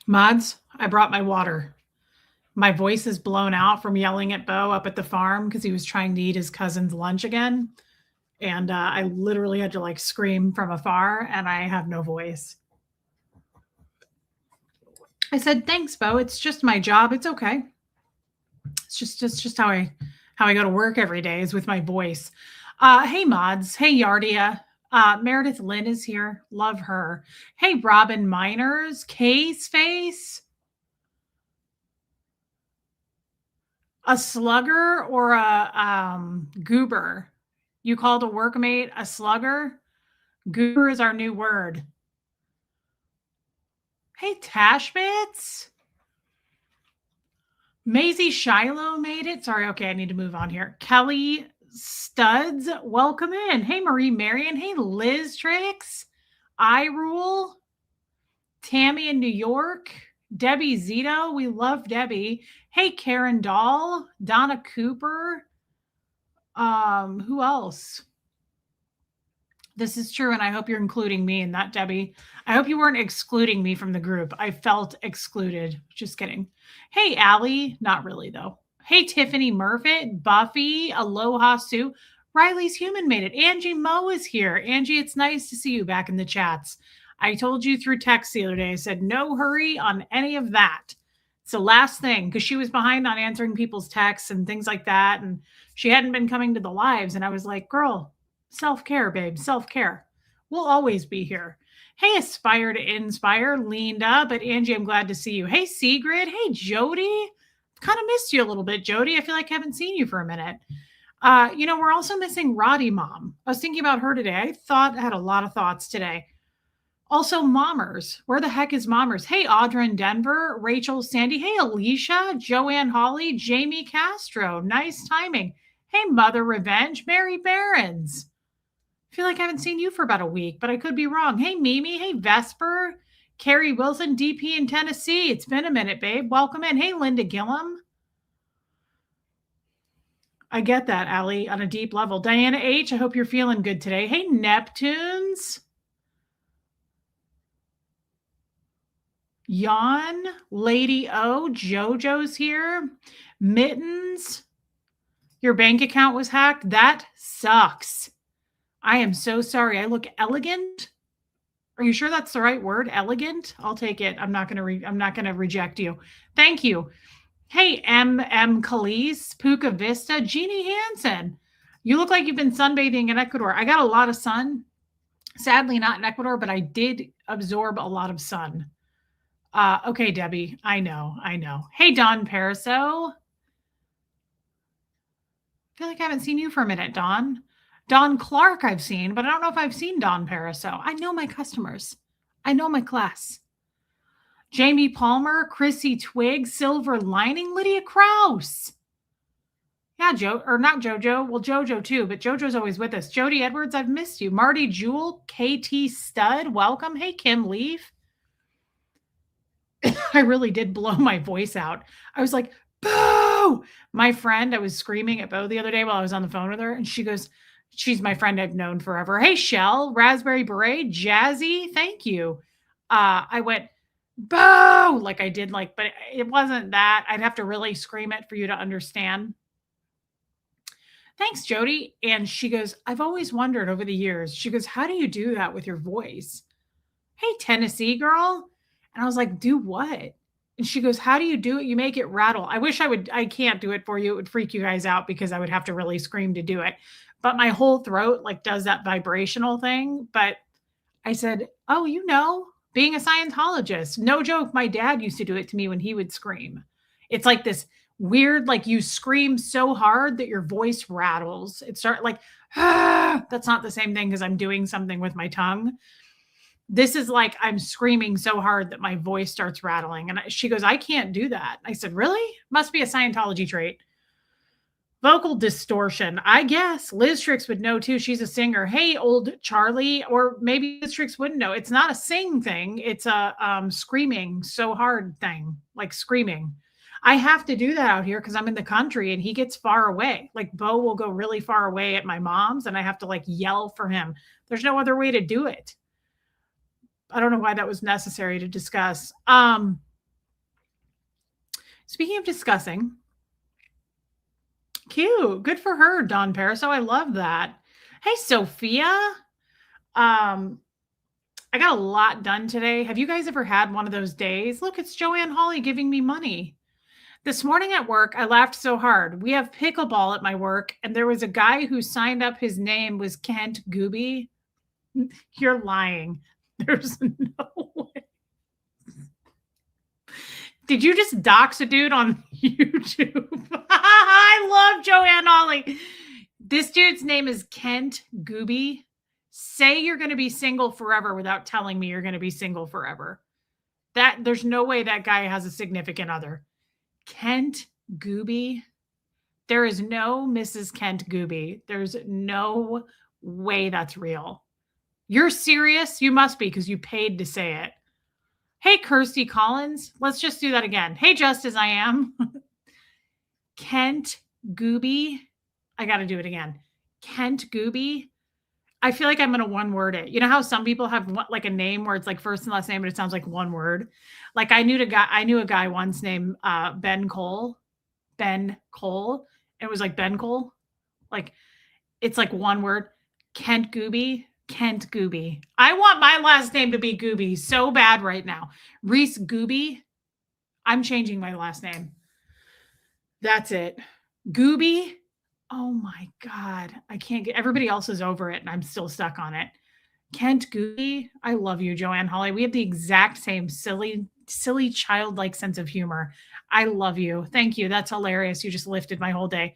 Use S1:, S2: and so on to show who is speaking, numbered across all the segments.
S1: Mods, I brought my water. My voice is blown out from yelling at Bo up at the farm because he was trying to eat his cousin's lunch again. And I literally had to like scream from afar, and I have no voice. I said, "Thanks, Bo. It's just my job. It's okay. It's just how I go to work every day is with my voice." Hey mods. Hey Yardia. Meredith Lynn is here. Love her. Hey Robin Miners. Kay's face. A slugger or a goober? You called a workmate a slugger? Goober is our new word. Hey, Tashbits. Maisie Shiloh made it. Sorry, okay, I need to move on here. Kelly Studs, welcome in. Hey, Marie Marion. Hey, Liz Tricks. I Rule. Tammy in New York. Debbie Zito. We love Debbie. Hey, Karen Dahl. Donna Cooper. Who else? This is true, and I hope you're including me in that, Debbie. I hope you weren't excluding me from the group. I felt excluded. Just kidding. Hey, Allie. Not really, though. Hey, Tiffany Murfitt, Buffy, Aloha Sue. Riley's Human made it. Angie Moe is here. Angie, it's nice to see you back in the chats. I told you through text the other day. I said, no hurry on any of that. It's the last thing because she was behind on answering people's texts and things like that. And she hadn't been coming to the lives. And I was like, girl, self-care, babe, self-care. We'll always be here. Hey, Aspire to Inspire, Linda, but Angie, I'm glad to see you. Hey, Sigrid. Hey, Jody. Kind of missed you a little bit, Jody. I feel like I haven't seen you for a minute. We're also missing Roddy Mom. I was thinking about her today. I had a lot of thoughts today. Also, Mommers. Where the heck is Mommers? Hey, Audra in Denver, Rachel, Sandy. Hey, Alicia, Joanne Holly, Jamie Castro. Nice timing. Hey, Mother Revenge, Mary Barons. I feel like I haven't seen you for about a week, but I could be wrong. Hey, Mimi. Hey, Vesper. Carrie Wilson, DP in Tennessee. It's been a minute, babe. Welcome in. Hey, Linda Gillum. I get that, Allie, on a deep level. Diana H., I hope you're feeling good today. Hey, Neptunes. Yawn, Lady O, JoJo's here. Mittens, your bank account was hacked. That sucks. I am so sorry. I look elegant. Are you sure that's the right word? Elegant? I'll take it. I'm not going to reject you. Thank you. Hey, M.M. Khalees, Puka Vista, Jeannie Hansen. You look like you've been sunbathing in Ecuador. I got a lot of sun. Sadly, not in Ecuador, but I did absorb a lot of sun. Okay, Debbie. I know. Hey, Don Pariso. I feel like I haven't seen you for a minute, Don. Don Clark I've seen, but I don't know if I've seen Don Pariso. I know my customers. I know my class. Jamie Palmer, Chrissy Twig, Silver Lining, Lydia Krause. Yeah, not Jojo. Well, Jojo too, but Jojo's always with us. Jody Edwards, I've missed you. Marty Jewell, KT Stud, welcome. Hey, Kim Leaf. I really did blow my voice out. I was like, boo! My friend, I was screaming at Bo the other day while I was on the phone with her, and she goes, she's my friend I've known forever. Hey, Shell, Raspberry Beret, Jazzy, thank you. I went, boo! Like I did, but it wasn't that. I'd have to really scream it for you to understand. Thanks, Jody. And she goes, I've always wondered over the years. She goes, how do you do that with your voice? Hey, Tennessee girl. And I was like, do what? And she goes, how do you do it? You make it rattle. I wish I can't do it for you. It would freak you guys out because I would have to really scream to do it. But my whole throat does that vibrational thing. But I said, oh, being a Scientologist, no joke. My dad used to do it to me when he would scream. It's like this weird, you scream so hard that your voice rattles. It starts that's not the same thing because I'm doing something with my tongue. This is like I'm screaming so hard that my voice starts rattling. And she goes, I can't do that. I said, really? Must be a Scientology trait. Vocal distortion. I guess Liz Tricks would know too. She's a singer. Hey, old Charlie, or maybe Liz Tricks wouldn't know. It's not a sing thing. It's a screaming so hard thing, like screaming. I have to do that out here because I'm in the country and he gets far away. Bo will go really far away at my mom's and I have to yell for him. There's no other way to do it. I don't know why that was necessary to discuss. Speaking of discussing, cute. Good for her, Don Paraso. I love that. Hey, Sophia. Um, I got a lot done today. Have you guys ever had one of those days? Look, it's Joanne Hawley giving me money. This morning at work, I laughed so hard. We have pickleball at my work, and there was a guy who signed up. His name was Kent Gooby. You're lying. There's no way. Did you just dox a dude on YouTube? I love Joanne Hawley. This dude's name is Kent Gooby. Say you're going to be single forever without telling me you're going to be single forever. There's no way that guy has a significant other. Kent Gooby. There is no Mrs. Kent Gooby. There's no way that's real. You're serious? You must be because you paid to say it. Hey, Kirsty Collins. Let's just do that again. Hey, just as I am. Kent Gooby. I got to do it again. Kent Gooby. I feel like I'm going to one word it. You know how some people have like a name where it's like first and last name, but it sounds like one word. Like I knew a guy once named Ben Cole. Ben Cole. It was like Ben Cole. Like it's like one word. Kent Gooby. Kent Gooby. I want my last name to be Gooby so bad right now. Reese Gooby. I'm changing my last name. That's it. Gooby. Oh my God. I can't get, everybody else is over it and I'm still stuck on it. Kent Gooby. I love you, Joanne Hawley. We have the exact same silly, childlike sense of humor. I love you. Thank you. That's hilarious. You just lifted my whole day.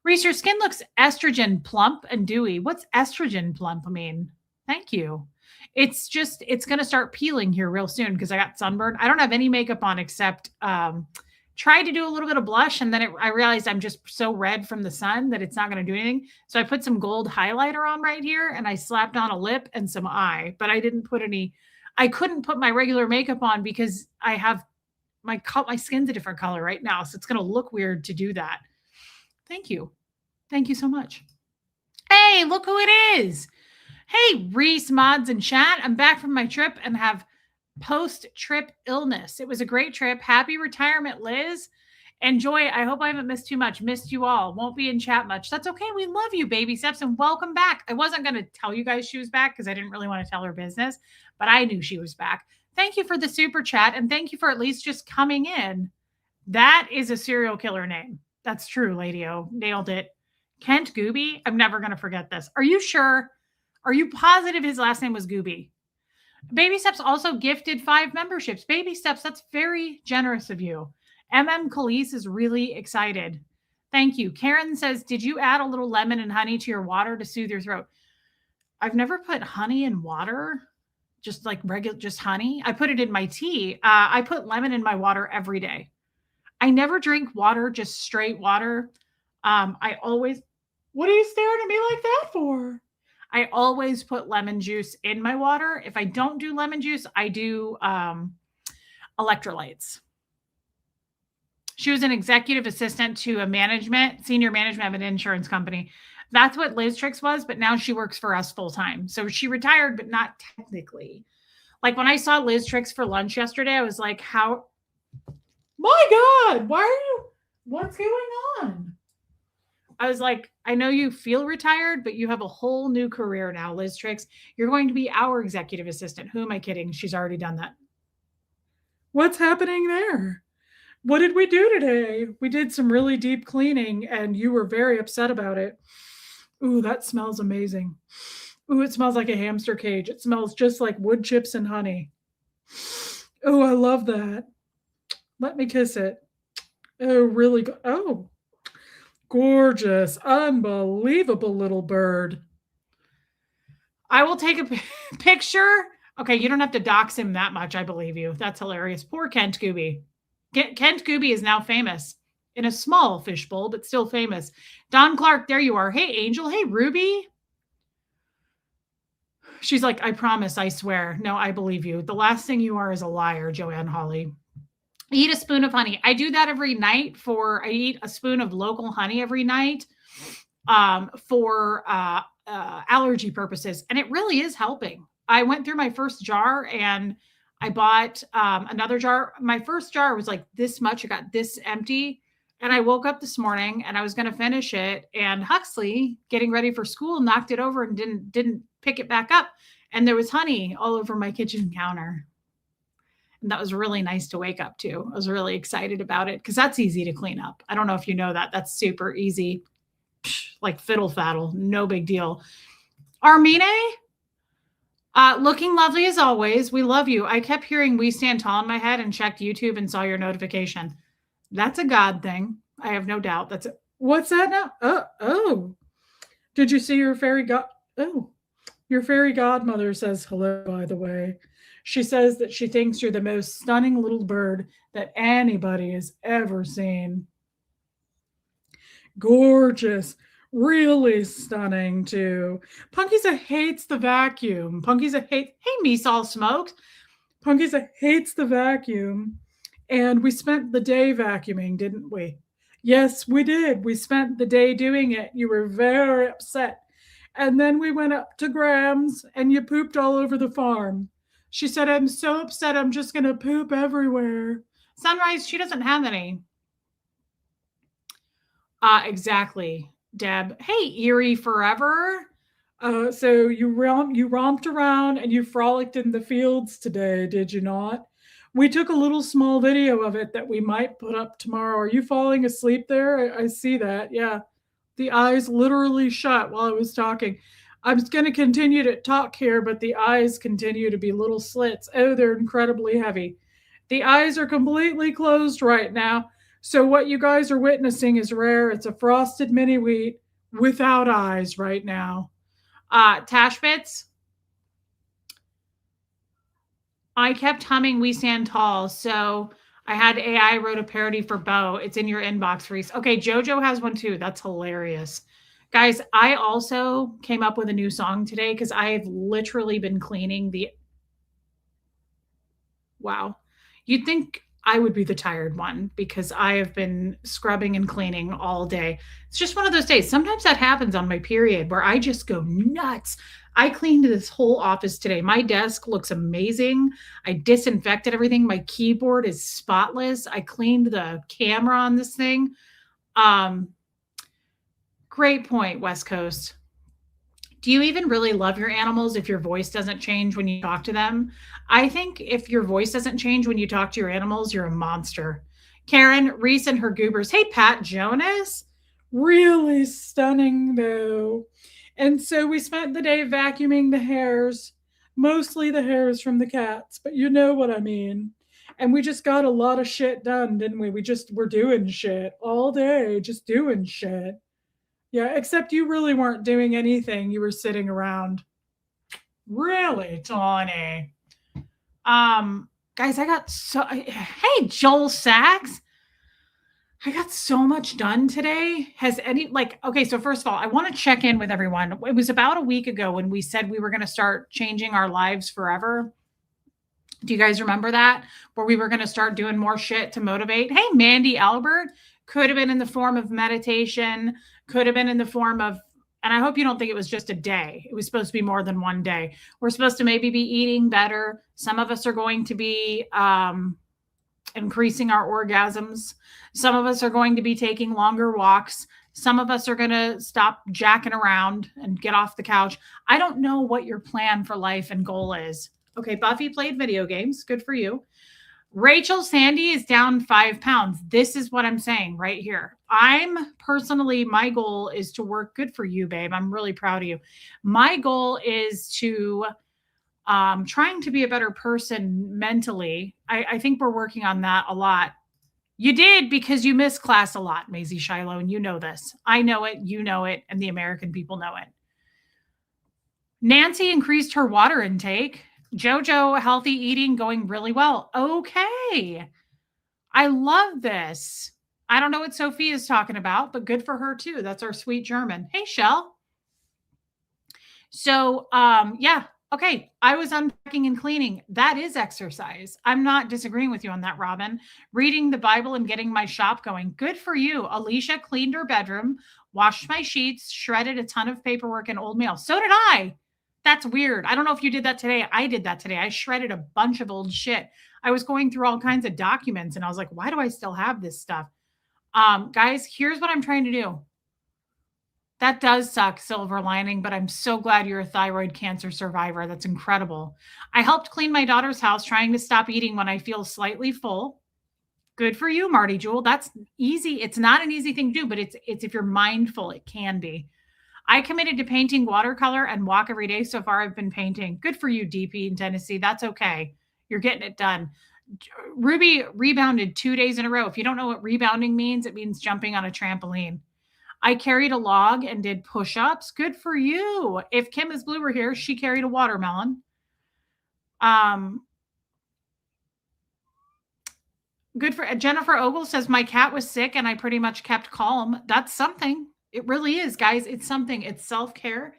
S1: Reese, your skin looks estrogen plump and dewy. What's estrogen plump mean? Thank you. It's going to start peeling here real soon because I got sunburned. I don't have any makeup on except tried to do a little bit of blush. And then I realized I'm just so red from the sun that it's not going to do anything. So I put some gold highlighter on right here and I slapped on a lip and some eye, but I didn't put I couldn't put my regular makeup on because I have my skin's a different color right now. So it's going to look weird to do that. Thank you. Thank you so much. Hey, look who it is. Hey, Reese, mods, and chat. I'm back from my trip and have post-trip illness. It was a great trip. Happy retirement, Liz. Enjoy. I hope I haven't missed too much. Missed you all. Won't be in chat much. That's okay. We love you, baby steps, and welcome back. I wasn't going to tell you guys she was back because I didn't really want to tell her business, but I knew she was back. Thank you for the super chat, and thank you for at least just coming in. That is a serial killer name. That's true, Lady O. Nailed it. Kent Gooby? I'm never going to forget this. Are you sure? Are you positive his last name was Gooby? Baby Steps also gifted 5 memberships. Baby Steps, that's very generous of you. Khalees is really excited. Thank you. Karen says, did you add a little lemon and honey to your water to soothe your throat? I've never put honey in water, just like just honey. I put it in my tea. I put lemon in my water every day. I never drink water, just straight water. What are you staring at me like that for? I always put lemon juice in my water. If I don't do lemon juice, I do electrolytes. She was an executive assistant to senior management of an insurance company. That's what Liz Tricks was, but now she works for us full time. So she retired, but not technically. Like when I saw Liz Tricks for lunch yesterday, I was like, my God, what's going on? I was like, I know you feel retired, but you have a whole new career now, Liz Tricks. You're going to be our executive assistant. Who am I kidding? She's already done that. What's happening there? What did we do today? We did some really deep cleaning and you were very upset about it. Ooh, that smells amazing. Ooh, it smells like a hamster cage. It smells just like wood chips and honey. Oh, I love that. Let me kiss it. Oh, really good. Oh, gorgeous, unbelievable little bird. I will take a picture. Okay, you don't have to dox him that much. I believe you. That's hilarious. Poor Kent Gooby. Kent Gooby is now famous in a small fishbowl, but still famous. Don Clark, there you are. Hey, Angel. Hey, Ruby. She's like, I promise, I swear. No, I believe you. The last thing you are is a liar, Joanne Hawley. Eat a spoon of honey. I do that every night I eat a spoon of local honey every night for allergy purposes. And it really is helping. I went through my first jar and I bought another jar. My first jar was like this much. It got this empty. And I woke up this morning and I was going to finish it. And Huxley, getting ready for school, knocked it over and didn't pick it back up. And there was honey all over my kitchen counter. And that was really nice to wake up to. I was really excited about it because that's easy to clean up. I don't know if you know that. That's super easy. Like fiddle faddle, no big deal. Armine, looking lovely as always. We love you. I kept hearing "We Stand Tall" in my head and checked YouTube and saw your notification. That's a God thing. I have no doubt. That's it. What's that now? Oh. Did you see your fairy god? Oh, your fairy godmother says hello, by the way. She says that she thinks you're the most stunning little bird that anybody has ever seen. Gorgeous. Really stunning, too. Punkyza hates the vacuum. Punkyza hates, hey, Meese All Smoked. Punkyza hates the vacuum. And we spent the day vacuuming, didn't we? Yes, we did. We spent the day doing it. You were very upset. And then we went up to Graham's and you pooped all over the farm. She said, I'm so upset, I'm just going to poop everywhere. Sunrise, she doesn't have any. Exactly, Deb. Hey, Erie Forever. So you romped around and you frolicked in the fields today, did you not? We took a little small video of it that we might put up tomorrow. Are you falling asleep there? I see that. Yeah. The eyes literally shut while I was talking. I'm going to continue to talk here, but the eyes continue to be little slits. Oh, they're incredibly heavy. The eyes are completely closed right now. So what you guys are witnessing is rare. It's a frosted mini wheat without eyes right now. Tash Bits. I kept humming "We Stand Tall," so I had AI wrote a parody for Bo. It's in your inbox, Reese. Okay, JoJo has one too. That's hilarious. Guys, I also came up with a new song today because I've literally been cleaning the... Wow. You'd think I would be the tired one because I have been scrubbing and cleaning all day. It's just one of those days. Sometimes that happens on my period where I just go nuts. I cleaned this whole office today. My desk looks amazing. I disinfected everything. My keyboard is spotless. I cleaned the camera on this thing. Great point, West Coast. Do you even really love your animals if your voice doesn't change when you talk to them? I think if your voice doesn't change when you talk to your animals, you're a monster. Karen, Reese, and her goobers. Hey, Pat Jonas. Really stunning, though. And so we spent the day vacuuming the hairs, mostly the hairs from the cats, but you know what I mean. And we just got a lot of shit done, didn't we? We just were doing shit all day, just doing shit. Yeah, except you really weren't doing anything. You were sitting around. Really, Tawny. Guys, I got so... Hey, Joel Sachs. I got so much done today. Has any... okay, so first of all, I want to check in with everyone. It was about a week ago when we said we were going to start changing our lives forever. Do you guys remember that? Where we were going to start doing more shit to motivate? Hey, Mandy Albert. Could have been in the form of meditation, could have been in the form of, and I hope you don't think it was just a day. It was supposed to be more than one day. We're supposed to maybe be eating better. Some of us are going to be increasing our orgasms. Some of us are going to be taking longer walks. Some of us are going to stop jacking around and get off the couch. I don't know what your plan for life and goal is. Okay, Buffy played video games. Good for you. Rachel Sandy is down 5 pounds. This is what I'm saying right here. I'm personally, my goal is to work. Good for you, babe. I'm really proud of you. My goal is to trying to be a better person mentally. I think we're working on that a lot. You did because you missed class a lot, Maisie Shiloh, and you know this. I know it, you know it, and the American people know it. Nancy increased her water intake. JoJo, healthy eating going really well. Okay. I love this. I don't know what Sophie is talking about, but good for her too. That's our sweet German. Hey, Shell. So, yeah. Okay. I was unpacking and cleaning. That is exercise. I'm not disagreeing with you on that, Robin. Reading the Bible and getting my shop going. Good for you. Alicia cleaned her bedroom, washed my sheets, shredded a ton of paperwork and old mail. So did I. That's weird. I don't know if you did that today. I did that today. I shredded a bunch of old shit. I was going through all kinds of documents and I was like, why do I still have this stuff? Guys, here's what I'm trying to do. That does suck, silver lining, but I'm so glad you're a thyroid cancer survivor. That's incredible. I helped clean my daughter's house, trying to stop eating when I feel slightly full. Good for you, Marty Jewel. That's easy. It's not an easy thing to do, but it's if you're mindful, it can be. I committed to painting watercolor and walk every day. So far, I've been painting. Good for you, DP in Tennessee. That's okay. You're getting it done. Ruby rebounded 2 days in a row. If you don't know what rebounding means, it means jumping on a trampoline. I carried a log and did push-ups. Good for you. If Kim is Blue were here, she carried a watermelon. Good for Jennifer Ogle says my cat was sick and I pretty much kept calm. That's something. It really is, guys. It's something. It's self-care.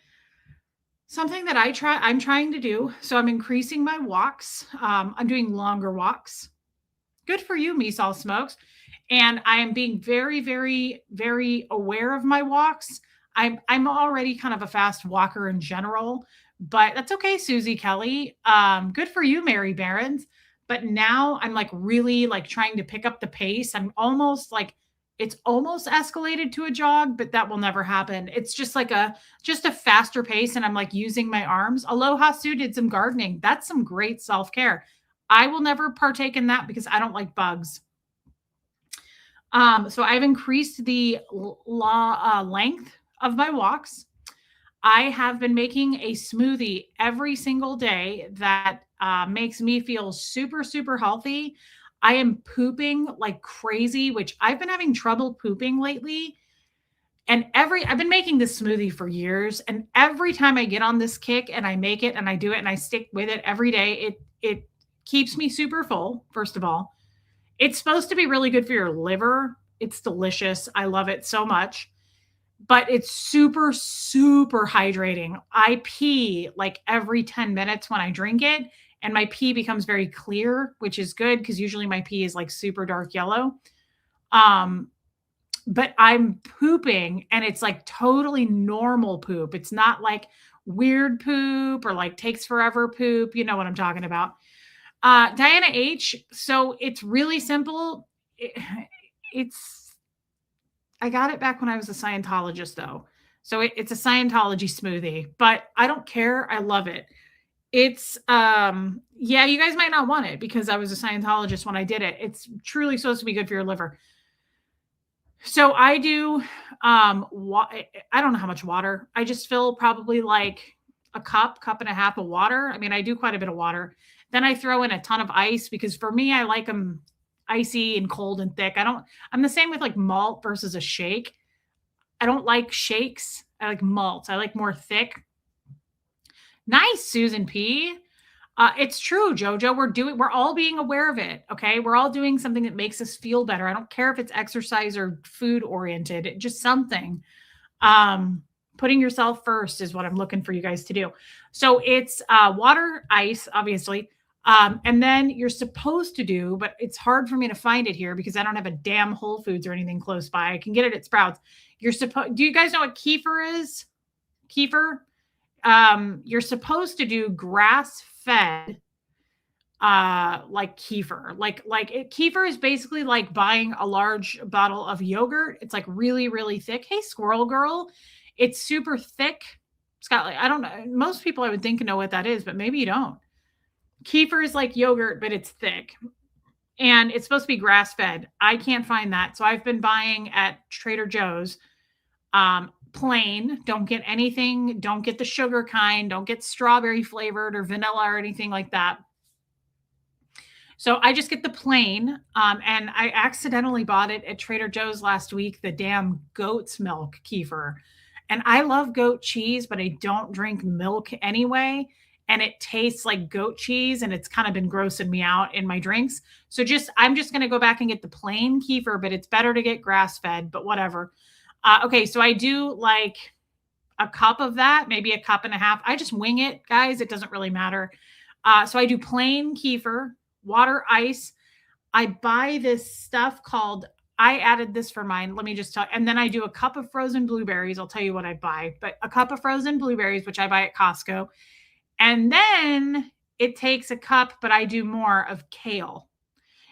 S1: Something that I'm trying to do. So I'm increasing my walks. I'm doing longer walks. Good for you, Meese All Smokes. And I am being very, very, very aware of my walks. I'm already kind of a fast walker in general, but that's okay, Susie Kelly. Good for you, Mary Barons. But now I'm like really like trying to pick up the pace. I'm almost like it's almost escalated to a jog, but that will never happen. It's just like a faster pace, and I'm like using my arms. Aloha Sue did some gardening. That's some great self-care. I will never partake in that because I don't like bugs. So I've increased the length of my walks. I have been making a smoothie every single day that makes me feel super, super healthy. I am pooping like crazy, which I've been having trouble pooping lately. And I've been making this smoothie for years. And every time I get on this kick and I make it and I do it and I stick with it every day, it keeps me super full, first of all. It's supposed to be really good for your liver. It's delicious. I love it so much. But it's super, super hydrating. I pee like every 10 minutes when I drink it, and my pee becomes very clear, which is good because usually my pee is like super dark yellow. But I'm pooping and it's like totally normal poop. It's not like weird poop or like takes forever poop. You know what I'm talking about. Diana H. So it's really simple. I got it back when I was a Scientologist though. So it's a Scientology smoothie, but I don't care. I love it. It's, yeah, you guys might not want it because I was a Scientologist when I did it. It's truly supposed to be good for your liver. So I do, I don't know how much water. I just fill probably like a cup and a half of water. I mean, I do quite a bit of water. Then I throw in a ton of ice because for me, I like them icy and cold and thick. I'm the same with like malt versus a shake. I don't like shakes. I like malts. I like more thick. Nice, Susan P. It's true, Jojo. We're all being aware of it. Okay. We're all doing something that makes us feel better. I don't care if it's exercise or food oriented, just something. Putting yourself first is what I'm looking for you guys to do. So it's water, ice, obviously. And then you're supposed to do, but it's hard for me to find it here because I don't have a damn Whole Foods or anything close by. I can get it at Sprouts. Do you guys know what kefir is? Kefir? You're supposed to do grass-fed like kefir. Kefir is basically like buying a large bottle of yogurt. It's like really, really thick. Hey, squirrel girl. It's super thick. It's got like, I don't know. Most people I would think know what that is, but maybe you don't. Kefir is like yogurt, but it's thick. And it's supposed to be grass-fed. I can't find that. So I've been buying at Trader Joe's. Plain. Don't get anything. Don't get the sugar kind. Don't get strawberry flavored or vanilla or anything like that. So I just get the plain. And I accidentally bought it at Trader Joe's last week, the damn goat's milk kefir. And I love goat cheese, but I don't drink milk anyway. And it tastes like goat cheese, and it's kind of been grossing me out in my drinks. So I'm just going to go back and get the plain kefir, but it's better to get grass-fed, but whatever. Okay, so I do like a cup of that, maybe a cup and a half. I just wing it, guys. It doesn't really matter. So I do plain kefir, water, ice. I buy this stuff I added this for mine. Let me just tell. And then I do a cup of frozen blueberries. I'll tell you what I buy, but a cup of frozen blueberries, which I buy at Costco. And then it takes a cup, but I do more of kale.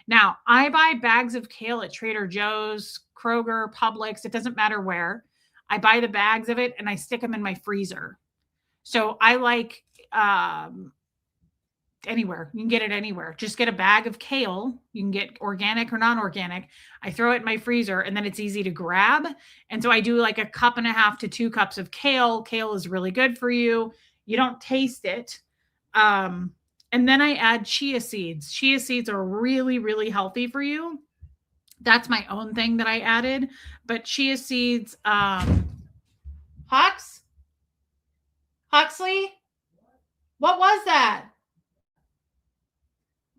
S1: Now, I buy bags of kale at Trader Joe's, Kroger, Publix, it doesn't matter where. I buy the bags of it and I stick them in my freezer. So I like anywhere. You can get it anywhere. Just get a bag of kale. You can get organic or non-organic. I throw it in my freezer and then it's easy to grab. And so I do like a cup and a half to 2 cups of kale. Kale is really good for you. You don't taste it. And then I add chia seeds. Chia seeds are really, really healthy for you. That's my own thing that I added. But chia seeds, Huxley, what was that?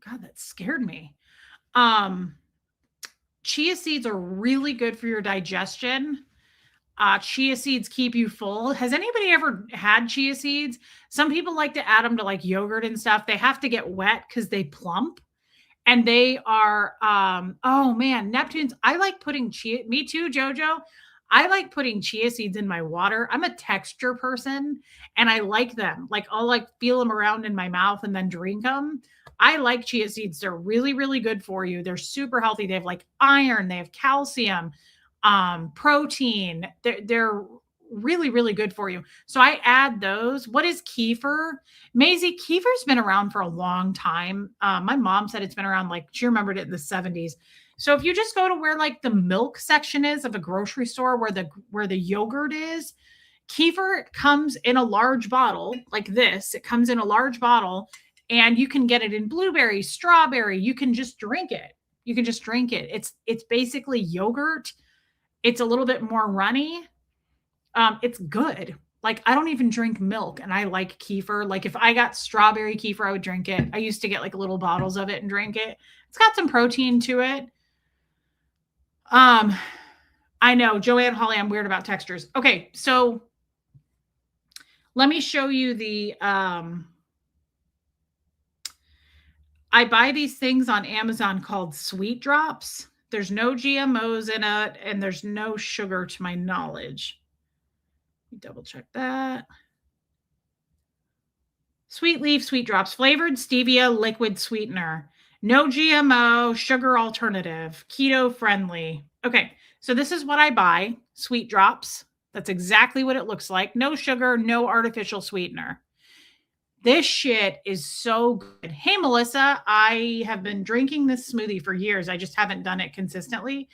S1: God, that scared me. Chia seeds are really good for your digestion. Chia seeds keep you full. Has anybody ever had chia seeds? Some people like to add them to like yogurt and stuff. They have to get wet because they plump. And they are, oh man, Neptunes. I like putting me too, Jojo. I like putting chia seeds in my water. I'm a texture person and I like them. Like I'll like feel them around in my mouth and then drink them. I like chia seeds. They're really, really good for you. They're super healthy. They have like iron, they have calcium, protein. They're really, really good for you. So I add those. What is kefir? Maisie, kefir's been around for a long time. My mom said it's been around, like she remembered it in the 70s. So if you just go to where like the milk section is of a grocery store where the yogurt is, kefir comes in a large bottle like this. It comes in a large bottle and you can get it in blueberry, strawberry. You can just drink it. You can just drink it. It's basically yogurt. It's a little bit more runny. It's good. Like I don't even drink milk and I like kefir. Like if I got strawberry kefir, I would drink it. I used to get like little bottles of it and drink it. It's got some protein to it. I know, Joanne Holly, I'm weird about textures. Okay, so let me show you the I buy these things on Amazon called Sweet Drops. There's no GMOs in it and there's no sugar to my knowledge. Double check that. Sweet Leaf Sweet Drops, flavored stevia liquid sweetener. No GMO, sugar alternative, keto friendly. Okay, so this is what I buy, Sweet Drops. That's exactly what it looks like. No sugar, no artificial sweetener. This shit is so good. Hey, Melissa, I have been drinking this smoothie for years. I just haven't done it consistently.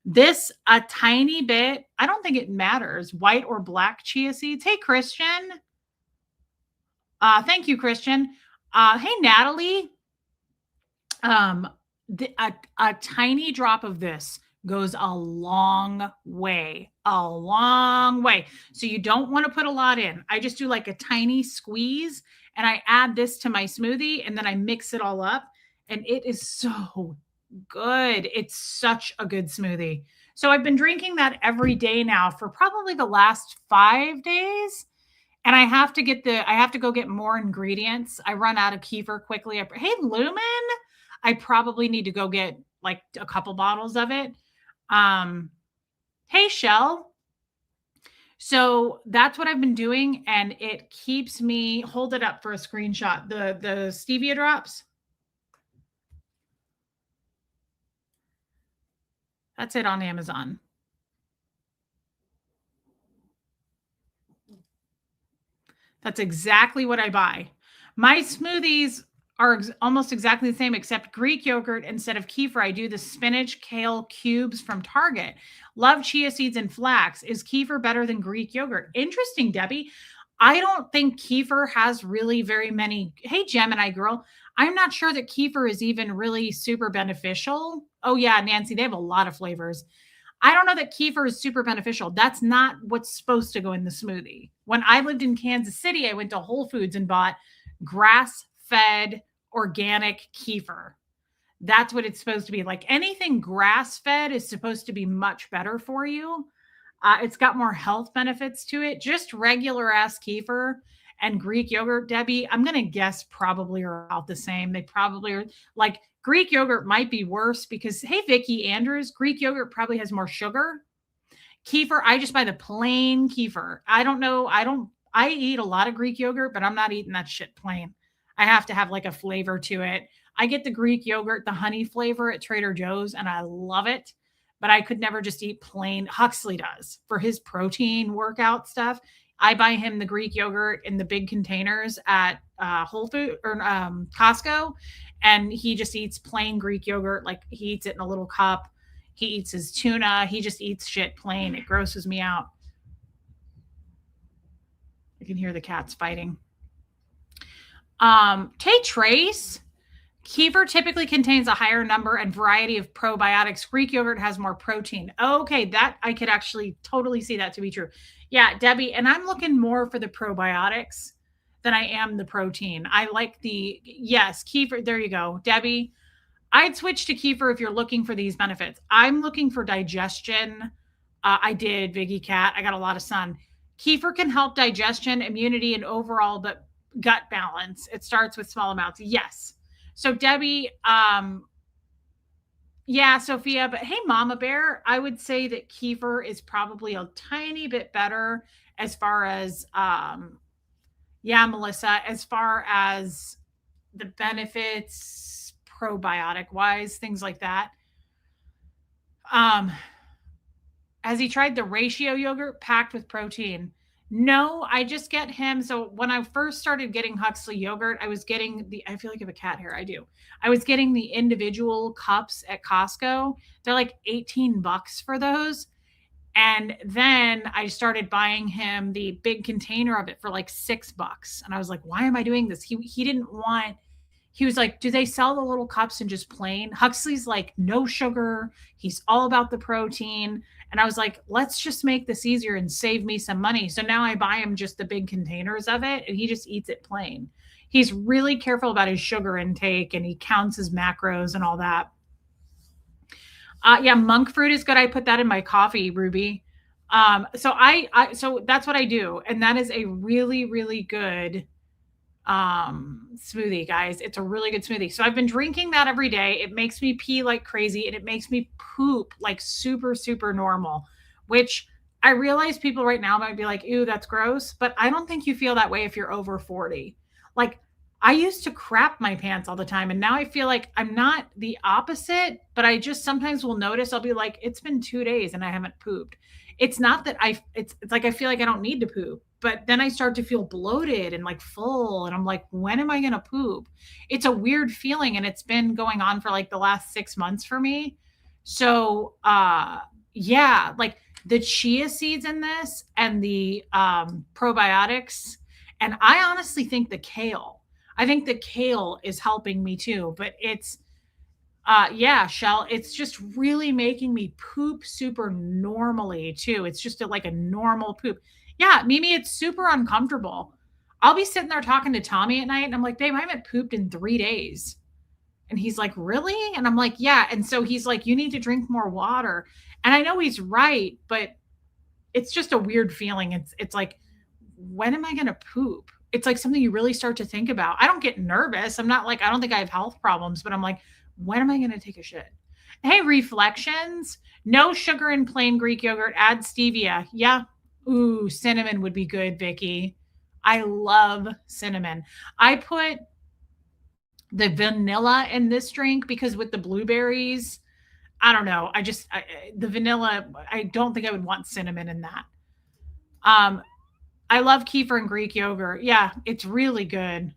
S1: This, a tiny bit, I don't think it matters, white or black chia seeds. Hey, Christian. Thank you, Christian. Hey, Natalie. A tiny drop of this goes a long way. So you don't want to put a lot in. I just do like a tiny squeeze and I add this to my smoothie and then I mix it all up and it is so good. It's such a good smoothie. So I've been drinking that every day now for probably the last 5 days. And I have to go get more ingredients. I run out of kefir quickly. Hey, Lumen, I probably need to go get like a couple bottles of it. Hey, Shell. So that's what I've been doing. And it keeps me, hold it up for a screenshot. The stevia drops. That's it on Amazon. That's exactly what I buy. My smoothies are almost exactly the same, except Greek yogurt instead of kefir. I do the spinach kale cubes from Target. Love chia seeds and flax. Is kefir better than Greek yogurt? Interesting, Debbie. I don't think kefir has really very many. Hey, Gemini girl. I'm not sure that kefir is even really super beneficial. Oh, yeah, Nancy, they have a lot of flavors. I don't know that kefir is super beneficial. That's not what's supposed to go in the smoothie. When I lived in Kansas City, I went to Whole Foods and bought grass-fed organic kefir. That's what it's supposed to be. Like anything grass-fed is supposed to be much better for you. It's got more health benefits to it. Just regular ass kefir and Greek yogurt, Debbie, I'm going to guess probably are about the same. They probably are like Greek yogurt might be worse because, hey, Vicky Andrews, Greek yogurt probably has more sugar. Kefir, I just buy the plain kefir. I don't know. I eat a lot of Greek yogurt, but I'm not eating that shit plain. I have to have like a flavor to it. I get the Greek yogurt, the honey flavor at Trader Joe's, and I love it. But I could never just eat plain. Huxley does for his protein workout stuff. I buy him the Greek yogurt in the big containers at Whole Food or Costco, and he just eats plain Greek yogurt. Like he eats it in a little cup. He eats his tuna. He just eats shit plain. It grosses me out. I can hear the cats fighting. Tay Trace. Kefir typically contains a higher number and variety of probiotics. Greek yogurt has more protein. Okay, that I could actually totally see that to be true. Yeah, Debbie, and I'm looking more for the probiotics than I am the protein. I like the yes, kefir. There you go, Debbie. I'd switch to kefir if you're looking for these benefits. I'm looking for digestion. I did, Viggy Cat. I got a lot of sun. Kefir can help digestion, immunity, and overall but gut balance. It starts with small amounts. Yes. So Debbie, yeah, Sophia, but hey, Mama Bear, I would say that kefir is probably a tiny bit better as far as, yeah, Melissa, as far as the benefits probiotic wise, things like that. Um, has he tried the ratio yogurt packed with protein? No, I just get him. So when I first started getting Huxley yogurt, I was getting I feel like I have a cat hair. I do. I was getting the individual cups at Costco. They're like 18 bucks for those. And then I started buying him the big container of it for like 6 bucks. And I was like, why am I doing this? He didn't want he was like, do they sell the little cups in just plain? Huxley's like, no sugar. He's all about the protein. And I was like, let's just make this easier and save me some money. So now I buy him just the big containers of it and he just eats it plain. He's really careful about his sugar intake and he counts his macros and all that. Yeah, monk fruit is good. I put that in my coffee, Ruby. So that's what I do. And that is a really, really good smoothie, guys. It's a really good smoothie. So I've been drinking that every day. It makes me pee like crazy and it makes me poop like super, super normal, which I realize people right now might be like, ew, that's gross. But I don't think you feel that way if you're over 40. Like I used to crap my pants all the time. And now I feel like I'm not the opposite, but I just sometimes will notice I'll be like, it's been 2 days and I haven't pooped. It's not that it's like I feel like I don't need to poop, but then I start to feel bloated and like full. And I'm like, when am I going to poop? It's a weird feeling. And it's been going on for like the last 6 months for me. So, yeah, like the chia seeds in this and the probiotics. And I honestly think I think the kale is helping me too, but it's, yeah, Shell, it's just really making me poop super normally too. It's just like a normal poop. Yeah, Mimi, it's super uncomfortable. I'll be sitting there talking to Tommy at night and I'm like, babe, I haven't pooped in 3 days. And he's like, really? And I'm like, yeah. And so he's like, you need to drink more water. And I know he's right, but it's just a weird feeling. It's like, when am I going to poop? It's like something you really start to think about. I don't get nervous. I'm not like, I don't think I have health problems, but I'm like, when am I going to take a shit? Hey, reflections. No sugar in plain Greek yogurt. Add stevia. Yeah. Ooh, cinnamon would be good, Vicky. I love cinnamon. I put the vanilla in this drink because with the blueberries, I don't know. The vanilla, I don't think I would want cinnamon in that. Um, I love kefir and Greek yogurt. Yeah, it's really good.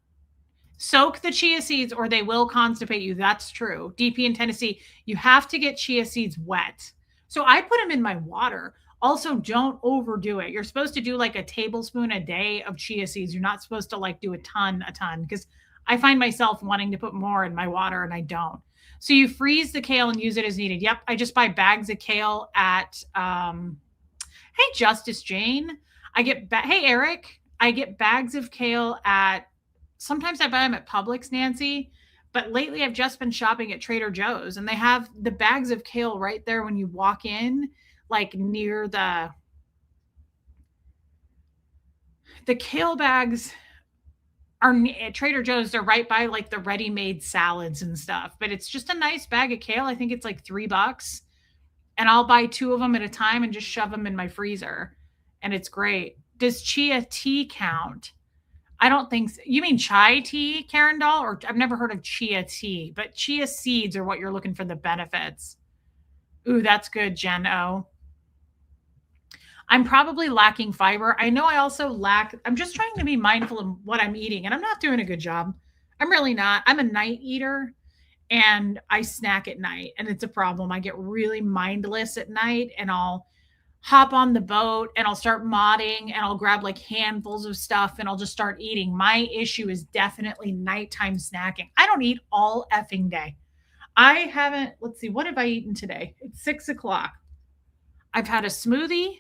S1: Soak the chia seeds or they will constipate you. That's true. DP in Tennessee, you have to get chia seeds wet. So I put them in my water. Also, don't overdo it. You're supposed to do like a tablespoon a day of chia seeds. You're not supposed to like do a ton, because I find myself wanting to put more in my water and I don't. So you freeze the kale and use it as needed. Yep, I just buy bags of kale at hey Justice Jane. Hey Eric, I get bags of kale at sometimes I buy them at Publix, Nancy, but lately I've just been shopping at Trader Joe's and they have the bags of kale right there when you walk in, like near the kale bags are at Trader Joe's. They're right by like the ready-made salads and stuff, but it's just a nice bag of kale. I think it's like $3 and I'll buy 2 of them at a time and just shove them in my freezer. And it's great. Does chia tea count? I don't think so. You mean chai tea, Karen Doll? Or I've never heard of chia tea, but chia seeds are what you're looking for the benefits. Ooh, that's good, Jen O. I'm probably lacking fiber. I know I also lack, I'm just trying to be mindful of what I'm eating, and I'm not doing a good job. I'm really not. I'm a night eater and I snack at night, and it's a problem. I get really mindless at night and I'll hop on the boat and I'll start modding and I'll grab like handfuls of stuff and I'll just start eating. My issue is definitely nighttime snacking. I don't eat all effing day. I haven't, let's see, what have I eaten today? It's 6 o'clock. I've had a smoothie.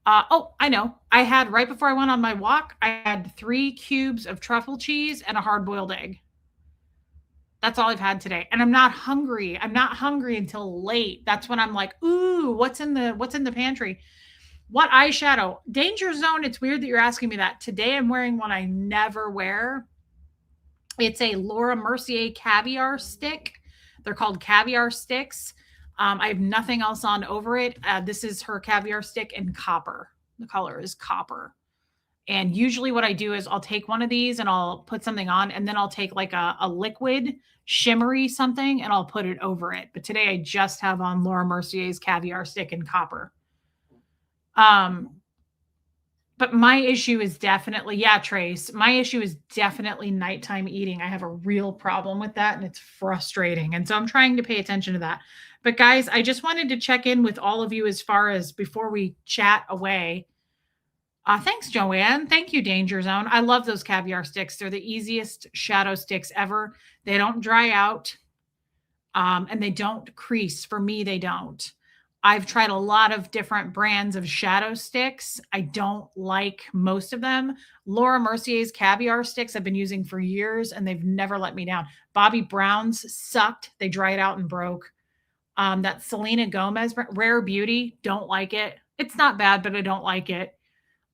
S1: Oh, I know. I had right before I went on my walk, I had 3 cubes of truffle cheese and a hard boiled egg. That's all I've had today. And I'm not hungry. I'm not hungry until late. That's when I'm like, ooh, what's in the pantry? What eyeshadow? Danger zone. It's weird that you're asking me that. Today I'm wearing one I never wear. It's a Laura Mercier caviar stick. They're called caviar sticks. I have nothing else on over it. This is her caviar stick in copper. The color is copper. And usually, what I do is I'll take one of these and I'll put something on, and then I'll take like a liquid shimmery something and I'll put it over it. But today I just have on Laura Mercier's caviar stick in copper. Um, but my issue is definitely, yeah, Trace, my issue is definitely nighttime eating. I have a real problem with that and it's frustrating. And so I'm trying to pay attention to that. But guys, I just wanted to check in with all of you as far as before we chat away. Thanks, Joanne. Thank you, Danger Zone. I love those caviar sticks. They're the easiest shadow sticks ever. They don't dry out and they don't crease. For me, they don't. I've tried a lot of different brands of shadow sticks. I don't like most of them. Laura Mercier's caviar sticks I've been using for years and they've never let me down. Bobby Brown's sucked. They dried out and broke. That Selena Gomez Rare Beauty, don't like it. It's not bad, but I don't like it.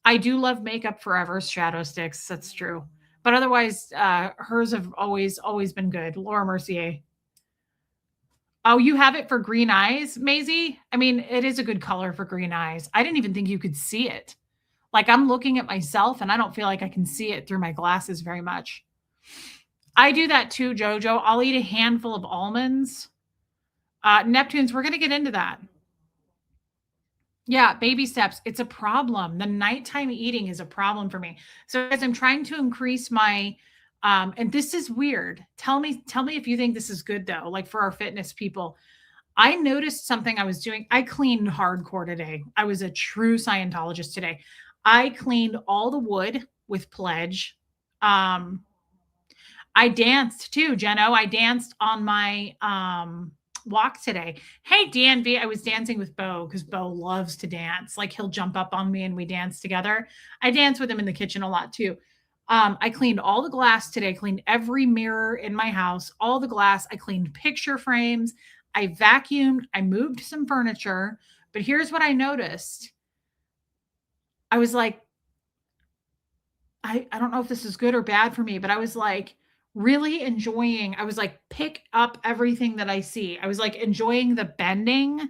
S1: I do love Makeup Forever's shadow sticks. That's true. But otherwise, hers have always been good. Laura Mercier. Oh, you have it for green eyes, Maisie? I mean, it is a good color for green eyes. I didn't even think you could see it. Like I'm looking at myself and I don't feel like I can see it through my glasses very much. I do that too, Jojo. I'll eat a handful of almonds. Neptunes, we're going to get into that. Yeah, baby steps. It's a problem. The nighttime eating is a problem for me. So as I'm trying to increase my and this is weird. Tell me if you think this is good though, like for our fitness people. I noticed something I was doing. I cleaned hardcore today. I was a true Scientologist today. I cleaned all the wood with Pledge. Um I danced too, Jeno. I danced on my walk today. Hey, DNV, I was dancing with Bo because Bo loves to dance. Like he'll jump up on me and we dance together. I dance with him in the kitchen a lot too. I cleaned all the glass today, cleaned every mirror in my house, all the glass. I cleaned picture frames. I vacuumed. I moved some furniture. But here's what I noticed. I was like, I don't know if this is good or bad for me, but I was like really enjoying. I was like, pick up everything that I see. I was like enjoying the bending.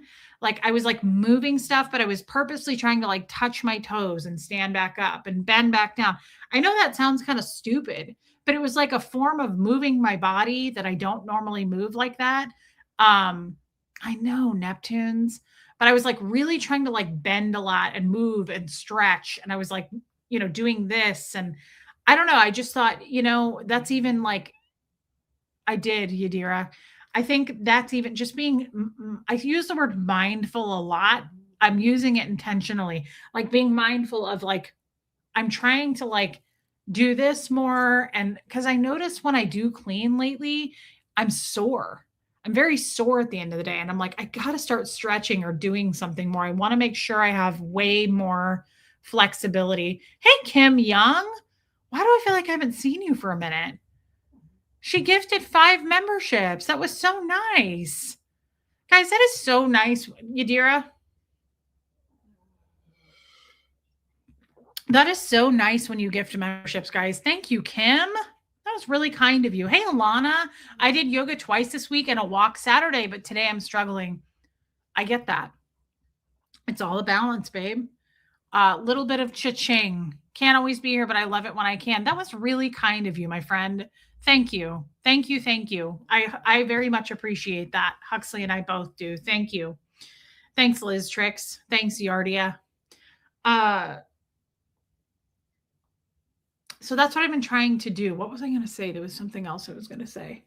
S1: Like I was like moving stuff, but I was purposely trying to like touch my toes and stand back up and bend back down. I know that sounds kind of stupid, but it was like a form of moving my body that I don't normally move like that. I know Neptunes, but I was like really trying to like bend a lot and move and stretch. And I was like, doing this. And I don't know. I just thought, that's even like I did, Yadira. I think that's even just I use the word mindful a lot. I'm using it intentionally, like being mindful of like, I'm trying to like do this more. And because I notice when I do clean lately, I'm sore. I'm very sore at the end of the day. And I'm like, I got to start stretching or doing something more. I want to make sure I have way more flexibility. Hey, Kim Young, why do I feel like I haven't seen you for a minute? She gifted 5 memberships. That was so nice. Guys, that is so nice, Yadira. That is so nice when you gift memberships, guys. Thank you, Kim. That was really kind of you. Hey, Alana, I did yoga twice this week and a walk Saturday, but today I'm struggling. I get that. It's all a balance, babe. A little bit of cha-ching. Can't always be here, but I love it when I can. That was really kind of you, my friend. Thank you. Thank you. Thank you. I very much appreciate that. Huxley and I both do. Thank you. Thanks, Liz Tricks. Thanks, Yardia. Uh, so that's what I've been trying to do. What was I going to say? There was something else I was going to say.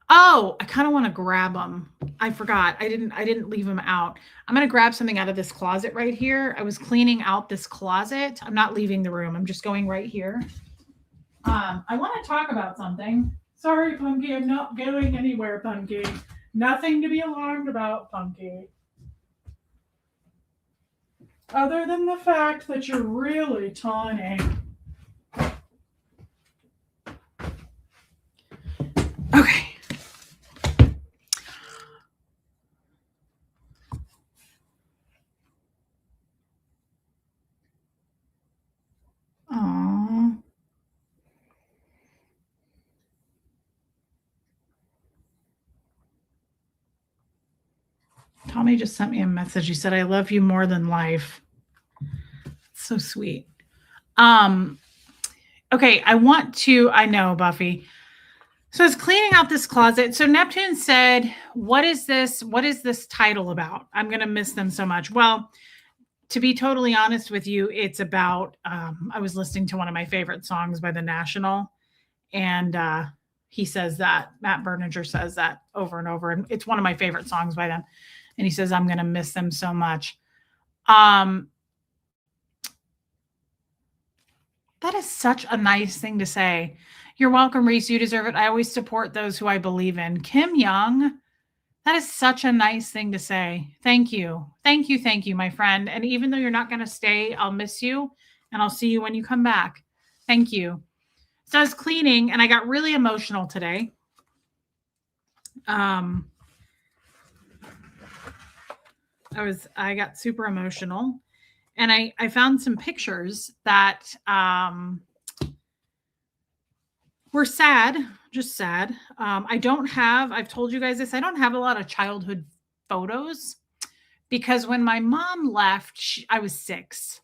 S1: Oh, I kind of want to grab them. I forgot. I didn't leave them out. I'm going to grab something out of this closet right here. I was cleaning out this closet. I'm not leaving the room. I'm just going right here. I want to talk about something. Sorry, Punky, I'm not going anywhere, Punky. Nothing to be alarmed about, Punky. Other than the fact that you're really tiny. Okay. Aww. Tommy just sent me a message. He said, I love you more than life. So sweet. Um, okay, I know, Buffy. So I was cleaning out this closet. So Neptune said, what is this? What is this title about? I'm going to miss them so much. Well, to be totally honest with you, it's about, I was listening to one of my favorite songs by The National, and he says that, Matt Berninger says that over and over. And it's one of my favorite songs by them. And he says, I'm going to miss them so much. That is such a nice thing to say. You're welcome, Reese. You deserve it. I always support those who I believe in. Kim Young, that is such a nice thing to say. Thank you. Thank you. Thank you, my friend. And even though you're not going to stay, I'll miss you and I'll see you when you come back. Thank you. So I was cleaning and I got really emotional today. I got super emotional and I found some pictures that were sad, just sad. I've told you guys this, I don't have a lot of childhood photos because when my mom left, I was 6.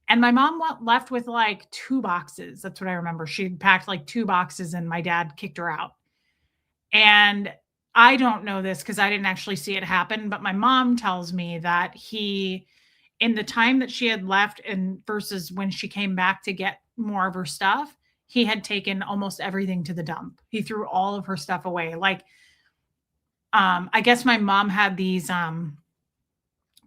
S1: And my mom left with like 2 boxes. That's what I remember. She packed like 2 boxes and my dad kicked her out. And I don't know this because I didn't actually see it happen, but my mom tells me that in the time that she had left and versus when she came back to get more of her stuff, he had taken almost everything to the dump. He threw all of her stuff away. Like, I guess my mom had these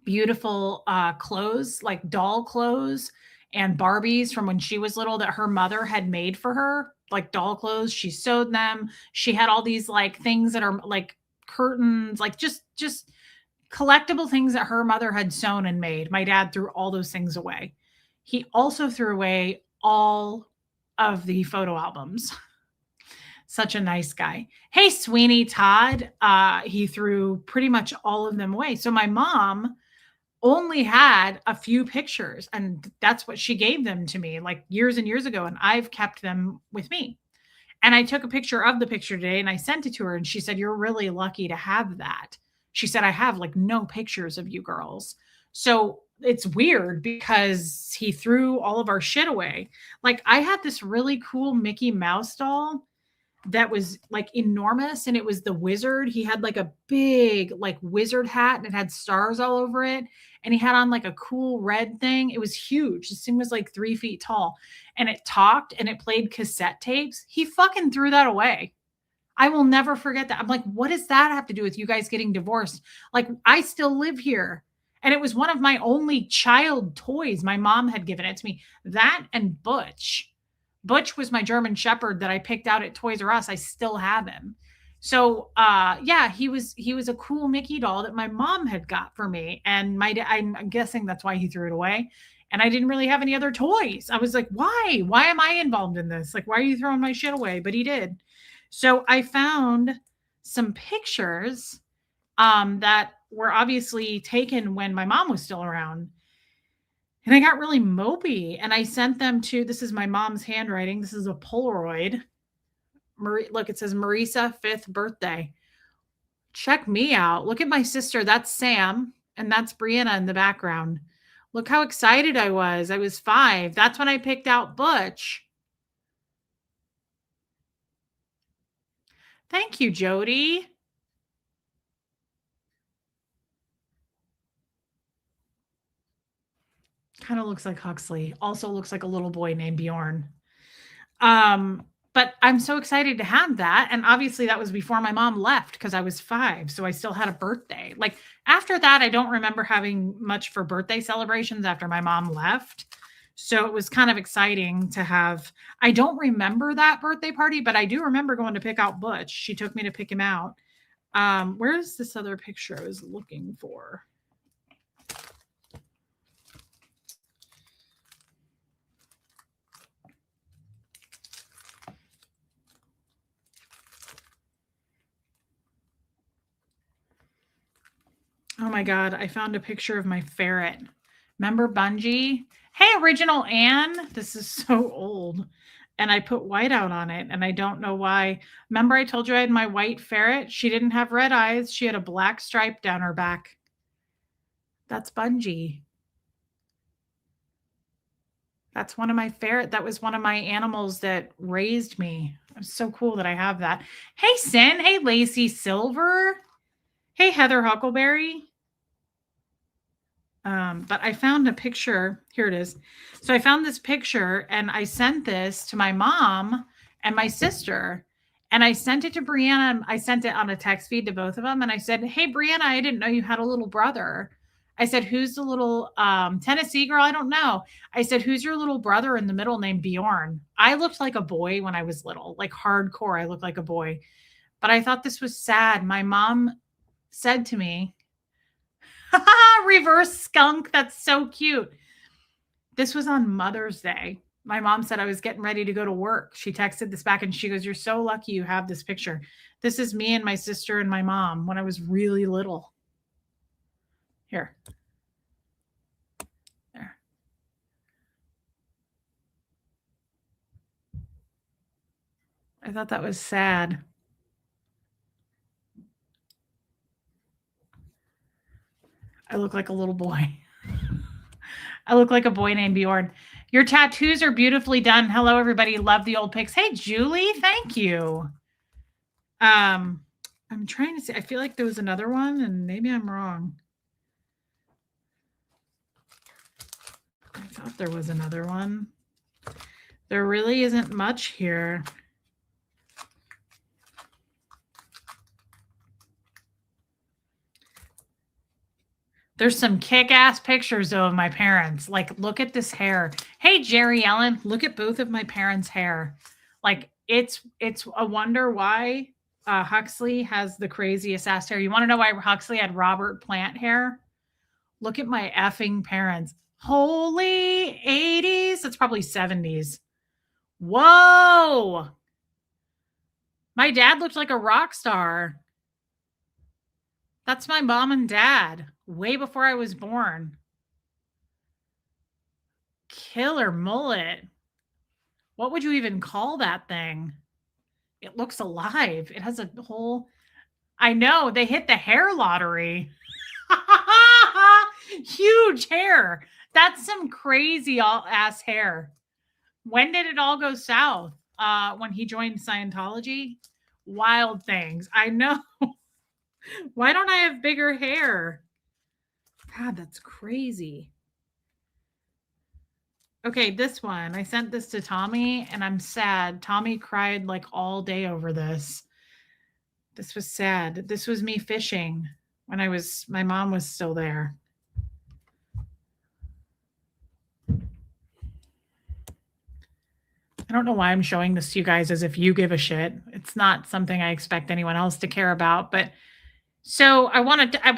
S1: beautiful clothes, like doll clothes and Barbies from when she was little that her mother had made for her, like doll clothes. She sewed them. She had all these like things that are like curtains, like just collectible things that her mother had sewn and made. My dad threw all those things away. He also threw away all of the photo albums. Such a nice guy. Hey, Sweeney Todd. He threw pretty much all of them away. So my mom only had a few pictures and that's what she gave them to me like years and years ago. And I've kept them with me. And I took a picture of the picture today and I sent it to her and she said, you're really lucky to have that. She said, I have like no pictures of you girls. So it's weird because he threw all of our shit away. Like I had this really cool Mickey Mouse doll that was like enormous and it was the wizard. He had like a big like wizard hat and it had stars all over it. And he had on like a cool red thing. It was huge. This thing was like 3 feet tall and it talked and it played cassette tapes. He fucking threw that away. I will never forget that. I'm like, what does that have to do with you guys getting divorced? Like, I still live here. And it was one of my only child toys. My mom had given it to me. That and Butch. Butch was my German Shepherd that I picked out at Toys R Us. I still have him. So yeah, he was a cool Mickey doll that my mom had got for me. And I'm guessing that's why he threw it away. And I didn't really have any other toys. I was like, why? Why am I involved in this? Like, why are you throwing my shit away? But he did. So I found some pictures that were obviously taken when my mom was still around. And I got really mopey and I sent them to, this is my mom's handwriting. This is a Polaroid. Look, it says Marisa 5th birthday. Check me out. Look at my sister. That's Sam, and that's Brianna in the background. Look how excited I was. I was 5. That's when I picked out Butch. Thank you, Jody. Kind of looks like Huxley. Also looks like a little boy named Bjorn. But I'm so excited to have that. And obviously that was before my mom left because I was 5. So I still had a birthday. Like after that, I don't remember having much for birthday celebrations after my mom left. So it was kind of exciting to have. I don't remember that birthday party, but I do remember going to pick out Butch. She took me to pick him out. Where's this other picture I was looking for? Oh my God, I found a picture of my ferret. Remember Bungie? Hey, original Anne. This is so old. And I put white out on it, and I don't know why. Remember, I told you I had my white ferret? She didn't have red eyes. She had a black stripe down her back. That's Bungie. That's one of my ferret. That was one of my animals that raised me. It's so cool that I have that. Hey, Sin. Hey, Lacey Silver. Hey, Heather Huckleberry. But I found a picture. Here it is. So I found this picture and I sent this to my mom and my sister. And I sent it to Brianna. I sent it on a text feed to both of them. And I said, hey, Brianna, I didn't know you had a little brother. I said, who's the little Tennessee girl? I don't know. I said, who's your little brother in the middle named Bjorn? I looked like a boy when I was little, like hardcore. I looked like a boy. But I thought this was sad. My mom said to me, reverse skunk. That's so cute. This was on Mother's Day. My mom said I was getting ready to go to work. She texted this back and she goes, you're so lucky you have this picture. This is me and my sister and my mom when I was really little. Here. There. I thought that was sad. I look like a little boy. I look like a boy named Bjorn. Your tattoos are beautifully done. Hello, everybody. Love the old pics. Hey, Julie. Thank you. I'm trying to see. I feel like there was another one, and maybe I'm wrong. I thought there was another one. There really isn't much here. There's some kick-ass pictures though of my parents. Like, look at this hair. Hey, Jerry Ellen, look at both of my parents' hair. Like, it's a wonder why Huxley has the craziest ass hair. You want to know why Huxley had Robert Plant hair? Look at my effing parents. Holy 80s. That's probably 70s. Whoa. My dad looked like a rock star. That's my mom and dad, way before I was born. Killer mullet. What would you even call that thing? It looks alive. It has a whole. I know, they hit the hair lottery. Huge hair. That's some crazy ass hair. When did it all go south? When he joined Scientology? Wild things. I know. Why don't I have bigger hair? God, that's crazy. Okay, this one. I sent this to Tommy and I'm sad. Tommy cried like all day over this. This was sad. This was me fishing when my mom was still there. I don't know why I'm showing this to you guys as if you give a shit. It's not something I expect anyone else to care about, but so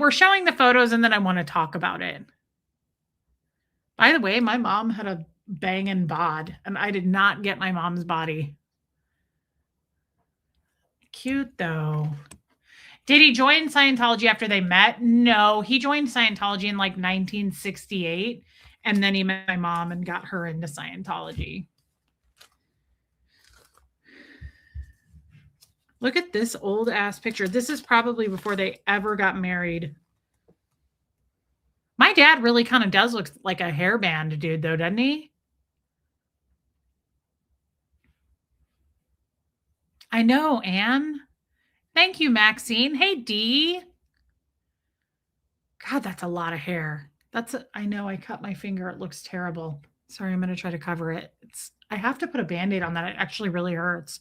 S1: we're showing the photos and then I want to talk about it. By the way, my mom had a banging bod and I did not get my mom's body. Cute though. Did he join Scientology after they met? No, he joined Scientology in like 1968 and then he met my mom and got her into Scientology. Look at this old ass picture. This is probably before they ever got married. My dad really kind of does look like a hairband dude, though, doesn't he? I know, Anne. Thank you, Maxine. Hey, Dee. God, that's a lot of hair. I know I cut my finger. It looks terrible. Sorry, I'm going to try to cover it. I have to put a Band-Aid on that. It actually really hurts.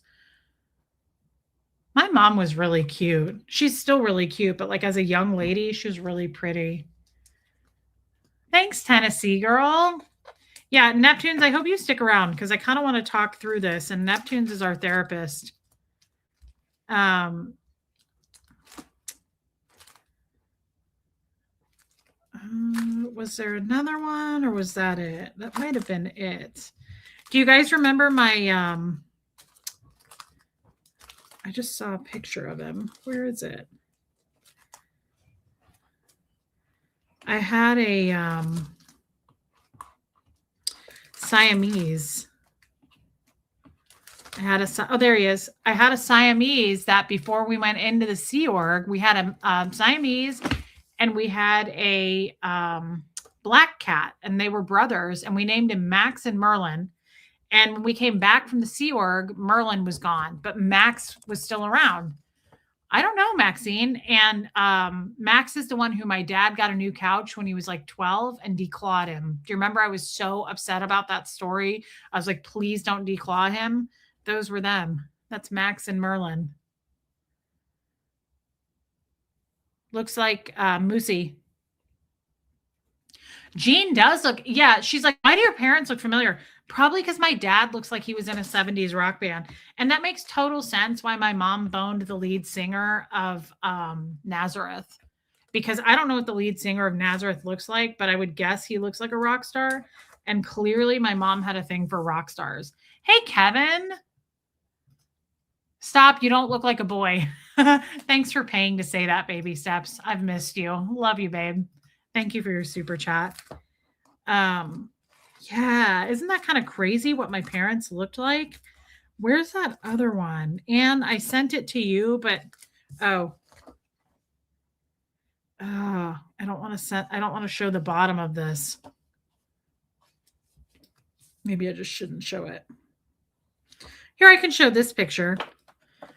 S1: My mom was really cute. She's still really cute, but like as a young lady, she was really pretty. Thanks, Tennessee girl. Yeah, Neptunes, I hope you stick around because I kind of want to talk through this. And Neptunes is our therapist. Was there another one or was that it? That might have been it. Do you guys remember my I just saw a picture of him. Where is it? I had a Siamese. Oh, there he is. I had a Siamese that before we went into the Sea Org, we had a Siamese and we had a black cat, and they were brothers, and we named him Max and Merlin. And when we came back from the Sea Org, Merlin was gone, but Max was still around. I don't know, Maxine. And Max is the one who my dad got a new couch when he was like 12 and declawed him. Do you remember I was so upset about that story? I was like, please don't declaw him. Those were them. That's Max and Merlin. Looks like Moosey. Jean does look, yeah, she's like, why do your parents look familiar? Probably because my dad looks like he was in a 70s rock band. And that makes total sense why my mom boned the lead singer of Nazareth. Because I don't know what the lead singer of Nazareth looks like, but I would guess he looks like a rock star. And clearly my mom had a thing for rock stars. Hey, Kevin. Stop. You don't look like a boy. Thanks for paying to say that, baby steps. I've missed you. Love you, babe. Thank you for your super chat. Yeah, isn't that kind of crazy what my parents looked like? Where's that other one? And I sent it to you, but I don't want to show the bottom of this. Maybe I just shouldn't show it. Here, I can show this picture.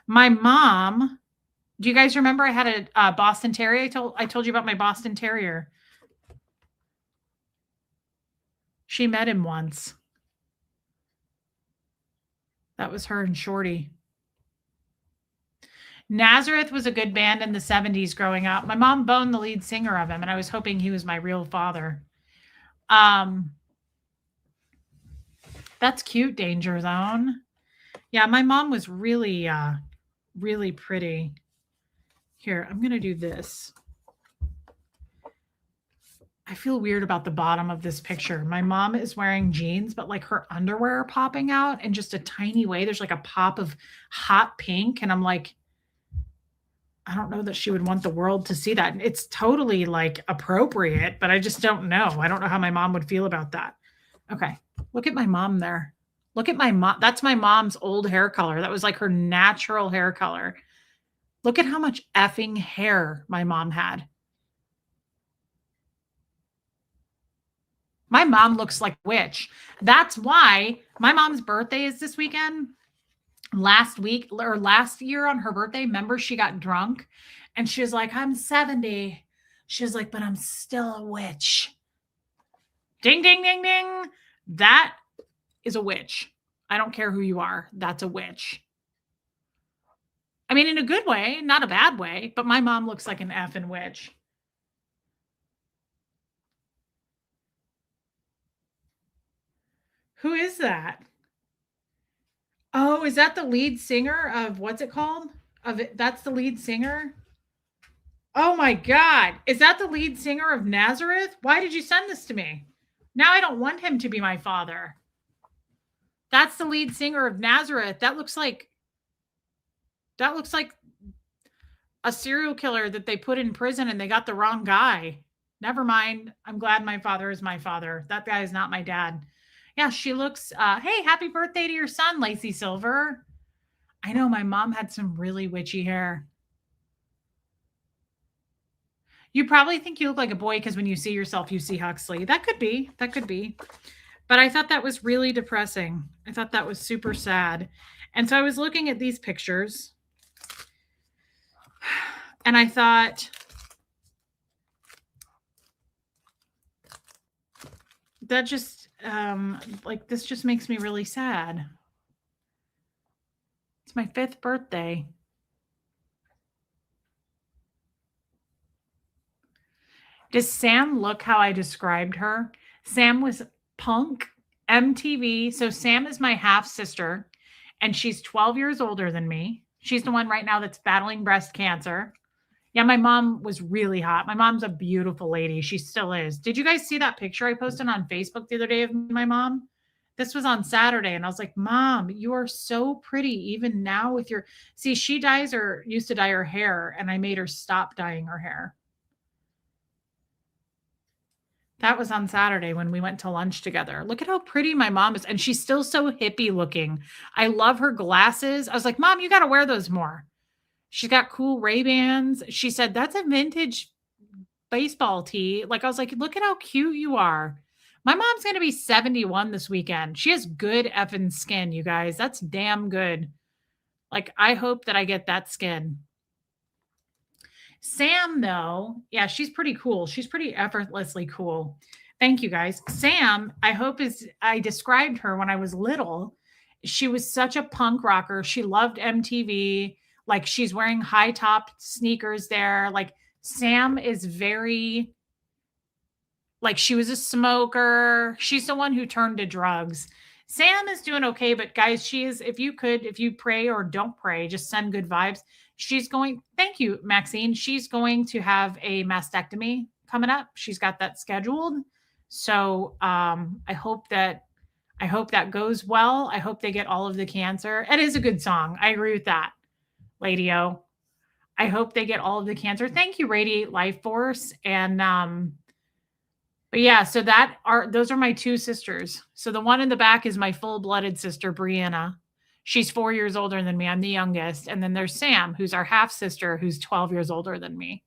S1: My mom, do you guys remember I had a Boston Terrier? I told you about my Boston Terrier. She met him once. That was her and Shorty. Nazareth was a good band in the 70s growing up. My mom boned the lead singer of him, and I was hoping he was my real father. That's cute, Danger Zone. Yeah, my mom was really, really pretty. Here, I'm going to do this. I feel weird about the bottom of this picture. My mom is wearing jeans, but like her underwear are popping out in just a tiny way. There's like a pop of hot pink. And I'm like, I don't know that she would want the world to see that. It's totally like appropriate, but I just don't know. I don't know how my mom would feel about that. Okay. Look at my mom there. Look at my mom. That's my mom's old hair color. That was like her natural hair color. Look at how much effing hair my mom had. My mom looks like a witch. That's why my mom's birthday is this weekend. Last year on her birthday, remember she got drunk and she was like, I'm 70. She was like, but I'm still a witch. Ding, ding, ding, ding. That is a witch. I don't care who you are. That's a witch. I mean, in a good way, not a bad way, but my mom looks like an effing witch. Who is that? Oh, is that the lead singer of what's it called? That's the lead singer? Oh my God. Is that the lead singer of Nazareth? Why did you send this to me? Now I don't want him to be my father. That's the lead singer of Nazareth. That looks like a serial killer that they put in prison and they got the wrong guy. Never mind. I'm glad my father is my father. That guy is not my dad. Yeah, she looks, hey, happy birthday to your son, Lacey Silver. I know my mom had some really witchy hair. You probably think you look like a boy because when you see yourself, you see Huxley. That could be. That could be. But I thought that was really depressing. I thought that was super sad. And so I was looking at these pictures and I thought, that just, like, this just makes me really sad. It's my fifth birthday. Does Sam look how I described her? Sam was punk, MTV. So Sam is my half sister, and she's 12 years older than me. She's the one right now that's battling breast cancer. Yeah, my mom was really hot. My mom's a beautiful lady. She still is. Did you guys see that picture I posted on Facebook the other day of my mom? This was on Saturday, and I was like, Mom, you are so pretty, even now with your. See, she dyes or used to dye her hair, and I made her stop dyeing her hair. That was on Saturday when we went to lunch together. Look at how pretty my mom is. And she's still so hippie looking. I love her glasses. I was like, Mom, you got to wear those more. She's got cool Ray-Bans. She said, that's a vintage baseball tee. Like, I was like, look at how cute you are. My mom's going to be 71 this weekend. She has good effing skin, you guys. That's damn good. Like, I hope that I get that skin. Sam, though, yeah, she's pretty cool. She's pretty effortlessly cool. Thank you, guys. Sam, I hope is I described her when I was little. She was such a punk rocker. She loved MTV. Like she's wearing high top sneakers there. Like Sam is very like she was a smoker. She's the one who turned to drugs. Sam is doing okay, but guys, she is, if you pray or don't pray, just send good vibes. She's going, thank you, Maxine. She's going to have a mastectomy coming up. She's got that scheduled. So I hope that goes well. I hope they get all of the cancer. It is a good song. I agree with that, Lady O. I hope they get all of the cancer. Thank you, Radiate Life Force. And but yeah, so those are my two sisters. So the one in the back is my full-blooded sister, Brianna. She's 4 years older than me. I'm the youngest. And then there's Sam, who's our half sister, who's 12 years older than me.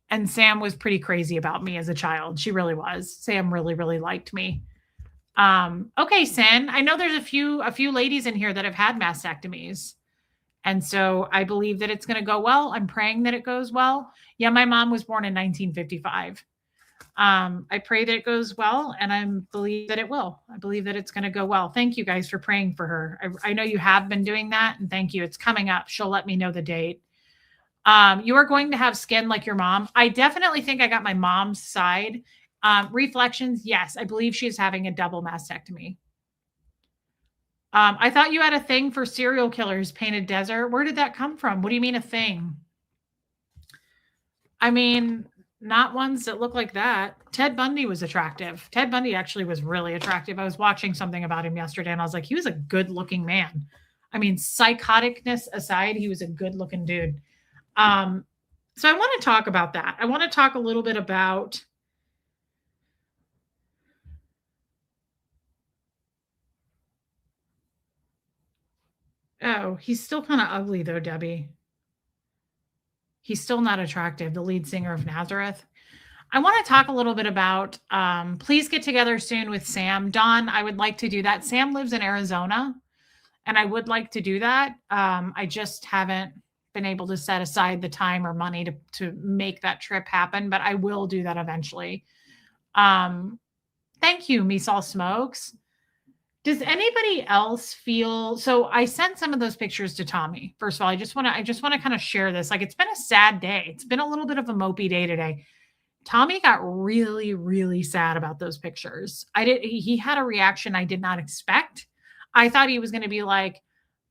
S1: And Sam was pretty crazy about me as a child. She really was. Sam really, really liked me. Okay, Sin. I know there's a few ladies in here that have had mastectomies. And so I believe that it's going to go well. I'm praying that it goes well. Yeah, my mom was born in 1955. I pray that it goes well, and I believe that it will. I believe that it's going to go well. Thank you guys for praying for her. I know you have been doing that, and thank you. It's coming up. She'll let me know the date. You are going to have skin like your mom. I definitely think I got my mom's side. Reflections, yes, I believe she's having a double mastectomy. I thought you had a thing for serial killers, Painted Desert. Where did that come from? What do you mean a thing? I mean, not ones that look like that. Ted Bundy was attractive. Ted Bundy actually was really attractive. I was watching something about him yesterday and I was like, he was a good looking man. I mean, psychoticness aside, he was a good looking dude. So I want to talk about that. I want to talk a little bit about oh, he's still kind of ugly though, Debbie. He's still not attractive, the lead singer of Nazareth. I want to talk a little bit about please get together soon with Sam. Dawn, I would like to do that. Sam lives in Arizona, and I would like to do that. I just haven't been able to set aside the time or money to make that trip happen, but I will do that eventually. Thank you, Meesal Smokes. Does anybody else feel so? I sent some of those pictures to Tommy. First of all, I just want to kind of share this. Like it's been a sad day. It's been a little bit of a mopey day today. Tommy got really, really sad about those pictures. He had a reaction I did not expect. I thought he was going to be like,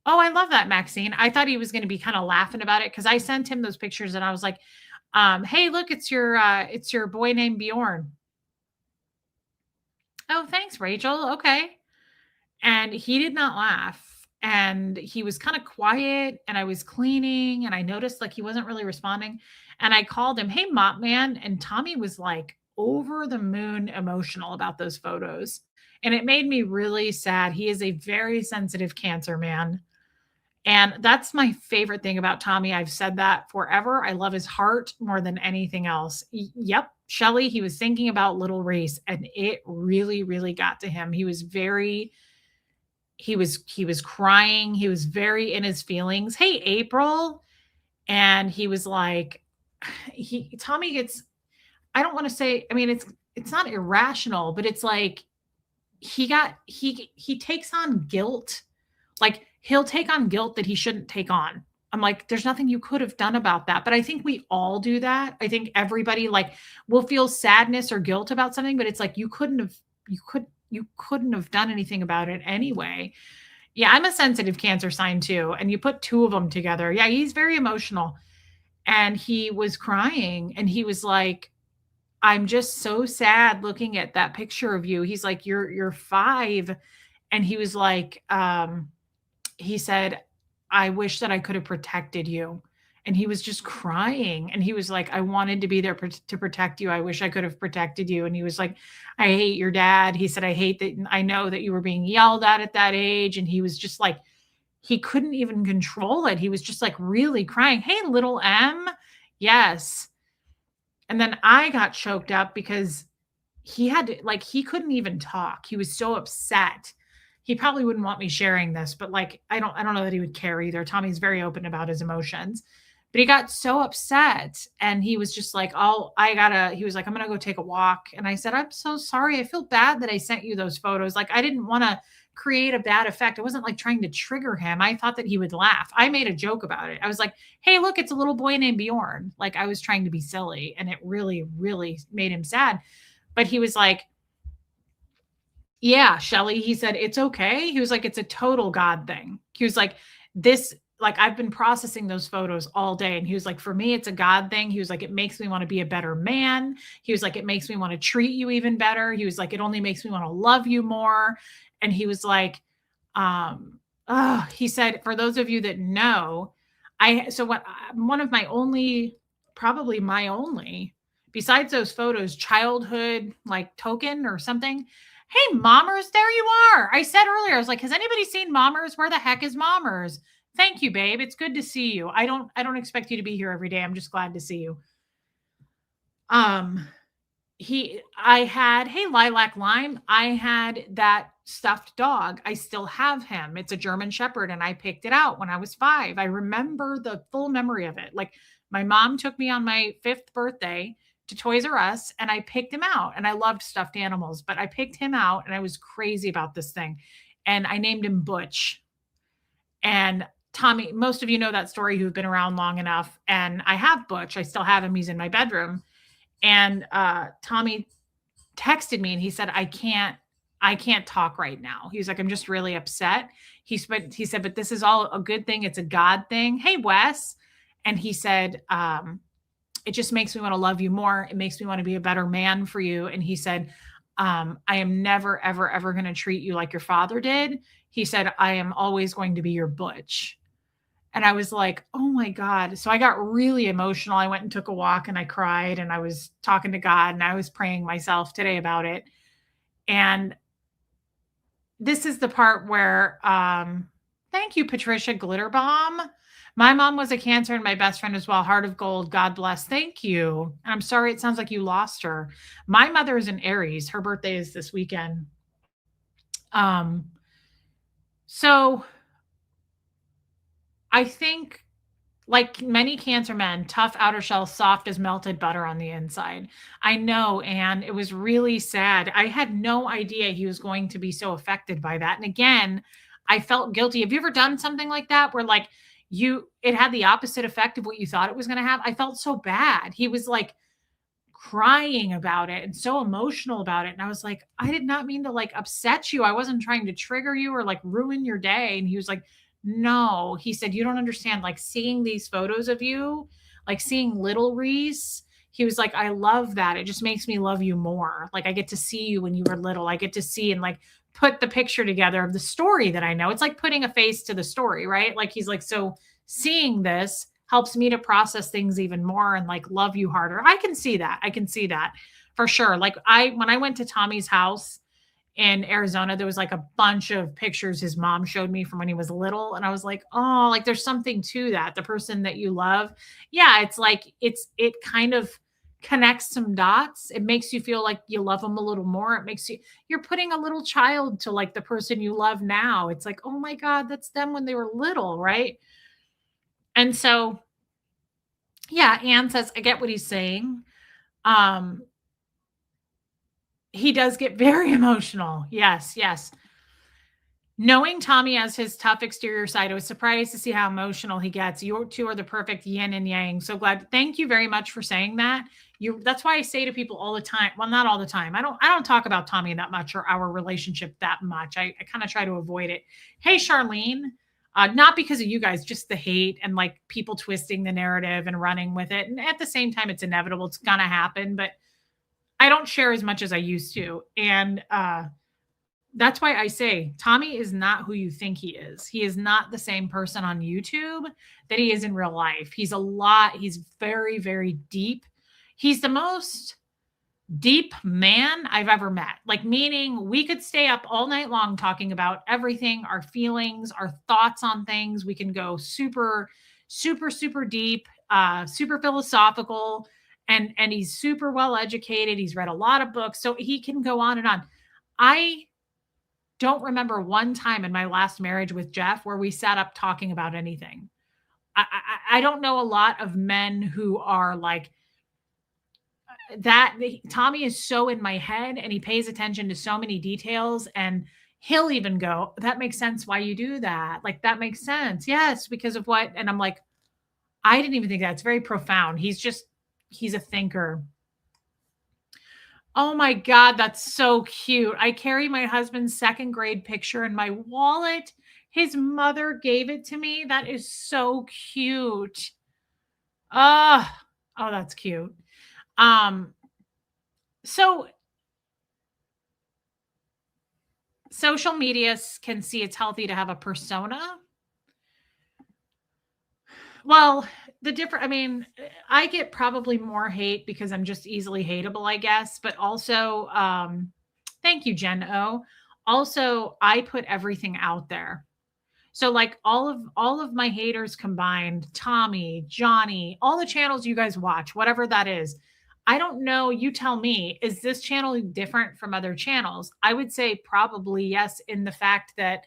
S1: oh, I love that, Maxine. I thought he was going to be kind of laughing about it because I sent him those pictures and I was like, hey, look, it's your boy named Bjorn. Oh, thanks, Rachel. Okay. And he did not laugh. And he was kind of quiet. And I was cleaning and I noticed like he wasn't really responding. And I called him, hey, Mop Man. And Tommy was like over the moon emotional about those photos. And it made me really sad. He is a very sensitive cancer man. And that's my favorite thing about Tommy. I've said that forever. I love his heart more than anything else. Yep. Shelly, he was thinking about Little Reese and it really, really got to him. He was crying. He was very in his feelings. Hey, April. And he was like, Tommy gets, I don't want to say, I mean, it's not irrational, but it's like he takes on guilt. Like he'll take on guilt that he shouldn't take on. I'm like, there's nothing you could have done about that. But I think we all do that. I think everybody like will feel sadness or guilt about something, but it's like you couldn't have done anything about it anyway. Yeah, I'm a sensitive Cancer sign too. And you put two of them together. Yeah, he's very emotional. And he was crying and he was like, I'm just so sad looking at that picture of you. He's like, you're 5. And he was like, he said, I wish that I could have protected you. And he was just crying. And he was like, I wanted to be there to protect you. I wish I could have protected you. And he was like, I hate your dad. He said, I hate that. I know that you were being yelled at that age. And he was just like, he couldn't even control it. He was just like really crying. Hey, little M. Yes. And then I got choked up because he had to, like, he couldn't even talk. He was so upset. He probably wouldn't want me sharing this, but like, I don't know that he would care either. Tommy's very open about his emotions, but he got so upset and he was just like, oh, he was like, I'm going to go take a walk. And I said, I'm so sorry. I feel bad that I sent you those photos. Like, I didn't want to create a bad effect. I wasn't like trying to trigger him. I thought that he would laugh. I made a joke about it. I was like, hey, look, it's a little boy named Bjorn. Like I was trying to be silly and it really, really made him sad. But he was like, yeah, Shelly, he said, it's okay. He was like, it's a total God thing. He was like, this, like, I've been processing those photos all day. And he was like, for me, it's a God thing. He was like, it makes me want to be a better man. He was like, it makes me want to treat you even better. He was like, it only makes me want to love you more. And he was like, he said, for those of you that know, one of my only, probably my only, besides those photos, childhood like token or something. Hey, Mommers, there you are. I said earlier, I was like, has anybody seen Mommers? Where the heck is Mommers? Thank you, babe. It's good to see you. I don't expect you to be here every day. I'm just glad to see you. Um, I had, hey, Lilac Lime, I had that stuffed dog. I still have him. It's a German Shepherd, and I picked it out when I was 5. I remember the full memory of it. Like my mom took me on my 5th birthday to Toys R Us, and I picked him out. And I loved stuffed animals, but I picked him out, and I was crazy about this thing. And I named him Butch. And Tommy, most of you know that story who've been around long enough. And I have Butch. I still have him. He's in my bedroom. And Tommy texted me and he said, I can't talk right now. He was like, I'm just really upset. He said, but this is all a good thing. It's a God thing. Hey, Wes. And he said, it just makes me want to love you more. It makes me want to be a better man for you. And he said, I am never, ever, ever going to treat you like your father did. He said, I am always going to be your Butch. And I was like, oh my God. So I got really emotional. I went and took a walk and I cried and I was talking to God and I was praying myself today about it. And this is the part where, thank you, Patricia Glitterbomb. My mom was a Cancer and my best friend as well. Heart of gold. God bless. Thank you. I'm sorry. It sounds like you lost her. My mother is an Aries. Her birthday is this weekend. So I think, like many Cancer men, tough outer shell, soft as melted butter on the inside. I know, and it was really sad. I had no idea he was going to be so affected by that. And again, I felt guilty. Have you ever done something like that where like it had the opposite effect of what you thought it was going to have? I felt so bad. He was like crying about it and so emotional about it. And I was like, I did not mean to like upset you. I wasn't trying to trigger you or like ruin your day. And he was like, no, he said, you don't understand. Like seeing these photos of you, like seeing little Reese, he was like, I love that. It just makes me love you more. Like I get to see you when you were little. I get to see and like put the picture together of the story that I know. It's like putting a face to the story, right? Like he's like, so seeing this helps me to process things even more and like love you harder. I can see that. I can see that for sure. Like when I went to Tommy's house in Arizona. There was like a bunch of pictures his mom showed me from when he was little. And I was like, oh, like there's something to that. The person that you love. Yeah, it's like it kind of connects some dots. It makes you feel like you love them a little more. It makes you're putting a little child to like the person you love now. It's like, oh my God, that's them when they were little, right? And so yeah, Anne says, I get what he's saying. Um, he does get very emotional. Yes, yes. Knowing Tommy as his tough exterior side, I was surprised to see how emotional he gets. You two are the perfect yin and yang. So glad. Thank you very much for saying that. That's why I say to people all the time. Well, not all the time. I don't talk about Tommy that much or our relationship that much. I kind of try to avoid it. Hey, Charlene. Not because of you guys, just the hate and like people twisting the narrative and running with it. And at the same time, it's inevitable. It's gonna happen, but I don't share as much as I used to. And that's why I say Tommy is not who you think he is. He is not the same person on YouTube that he is in real life. He's very, very deep. He's the most deep man I've ever met. Like, meaning we could stay up all night long talking about everything, our feelings, our thoughts on things. We can go super, super, super deep, super philosophical, and he's super well educated. He's read a lot of books, so he can go on and on. I don't remember one time in my last marriage with Jeff where we sat up talking about anything. I don't know a lot of men who are like that. Tommy is so in my head and he pays attention to so many details, and he'll even go, that makes sense why you do that. Like, that makes sense. Yes, because of what? And I'm like, I didn't even think that. It's very profound. He's a thinker. Oh my God, that's so cute. I carry my husband's second grade picture in my wallet. His mother gave it to me. That is so cute. Ah, oh, that's cute. Um, so social media can see it's healthy to have a persona. Well, I mean, I get probably more hate because I'm just easily hateable, I guess. But also, thank you, Jen O. Also, I put everything out there. So like all of my haters combined, Tommy, Johnny, all the channels you guys watch, whatever that is. I don't know, you tell me, is this channel different from other channels? I would say probably yes, in the fact that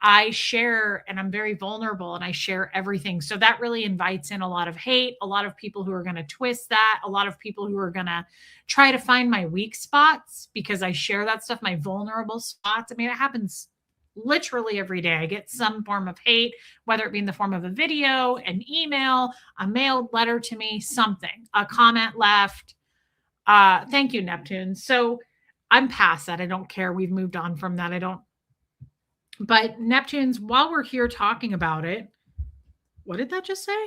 S1: I share and I'm very vulnerable and I share everything. So that really invites in a lot of hate, a lot of people who are going to twist that, a lot of people who are going to try to find my weak spots because I share that stuff, my vulnerable spots. I mean, it happens literally every day. I get some form of hate, whether it be in the form of a video, an email, a mailed letter to me, something, a comment left. Thank you, Neptune. So I'm past that. I don't care. We've moved on from that. I don't. But Neptunes, while we're here talking about it, what did that just say?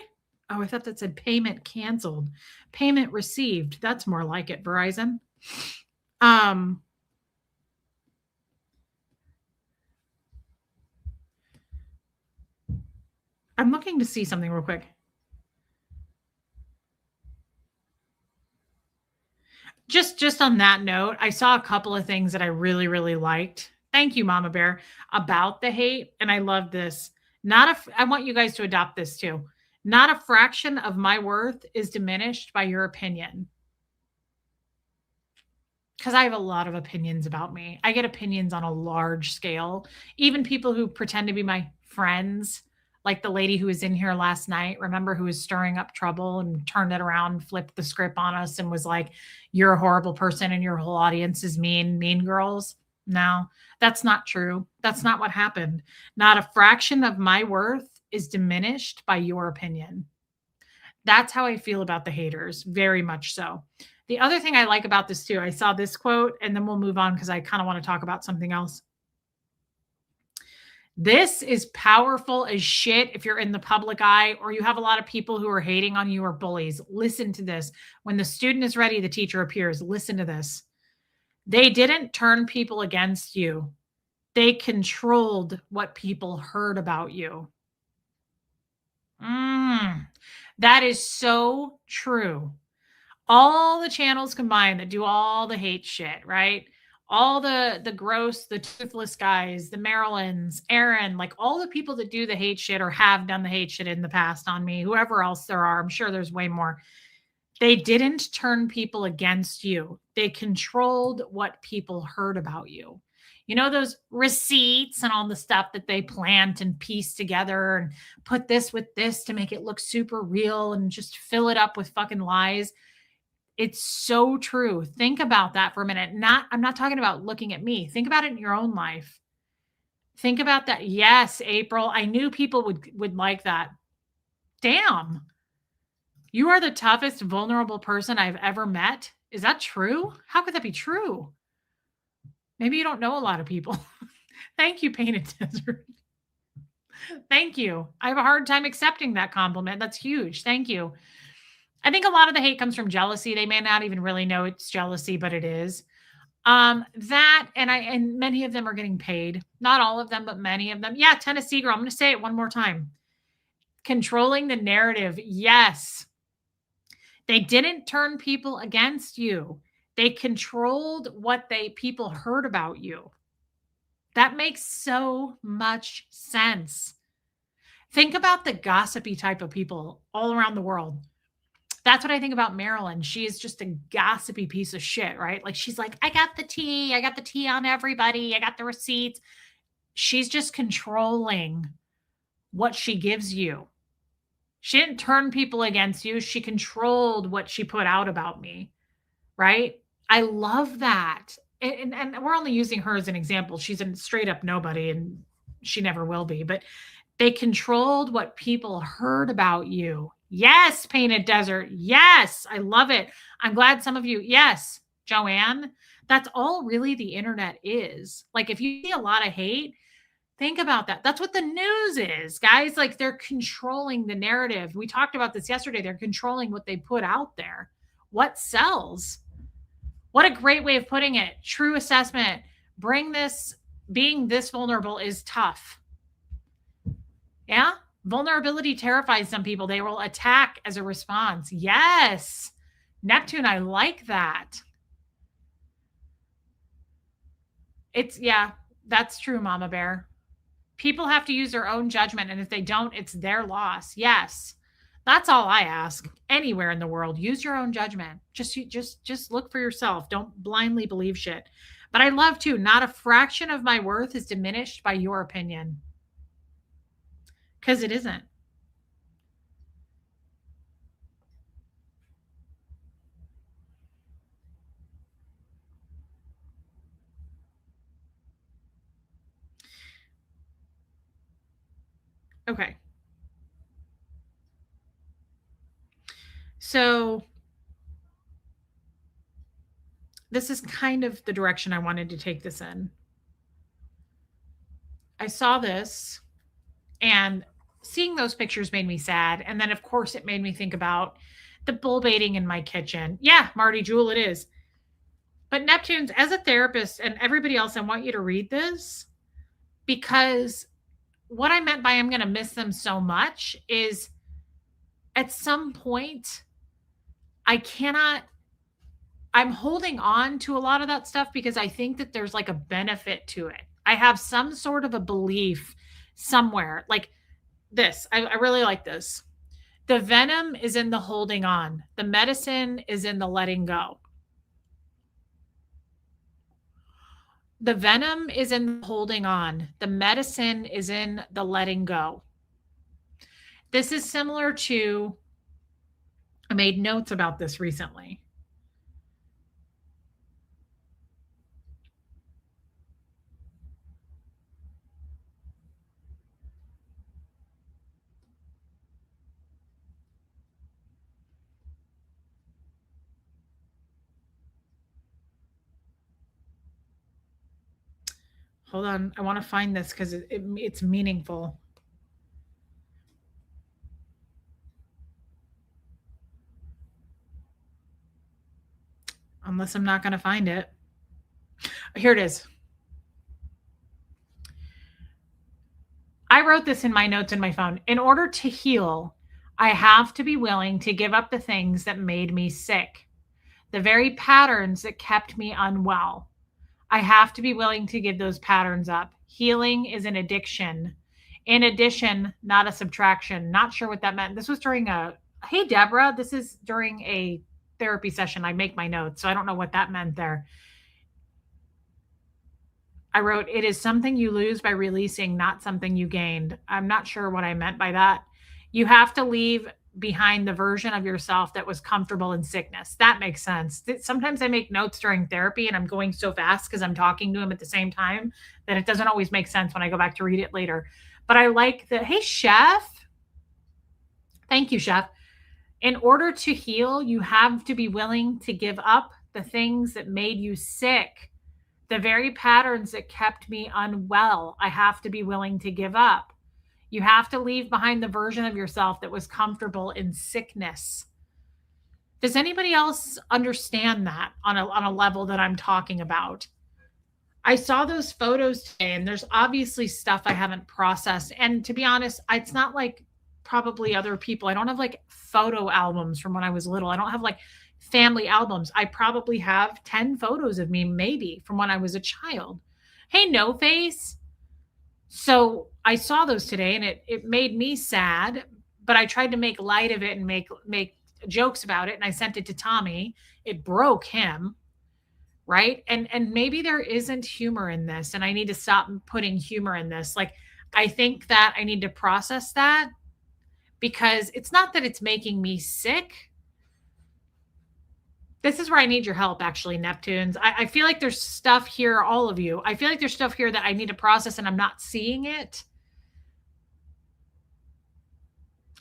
S1: Oh, I thought that said payment canceled. Payment received. That's more like it, Verizon. I'm looking to see something real quick. Just on that note, I saw a couple of things that I really, really liked. Thank you, Mama Bear, about the hate. And I love this. I want you guys to adopt this too. Not a fraction of my worth is diminished by your opinion. Because I have a lot of opinions about me. I get opinions on a large scale. Even people who pretend to be my friends, like the lady who was in here last night, remember, who was stirring up trouble and turned it around, flipped the script on us, and was like, you're a horrible person and your whole audience is mean girls. No, that's not true. That's not what happened. Not a fraction of my worth is diminished by your opinion. That's how I feel about the haters, very much so. The other thing I like about this too, I saw this quote, and then we'll move on because I kind of want to talk about something else. This is powerful as shit if you're in the public eye or you have a lot of people who are hating on you or bullies. Listen to this. When the student is ready, the teacher appears. Listen to this. They didn't turn people against you. They controlled what people heard about you. That is so true. All the channels combined that do all the hate shit, right? all the gross, the toothless guys, the Marilyns, Aaron, like all the people that do the hate shit or have done the hate shit in the past on me, whoever else there are, I'm sure there's way more. They didn't turn people against you. They controlled what people heard about you. You know, those receipts and all the stuff that they plant and piece together and put this with this to make it look super real and just fill it up with fucking lies. It's so true. Think about that for a minute. I'm not talking about looking at me. Think about it in your own life. Think about that. Yes, April. I knew people would like that. Damn. You are the toughest vulnerable person I've ever met. Is that true? How could that be true? Maybe you don't know a lot of people. Thank you, Painted Desert. Thank you. I have a hard time accepting that compliment. That's huge. Thank you. I think a lot of the hate comes from jealousy. They may not even really know it's jealousy, but it is. That and many of them are getting paid. Not all of them, but many of them. Yeah, Tennessee girl. I'm going to say it one more time. Controlling the narrative. Yes. They didn't turn people against you. They controlled what people heard about you. That makes so much sense. Think about the gossipy type of people all around the world. That's what I think about Marilyn. She is just a gossipy piece of shit, right? Like she's like, I got the tea. I got the tea on everybody. I got the receipts. She's just controlling what she gives you. She didn't turn people against you. She controlled what she put out about me, right? I love that. And we're only using her as an example. She's a straight up nobody and she never will be. But they controlled what people heard about you. Yes, Painted Desert. Yes, I love it. I'm glad some of you, yes, Joanne, that's all really the internet is. Like if you see a lot of hate, think about that. That's what the news is, guys. Like they're controlling the narrative. We talked about this yesterday. They're controlling what they put out there. What sells? What a great way of putting it. True assessment. Being this vulnerable is tough. Yeah. Vulnerability terrifies some people. They will attack as a response. Yes. Neptune, I like that. Yeah, that's true, Mama Bear. People have to use their own judgment. And if they don't, it's their loss. Yes. That's all I ask. Anywhere in the world, use your own judgment. Just look for yourself. Don't blindly believe shit. But I love too, not a fraction of my worth is diminished by your opinion. Because it isn't. Okay. So this is kind of the direction I wanted to take this in. I saw this and seeing those pictures made me sad. And then, of course, it made me think about the bull baiting in my kitchen. Yeah, Marty Jewel, it is. But Neptunes, as a therapist and everybody else, I want you to read this because what I meant by I'm going to miss them so much is at some point, I'm holding on to a lot of that stuff because I think that there's like a benefit to it. I have some sort of a belief somewhere like this. I really like this. The venom is in the holding on. The medicine is in the letting go. The venom is in holding on. The medicine is in the letting go. This is similar to, I made notes about this recently. Hold on. I want to find this because it's meaningful. Unless I'm not going to find it. Here it is. I wrote this in my notes in my phone. In order to heal, I have to be willing to give up the things that made me sick, the very patterns that kept me unwell. I have to be willing to give those patterns up. Healing is an addiction. In addition, not a subtraction. Not sure what that meant. This was during a, hey, Deborah, this is during a therapy session. I make my notes, so I don't know what that meant there. I wrote, it is something you lose by releasing, not something you gained. I'm not sure what I meant by that. You have to leave behind the version of yourself that was comfortable in sickness. That makes sense. Sometimes I make notes during therapy and I'm going so fast because I'm talking to him at the same time that it doesn't always make sense when I go back to read it later. But I like the, hey, chef. Thank you, chef. In order to heal, you have to be willing to give up the things that made you sick. The very patterns that kept me unwell, I have to be willing to give up. You have to leave behind the version of yourself that was comfortable in sickness. Does anybody else understand that on a level that I'm talking about? I saw those photos today, and there's obviously stuff I haven't processed. And to be honest, it's not like probably other people. I don't have like photo albums from when I was little. I don't have like family albums. I probably have 10 photos of me, maybe from when I was a child. Hey, No Face. So I saw those today and it made me sad, but I tried to make light of it and make jokes about it. And I sent it to Tommy. It broke him, right? And maybe there isn't humor in this, and I need to stop putting humor in this. Like, I think that I need to process that, because it's not that it's making me sick. This is where I need your help, actually, Neptunes. I feel like there's stuff here, all of you. I feel like there's stuff here that I need to process and I'm not seeing it.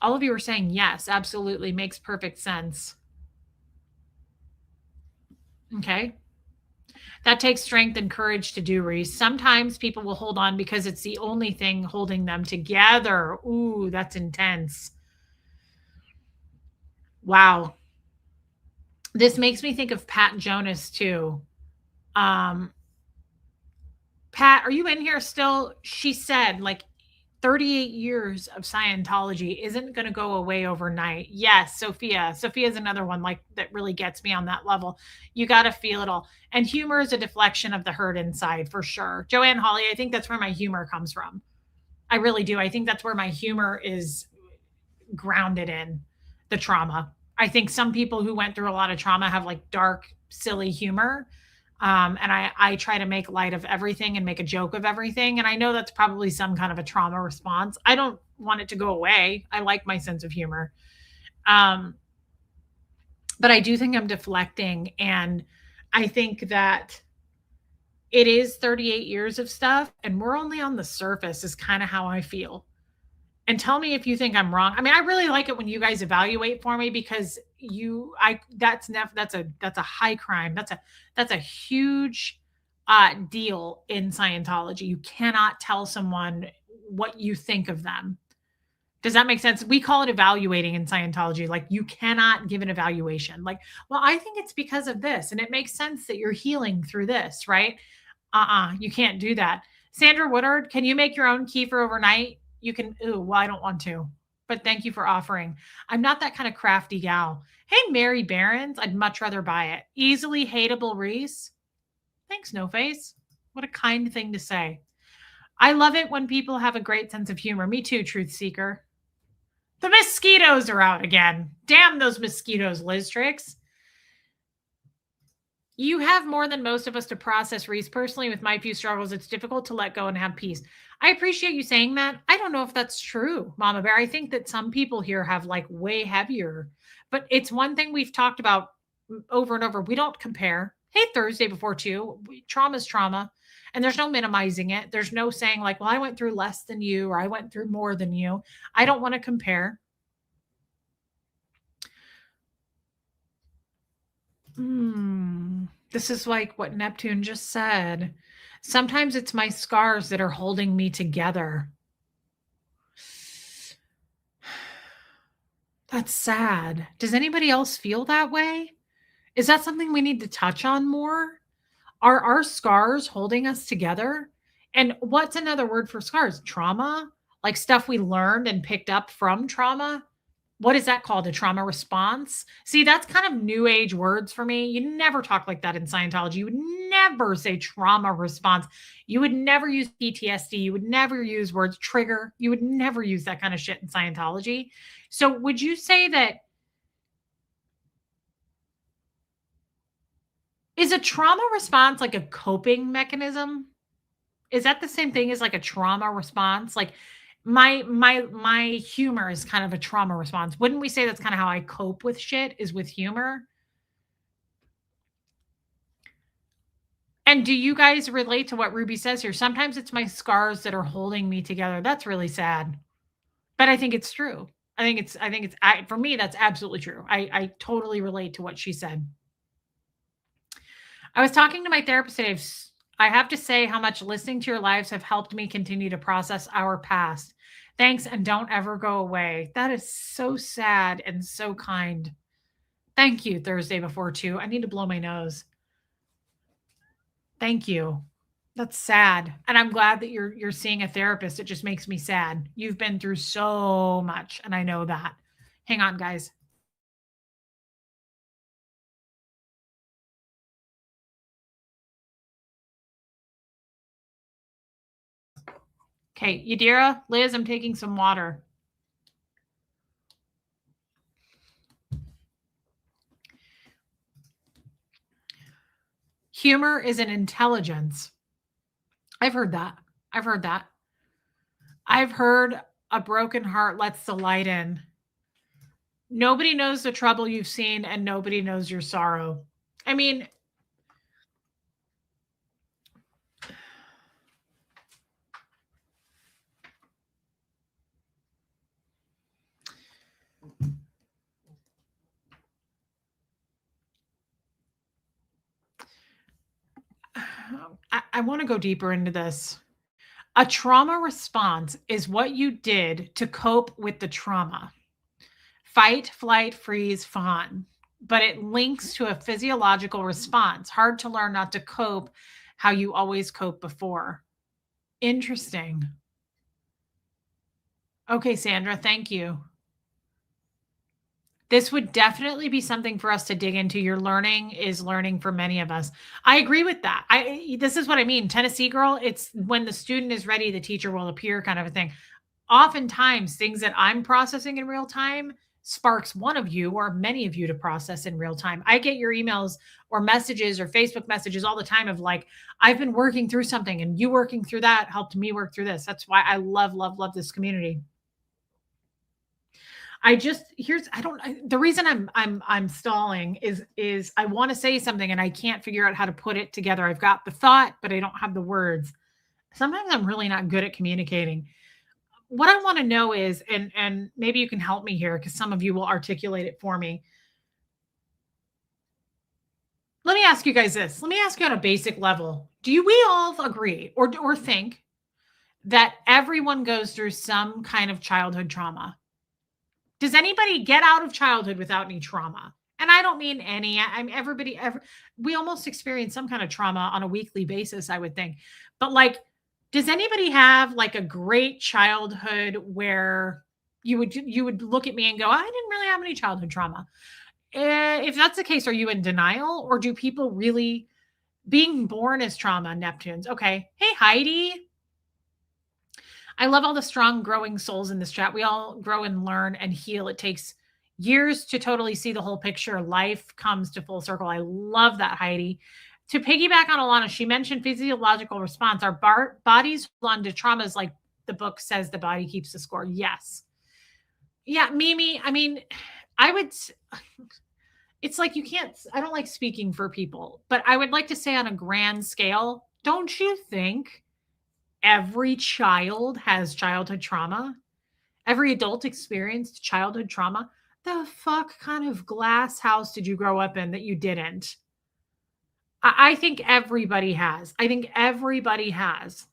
S1: All of you are saying yes, absolutely. Makes perfect sense. Okay. That takes strength and courage to do, Reese. Sometimes people will hold on because it's the only thing holding them together. Ooh, that's intense. Wow. This makes me think of Pat Jonas too. Um, Pat, are you in here still? She said, like, 38 years of Scientology isn't going to go away overnight. Yes, Sophia. Sophia's another one like that really gets me on that level. You got to feel it all. And humor is a deflection of the hurt inside for sure. Joanne Holly, I think that's where my humor comes from. I really do. I think that's where my humor is grounded in the trauma. I think some people who went through a lot of trauma have like dark, silly humor. And I try to make light of everything and make a joke of everything. And I know that's probably some kind of a trauma response. I don't want it to go away. I like my sense of humor. Um, but I do think I'm deflecting. And I think that it is 38 years of stuff, and we're only on the surface, is kind of how I feel. And tell me if you think I'm wrong. I mean, I really like it when you guys evaluate for me, because that's a high crime. That's a huge deal in Scientology. You cannot tell someone what you think of them. Does that make sense? We call it evaluating in Scientology. Like, you cannot give an evaluation. Like, well, I think it's because of this, and it makes sense that you're healing through this, right? You can't do that. Sandra Woodard, can you make your own kefir overnight? You can. Ooh, well, I don't want to, but thank you for offering. I'm not that kind of crafty gal. Hey, Mary Barons, I'd much rather buy it. Easily hateable Reese. Thanks, No Face. What a kind thing to say. I love it when people have a great sense of humor. Me too, Truth Seeker. The mosquitoes are out again. Damn those mosquitoes, Liz Tricks. You have more than most of us to process, Reese. Personally, with my few struggles, it's difficult to let go and have peace. I appreciate you saying that. I don't know if that's true, Mama Bear. I think that some people here have like way heavier, but it's one thing we've talked about over and over. We don't compare. Hey, Thursday before two, trauma is trauma, and there's no minimizing it. There's no saying like, well, I went through less than you, or I went through more than you. I don't want to compare. This is like what Neptune just said. Sometimes it's my scars that are holding me together. That's sad. Does anybody else feel that way? Is that something we need to touch on more? Are our scars holding us together? And what's another word for scars? Trauma? Like stuff we learned and picked up from trauma? What is that called? A trauma response? See, that's kind of new age words for me. You never talk like that in Scientology. You would never say trauma response. You would never use PTSD. You would never use words trigger. You would never use that kind of shit in Scientology. So, would you say that is a trauma response like a coping mechanism? Is that the same thing as like a trauma response? Like my humor is kind of a trauma response. Wouldn't we say that's kind of how I cope with shit is with humor? And do you guys relate to what Ruby says here? Sometimes it's my scars that are holding me together. That's really sad. But I think it's true. For me that's absolutely true. I totally relate to what she said. I was talking to my therapist today. I have to say how much listening to your lives have helped me continue to process our past. Thanks and don't ever go away. That is so sad and so kind. Thank you, Thursday before 2. I need to blow my nose. Thank you. That's sad. And I'm glad that you're seeing a therapist. It just makes me sad. You've been through so much and I know that. Hang on, guys. Okay, Yadira, Liz, I'm taking some water. Humor is an intelligence. I've heard that. I've heard that. I've heard a broken heart lets the light in. Nobody knows the trouble you've seen and nobody knows your sorrow. I mean, I want to go deeper into this. A trauma response is what you did to cope with the trauma. Fight, flight, freeze, fawn. But it links to a physiological response. Hard to learn not to cope how you always cope before. Interesting. Okay, Sandra, thank you. This would definitely be something for us to dig into. Your learning is learning for many of us. I agree with that. This is what I mean. Tennessee girl, it's when the student is ready, the teacher will appear kind of a thing. Oftentimes, things that I'm processing in real time sparks one of you or many of you to process in real time. I get your emails or messages or Facebook messages all the time of like, I've been working through something and you working through that helped me work through this. That's why I love, love, love this community. I just here's I don't the reason I'm stalling is I want to say something and I can't figure out how to put it together. I've got the thought, but I don't have the words. Sometimes I'm really not good at communicating. What I want to know is, and maybe you can help me here because some of you will articulate it for me. Let me ask you guys this. Let me ask you on a basic level. We all agree or think that everyone goes through some kind of childhood trauma? Does anybody get out of childhood without any trauma? And I don't mean any. I'm everybody ever we almost experience some kind of trauma on a weekly basis, I would think. But like, does anybody have like a great childhood where you would look at me and go, I didn't really have any childhood trauma? If that's the case, are you in denial or do people really being born as trauma, Neptunes? Okay. Hey, Heidi. I love all the strong growing souls in this chat. We all grow and learn and heal. It takes years to totally see the whole picture. Life comes to full circle. I love that, Heidi. To piggyback on Alana, she mentioned physiological response. Our bodies hold on to traumas like the book says the body keeps the score. Yes. Yeah, Mimi, I mean, I would it's like you can't I don't like speaking for people, but I would like to say on a grand scale, don't you think every child has childhood trauma? Every adult experienced childhood trauma. The fuck kind of glass house did you grow up in that you didn't? I think everybody has. I think everybody has.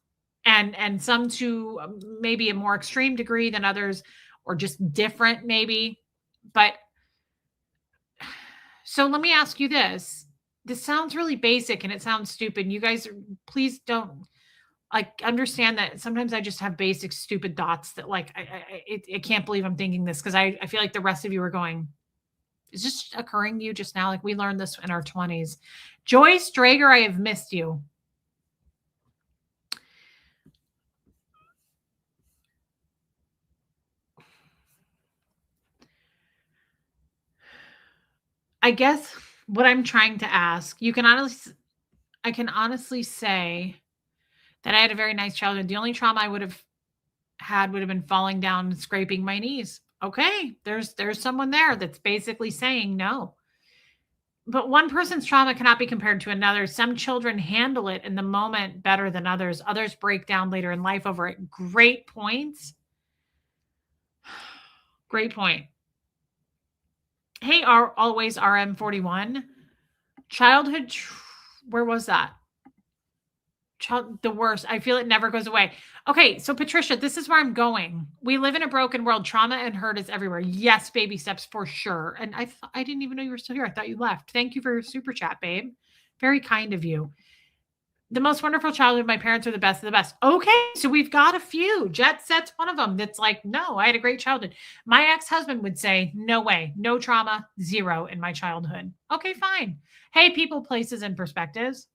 S1: And some to maybe a more extreme degree than others or just different maybe. But so let me ask you this. This sounds really basic and it sounds stupid. You guys please don't Like, understand that sometimes I just have basic stupid thoughts that like I can't believe I'm thinking this because I feel like the rest of you are going, is this occurring to you just now? Like we learned this in our 20s. Joyce Drager, I have missed you. I guess what I'm trying to ask, I can honestly say that I had a very nice childhood. The only trauma I would have had would have been falling down and scraping my knees. Okay, there's someone there that's basically saying no. But one person's trauma cannot be compared to another. Some children handle it in the moment better than others. Others break down later in life over it. Great points. Great point. Hey, always RM41. Childhood, where was that? The worst. I feel it never goes away. Okay, so Patricia, this is where I'm going. We live in a broken world. Trauma and hurt is everywhere. Yes, baby steps for sure. And I didn't even know you were still here. I thought you left. Thank you for your super chat, babe. Very kind of you. The most wonderful childhood. My parents are the best of the best. Okay, so we've got a few. Jet Set's one of them that's like, no, I had a great childhood. My ex-husband would say, no way, no trauma, zero in my childhood. Okay, fine. Hey, people, places, and perspectives.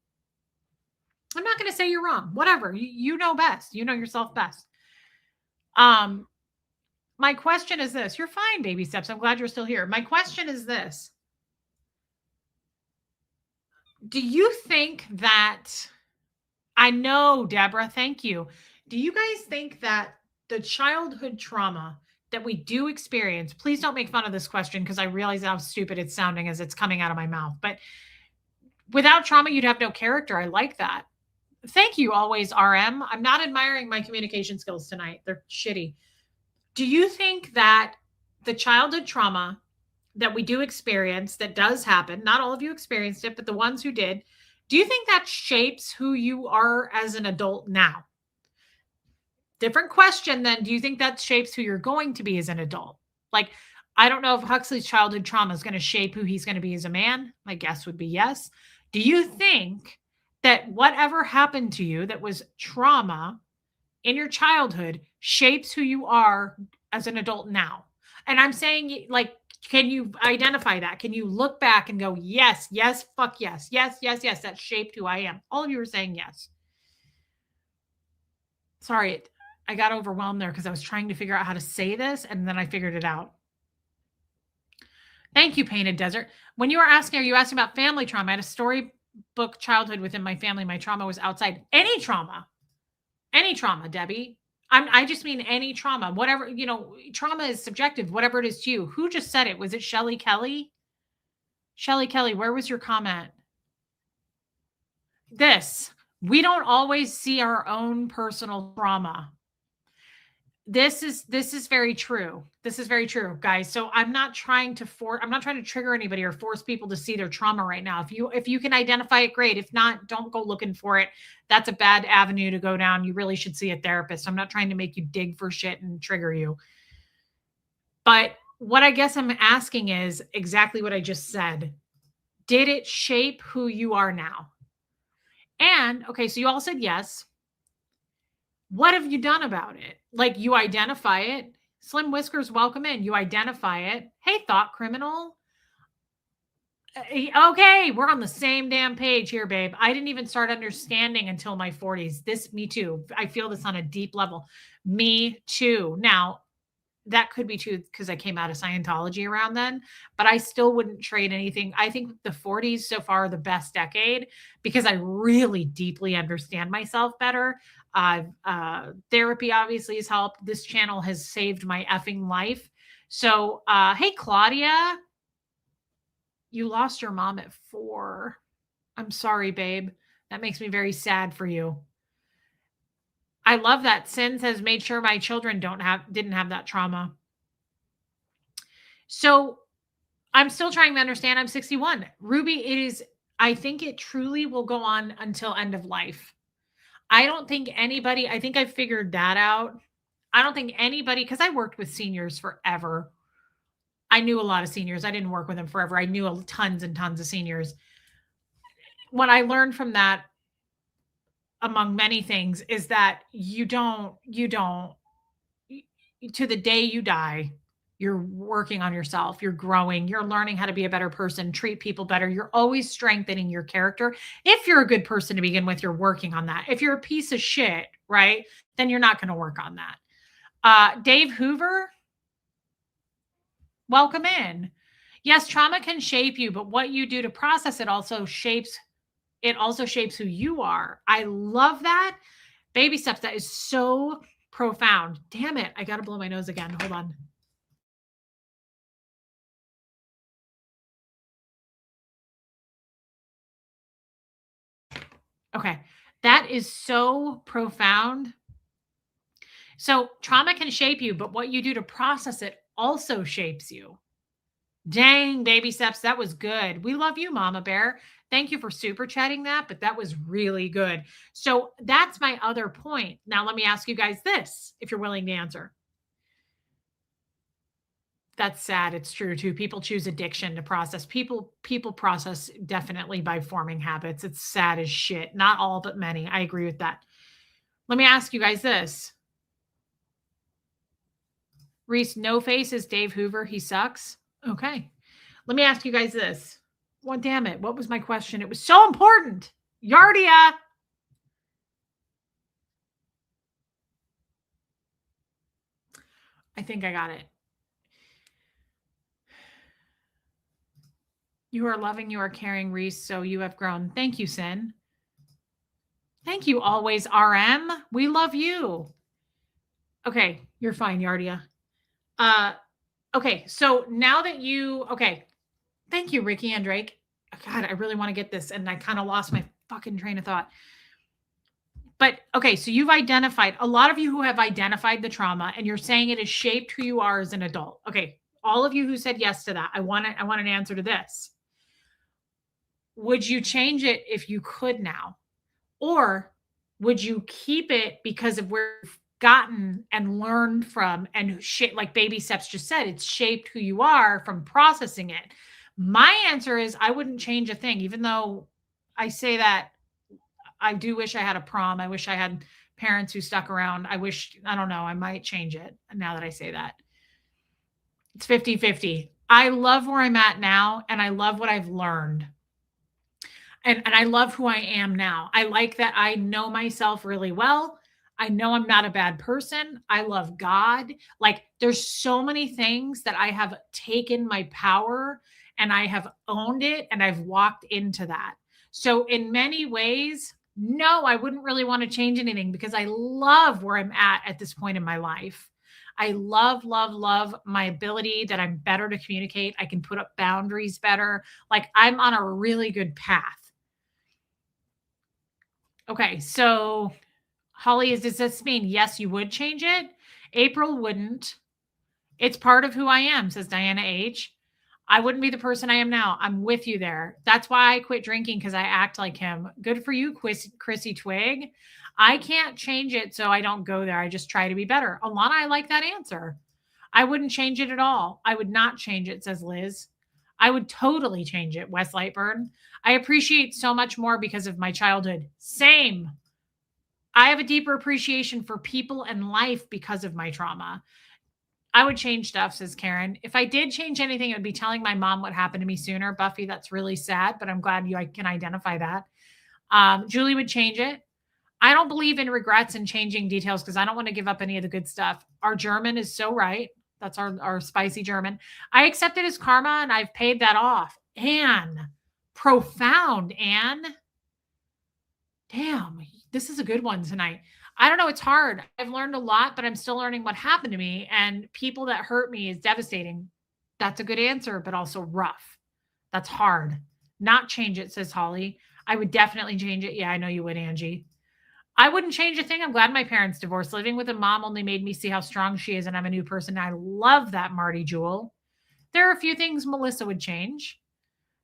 S1: I'm not going to say you're wrong. Whatever. You know best. You know yourself best. My question is this. You're fine, baby steps. I'm glad you're still here. My question is this. Do you think that, I know, Deborah, thank you. Do you guys think that the childhood trauma that we do experience, please don't make fun of this question because I realize how stupid it's sounding as it's coming out of my mouth, but without trauma, you'd have no character. I like that. Thank you, always, RM. I'm not admiring my communication skills tonight. They're shitty. Do you think that the childhood trauma that we do experience, that does happen, not all of you experienced it, but the ones who did, do you think that shapes who you are as an adult now? Different question then. Do you think that shapes who you're going to be as an adult? Like, I don't know if Huxley's childhood trauma is going to shape who he's going to be as a man. My guess would be yes. Do you think that whatever happened to you that was trauma in your childhood shapes who you are as an adult now? And I'm saying, like, can you identify that? Can you look back and go, yes, yes, fuck yes, yes, yes, yes, that shaped who I am? All of you are saying yes. Sorry, I got overwhelmed there because I was trying to figure out how to say this, and then I figured it out. Thank you, Painted Desert. When you were asking, are you asking about family trauma? I had a storybook childhood within my family. My trauma was outside. Any trauma, Debbie. I just mean any trauma, whatever, trauma is subjective, whatever it is to you. Who just said it? Was it Shelly Kelly? Shelly Kelly, where was your comment? We don't always see our own personal trauma. This is very true. This is very true, guys. So I'm not trying to trigger anybody or force people to see their trauma right now. If you can identify it, great. If not, don't go looking for it. That's a bad avenue to go down. You really should see a therapist. I'm not trying to make you dig for shit and trigger you. But what I guess I'm asking is exactly what I just said. Did it shape who you are now? And okay, so you all said yes. What have you done about it? Like, you identify it. Slim Whiskers, welcome in. You identify it. Hey, thought criminal. Okay, we're on the same damn page here, babe. I didn't even start understanding until my 40s. Me too. I feel this on a deep level. Me too. Now, that could be true because I came out of Scientology around then, but I still wouldn't trade anything. I think the 40s so far are the best decade because I really deeply understand myself better. Therapy obviously has helped. This channel has saved my effing life. So, hey, Claudia, you lost your mom at 4. I'm sorry, babe. That makes me very sad for you. I love that. Sins has made sure my children didn't have that trauma. So I'm still trying to understand. I'm 61. Ruby, I think it truly will go on until end of life. I think I figured that out. I don't think anybody, because I worked with seniors forever. I knew a lot of seniors. I didn't work with them forever. I knew tons and tons of seniors. What I learned from that, among many things, is that y- to the day you die, you're working on yourself, you're growing, you're learning how to be a better person, treat people better. You're always strengthening your character. If you're a good person to begin with, you're working on that. If you're a piece of shit, right, then you're not going to work on that. Dave Hoover, welcome in. Yes, trauma can shape you, but what you do to process it also shapes who you are. I love that. Baby steps. That is so profound. Damn it. I got to blow my nose again. Hold on. Okay. That is so profound. So, trauma can shape you, but what you do to process it also shapes you. Dang, baby steps. That was good. We love you, Mama Bear. Thank you for super chatting that, but that was really good. So, that's my other point. Now, let me ask you guys this if you're willing to answer. That's sad. It's true too. People choose addiction to process. People process definitely by forming habits. It's sad as shit. Not all, but many. I agree with that. Let me ask you guys this. Reese, no face is Dave Hoover. He sucks. Okay. Let me ask you guys this. Well, damn it. What was my question? It was so important. Yardia. I think I got it. You are loving, you are caring, Reese. So you have grown. Thank you, Sin. Thank you always, RM. We love you. Okay, you're fine, Yardia. Uh, okay, so now that okay, thank you, Ricky and Drake. God, I really want to get this, and I kind of lost my fucking train of thought. But okay, so you've identified a lot of you who have identified the trauma, and you're saying it has shaped who you are as an adult. Okay, all of you who said yes to that, I want an answer to this. Would you change it if you could now? Or would you keep it because of where you've gotten and learned from and shit, like baby steps just said, it's shaped who you are from processing it. My answer is I wouldn't change a thing, even though I say that I do wish I had a prom. I wish I had parents who stuck around. I don't know, I might change it now that I say that. It's 50-50. I love where I'm at now and I love what I've learned. And I love who I am now. I like that I know myself really well. I know I'm not a bad person. I love God. Like there's so many things that I have taken my power and I have owned it and I've walked into that. So in many ways, no, I wouldn't really want to change anything because I love where I'm at this point in my life. I love, love, love my ability that I'm better to communicate. I can put up boundaries better. Like I'm on a really good path. Okay, so Holly, does this mean yes, you would change it? April wouldn't. It's part of who I am, says Diana H. I wouldn't be the person I am now. I'm with you there. That's why I quit drinking because I act like him. Good for you, Chrissy Twig. I can't change it, so I don't go there. I just try to be better. Alana, I like that answer. I wouldn't change it at all. I would not change it, says Liz. I would totally change it, Wes Lightburn. I appreciate so much more because of my childhood. Same. I have a deeper appreciation for people and life because of my trauma. I would change stuff, says Karen. If I did change anything, it would be telling my mom what happened to me sooner. Buffy, that's really sad, but I'm glad I can identify that. Julie would change it. I don't believe in regrets and changing details because I don't want to give up any of the good stuff. Our German is so right. That's our spicy German. I accept it as karma and I've paid that off. Anne, profound, Anne. Damn, this is a good one tonight. I don't know. It's hard. I've learned a lot, but I'm still learning what happened to me. And people that hurt me is devastating. That's a good answer, but also rough. That's hard. Not change it, says Holly. I would definitely change it. Yeah, I know you would, Angie. I wouldn't change a thing. I'm glad my parents divorced. Living with a mom only made me see how strong she is, and I'm a new person. I love that, Marty Jewell. There are a few things Melissa would change.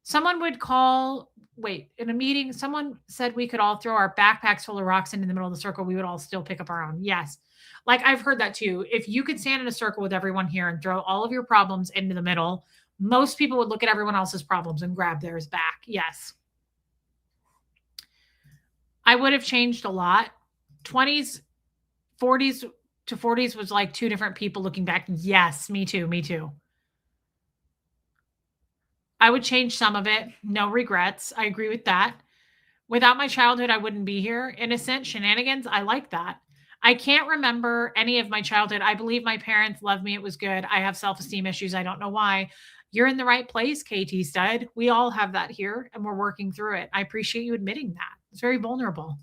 S1: Someone would call, wait, in a meeting, someone said we could all throw our backpacks full of rocks into the middle of the circle. We would all still pick up our own. Yes. Like I've heard that too. If you could stand in a circle with everyone here and throw all of your problems into the middle, most people would look at everyone else's problems and grab theirs back. Yes. I would have changed a lot. 20s, 40s to 40s was like two different people looking back. Yes, me too. Me too. I would change some of it. No regrets. I agree with that. Without my childhood, I wouldn't be here. Innocent shenanigans. I like that. I can't remember any of my childhood. I believe my parents loved me. It was good. I have self esteem issues. I don't know why. You're in the right place, KT Stud. We all have that here and we're working through it. I appreciate you admitting that. It's very vulnerable.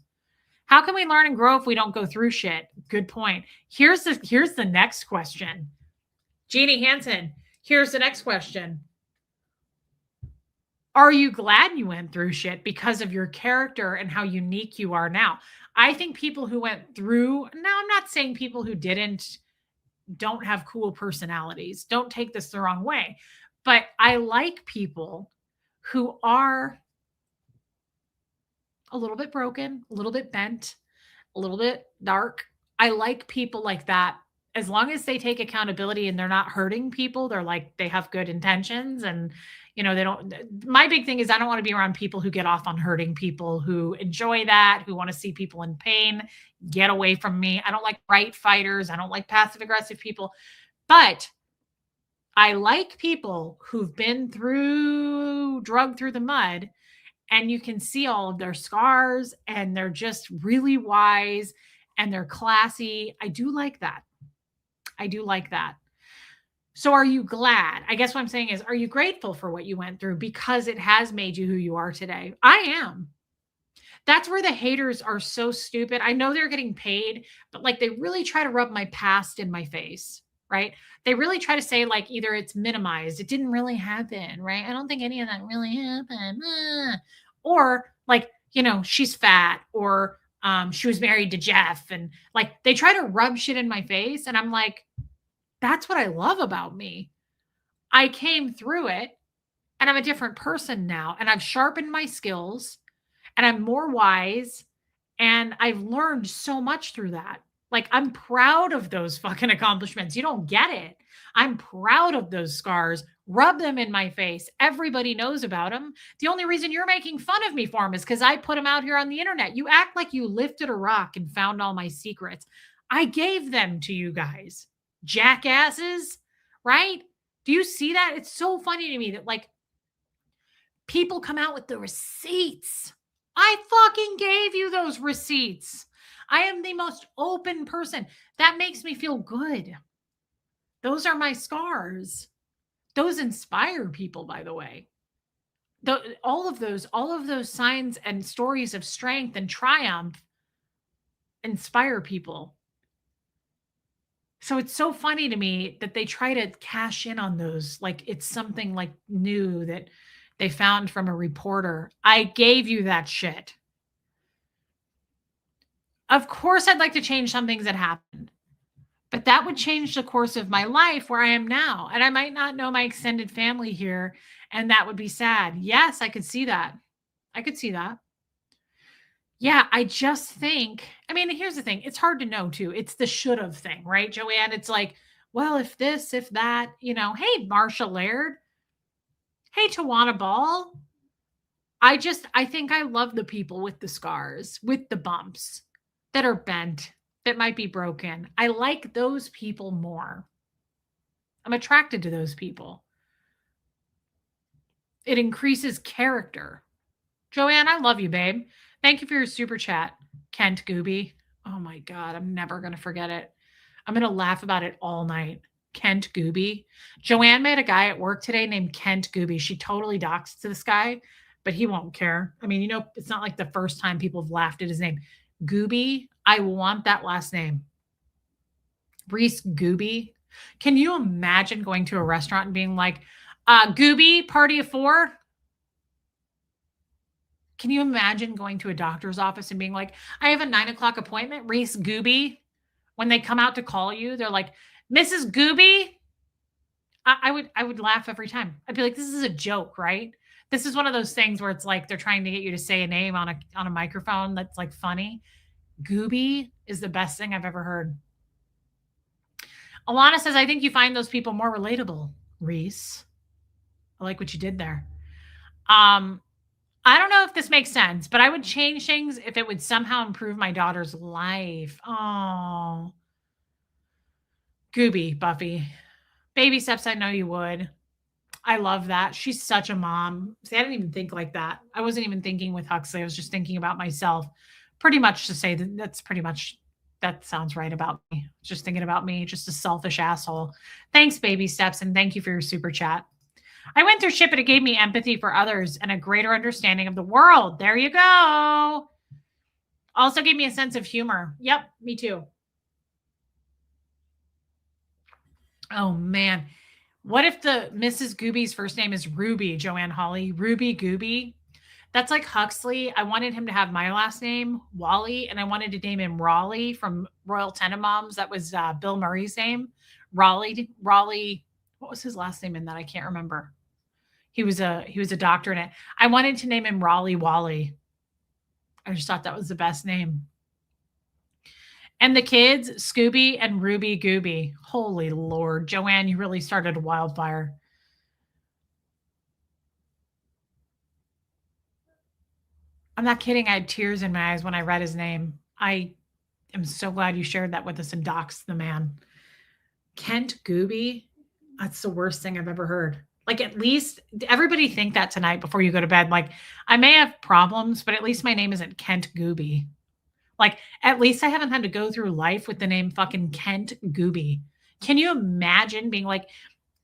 S1: How can we learn and grow if we don't go through shit? Good point. Here's the next question. Jeannie Hansen, here's the next question. Are you glad you went through shit because of your character and how unique you are now? I think people who went through, now I'm not saying people who didn't don't have cool personalities. Don't take this the wrong way. But I like people who are a little bit broken, a little bit bent, a little bit dark. I like people like that. As long as they take accountability and they're not hurting people, they're like they have good intentions and they don't. My big thing is I don't want to be around people who get off on hurting people, who enjoy that, who want to see people in pain. Get away from me. I don't like right fighters. I don't like passive aggressive people. But I like people who've been drugged through the mud, and you can see all of their scars and they're just really wise and they're classy. I do like that. I do like that. So are you glad? I guess what I'm saying is, are you grateful for what you went through because it has made you who you are today? I am. That's where the haters are so stupid. I know they're getting paid, but like they really try to rub my past in my face, right? They really try to say like either it's minimized, it didn't really happen, right? I don't think any of that really happened. Or like, she's fat or she was married to Jeff. And like they try to rub shit in my face. And I'm like, that's what I love about me. I came through it and I'm a different person now. And I've sharpened my skills and I'm more wise and I've learned so much through that. Like, I'm proud of those fucking accomplishments. You don't get it. I'm proud of those scars. Rub them in my face. Everybody knows about them. The only reason you're making fun of me for them is because I put them out here on the internet. You act like you lifted a rock and found all my secrets. I gave them to you guys, jackasses, right? Do you see that? It's so funny to me that like people come out with the receipts. I fucking gave you those receipts. I am the most open person. That makes me feel good. Those are my scars. Those inspire people, by the way. All of those signs and stories of strength and triumph inspire people. So it's so funny to me that they try to cash in on those like it's something like new that they found from a reporter. I gave you that shit. Of course, I'd like to change some things that happened, but that would change the course of my life where I am now. And I might not know my extended family here, and that would be sad. Yes, I could see that. I could see that. Yeah, I just think, I mean, here's the thing. It's hard to know too. It's the should have thing, right, Joanne? It's like, well, if this, if that, hey, Marsha Laird. Hey, Tawana Ball. I think I love the people with the scars, with the bumps that are bent, that might be broken. I like those people more. I'm attracted to those people. It increases character. Joanne, I love you, babe. Thank you for your super chat, Kent Gooby. Oh my God, I'm never going to forget it. I'm going to laugh about it all night. Kent Gooby. Joanne met a guy at work today named Kent Gooby. She totally doxed to this guy, but he won't care. I mean, it's not like the first time people have laughed at his name. Gooby, I want that last name. Reese Gooby. Can you imagine going to a restaurant and being like, Gooby, party of four? Can you imagine going to a doctor's office and being like, I have a 9:00 appointment, Reese Gooby? When they come out to call you, they're like, Mrs. Gooby? I would laugh every time. I'd be like, this is a joke, right? This is one of those things where it's like they're trying to get you to say a name on a microphone that's like funny. Gooby is the best thing I've ever heard. Alana says, I think you find those people more relatable, Reese. I like what you did there. I don't know if this makes sense, but I would change things if it would somehow improve my daughter's life. Oh, Gooby, Buffy. Baby steps, I know you would. I love that. She's such a mom. See, I didn't even think like that. I wasn't even thinking with Huxley. I was just thinking about myself. Pretty much to say that that's pretty much that sounds right about me. Just thinking about me, just a selfish asshole. Thanks, baby steps, and thank you for your super chat. I went through shit, but it gave me empathy for others and a greater understanding of the world. There you go. Also gave me a sense of humor. Yep, me too. Oh man. What if the Mrs. Gooby's first name is Ruby, Joanne Hawley? Ruby Gooby? That's like Huxley. I wanted him to have my last name, Wally, and I wanted to name him Raleigh from Royal Tenenbaums. That was Bill Murray's name. Raleigh. What was his last name in that? I can't remember. He was a doctor in it. I wanted to name him Raleigh Wally. I just thought that was the best name. And the kids, Scooby and Ruby Gooby. Holy Lord. Joanne, you really started a wildfire. I'm not kidding. I had tears in my eyes when I read his name. I am so glad you shared that with us and doxed the man. Kent Gooby? That's the worst thing I've ever heard. Like, at least everybody think that tonight before you go to bed. Like, I may have problems, but at least my name isn't Kent Gooby. Like, at least I haven't had to go through life with the name fucking Kent Gooby. Can you imagine being like,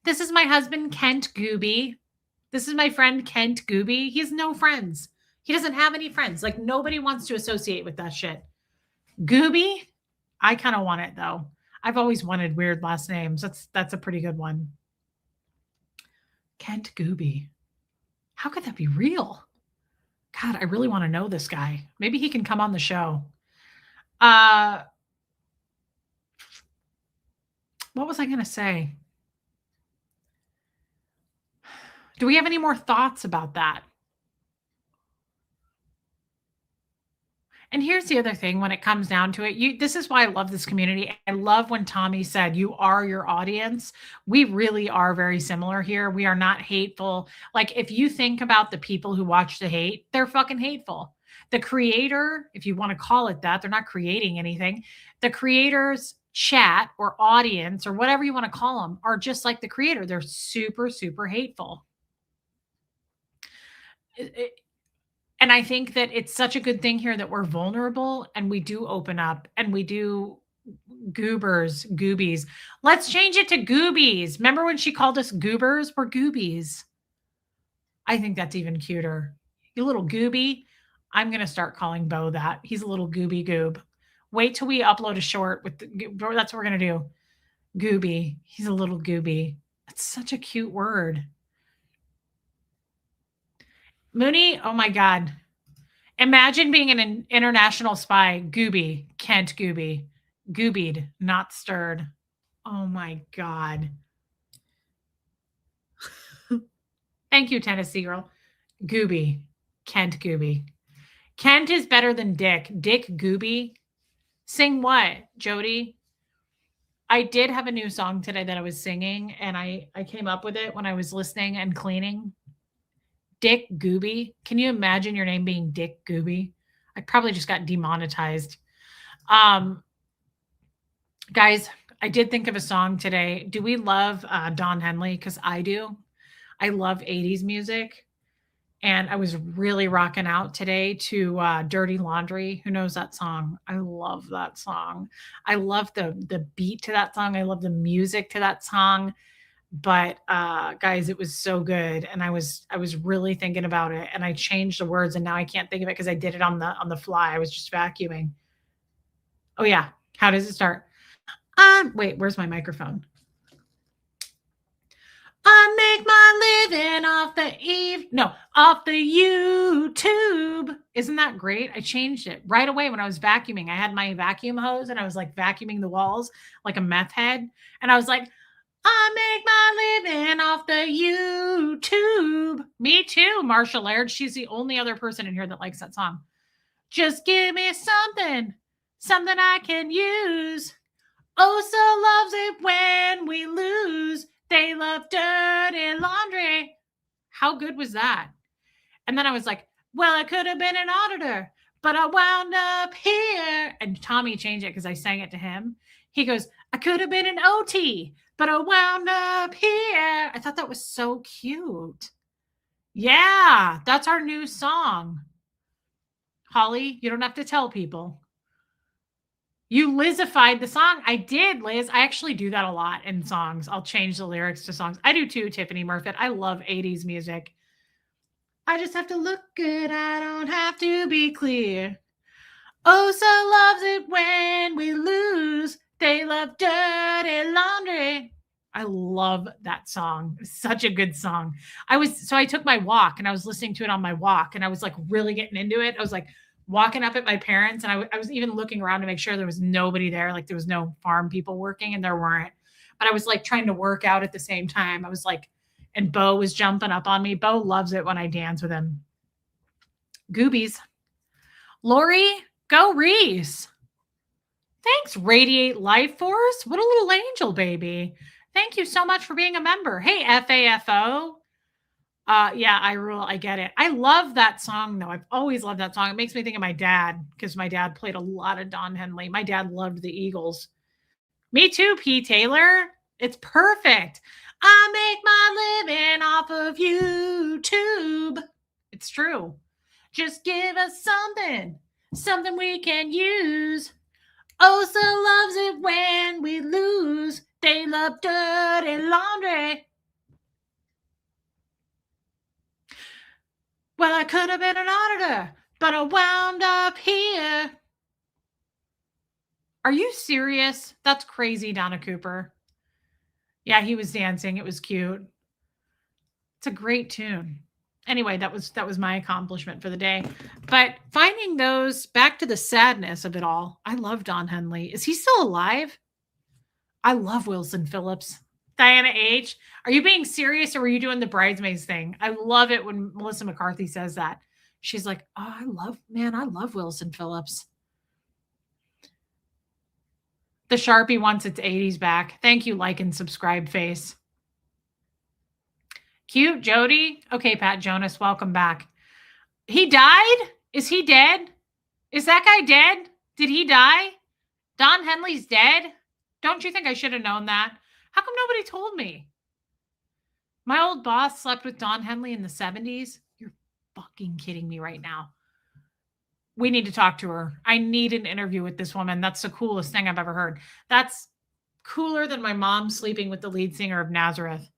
S1: this is my husband, Kent Gooby. This is my friend, Kent Gooby. He has no friends. He doesn't have any friends. Like, nobody wants to associate with that shit. Gooby? I kind of want it, though. I've always wanted weird last names. That's a pretty good one. Kent Gooby. How could that be real? God, I really want to know this guy. Maybe he can come on the show. What was I going to say? Do we have any more thoughts about that? And here's the other thing when it comes down to it, this is why I love this community. I love when Tommy said, you are your audience. We really are very similar here. We are not hateful. Like, if you think about the people who watch the hate, they're fucking hateful. The creator, if you want to call it that, they're not creating anything. The creator's chat or audience or whatever you want to call them are just like the creator. They're super, super hateful. And I think that it's such a good thing here that we're vulnerable and we do open up and we do goobies. Let's change it to goobies. Remember when she called us goobers? We're goobies. I think that's even cuter. You little gooby. I'm going to start calling Bo that. He's a little gooby goob. Wait till we upload a short with that's what we're going to do. Gooby. He's a little gooby. That's such a cute word. Mooney, oh my God. Imagine being an international spy. Gooby, Kent Gooby. Goobied, not stirred. Oh my God. Thank you, Tennessee girl. Gooby, Kent Gooby. Kent is better than Dick. Dick Gooby. Sing what, Jody? I did have a new song today that I was singing, and I came up with it when I was listening and cleaning. Dick Gooby. Can you imagine your name being Dick Gooby? I probably just got demonetized. Guys, I did think of a song today. Do we love Don Henley? Because I do. I love 80s music. And I was really rocking out today to Dirty Laundry. Who knows that song? I love that song. I love the beat to that song. I love the music to that song. But guys, it was so good, and I was really thinking about it, and I changed the words, and now I can't think of it because I did it on the fly. I was just vacuuming. Oh yeah, how does it start? Wait, where's my microphone? I make my living off the YouTube. Isn't that great? I changed it right away when I was vacuuming. I had my vacuum hose and I was like vacuuming the walls like a meth head, and I was like, I make my living off the YouTube. Me too, Marsha Laird. She's the only other person in here that likes that song. Just give me something I can use. Oh, so loves it when we lose. They love dirty laundry. How good was that? And then I was like, Well, I could have been an auditor, but I wound up here. And Tommy changed it because I sang it to him. He goes, I could have been an OT, but I wound up here. I thought that was so cute. Yeah, that's our new song. Holly, you don't have to tell people. You Lizified the song. I did, Liz. I actually do that a lot in songs. I'll change the lyrics to songs. I do too, Tiffany Murphy. I love 80s music. I just have to look good. I don't have to be clear. Osa loves it when we lose. They love dirty laundry. I love that song. Such a good song. I took my walk and I was listening to it on my walk and I was like really getting into it. I was like walking up at my parents and I was even looking around to make sure there was nobody there. Like there was no farm people working and there weren't. But I was like trying to work out at the same time. I was like, and Bo was jumping up on me. Bo loves it when I dance with him. Goobies. Lori, go Reese. Thanks, Radiate Life Force. What a little angel baby. Thank you so much for being a member. Hey, FAFO. Yeah, I rule. I get it. I love that song, though. I've always loved that song. It makes me think of my dad because my dad played a lot of Don Henley. My dad loved the Eagles. Me too, P. Taylor. It's perfect. I make my living off of YouTube. It's true. Just give us something we can use. Osa loves it when we lose. They love dirty laundry. Well, I could have been an auditor, but I wound up here. Are you serious? That's crazy, Donna Cooper. Yeah, he was dancing. It was cute. It's a great tune. Anyway, that was my accomplishment for the day. But finding those, back to the sadness of it all. I love Don Henley. Is he still alive? I love Wilson Phillips. Diana H., are you being serious or were you doing the bridesmaids thing? I love it when Melissa McCarthy says that. She's like, oh, I love Wilson Phillips. The Sharpie wants its 80s back. Thank you, like and subscribe face. Cute, Jody. Okay, Pat Jonas, welcome back. He died? Is he dead? Is that guy dead? Did he die? Don Henley's dead? Don't you think I should have known that? How come nobody told me? My old boss slept with Don Henley in the 70s. You're fucking kidding me right now. We need to talk to her. I need an interview with this woman. That's the coolest thing I've ever heard. That's cooler than my mom sleeping with the lead singer of Nazareth.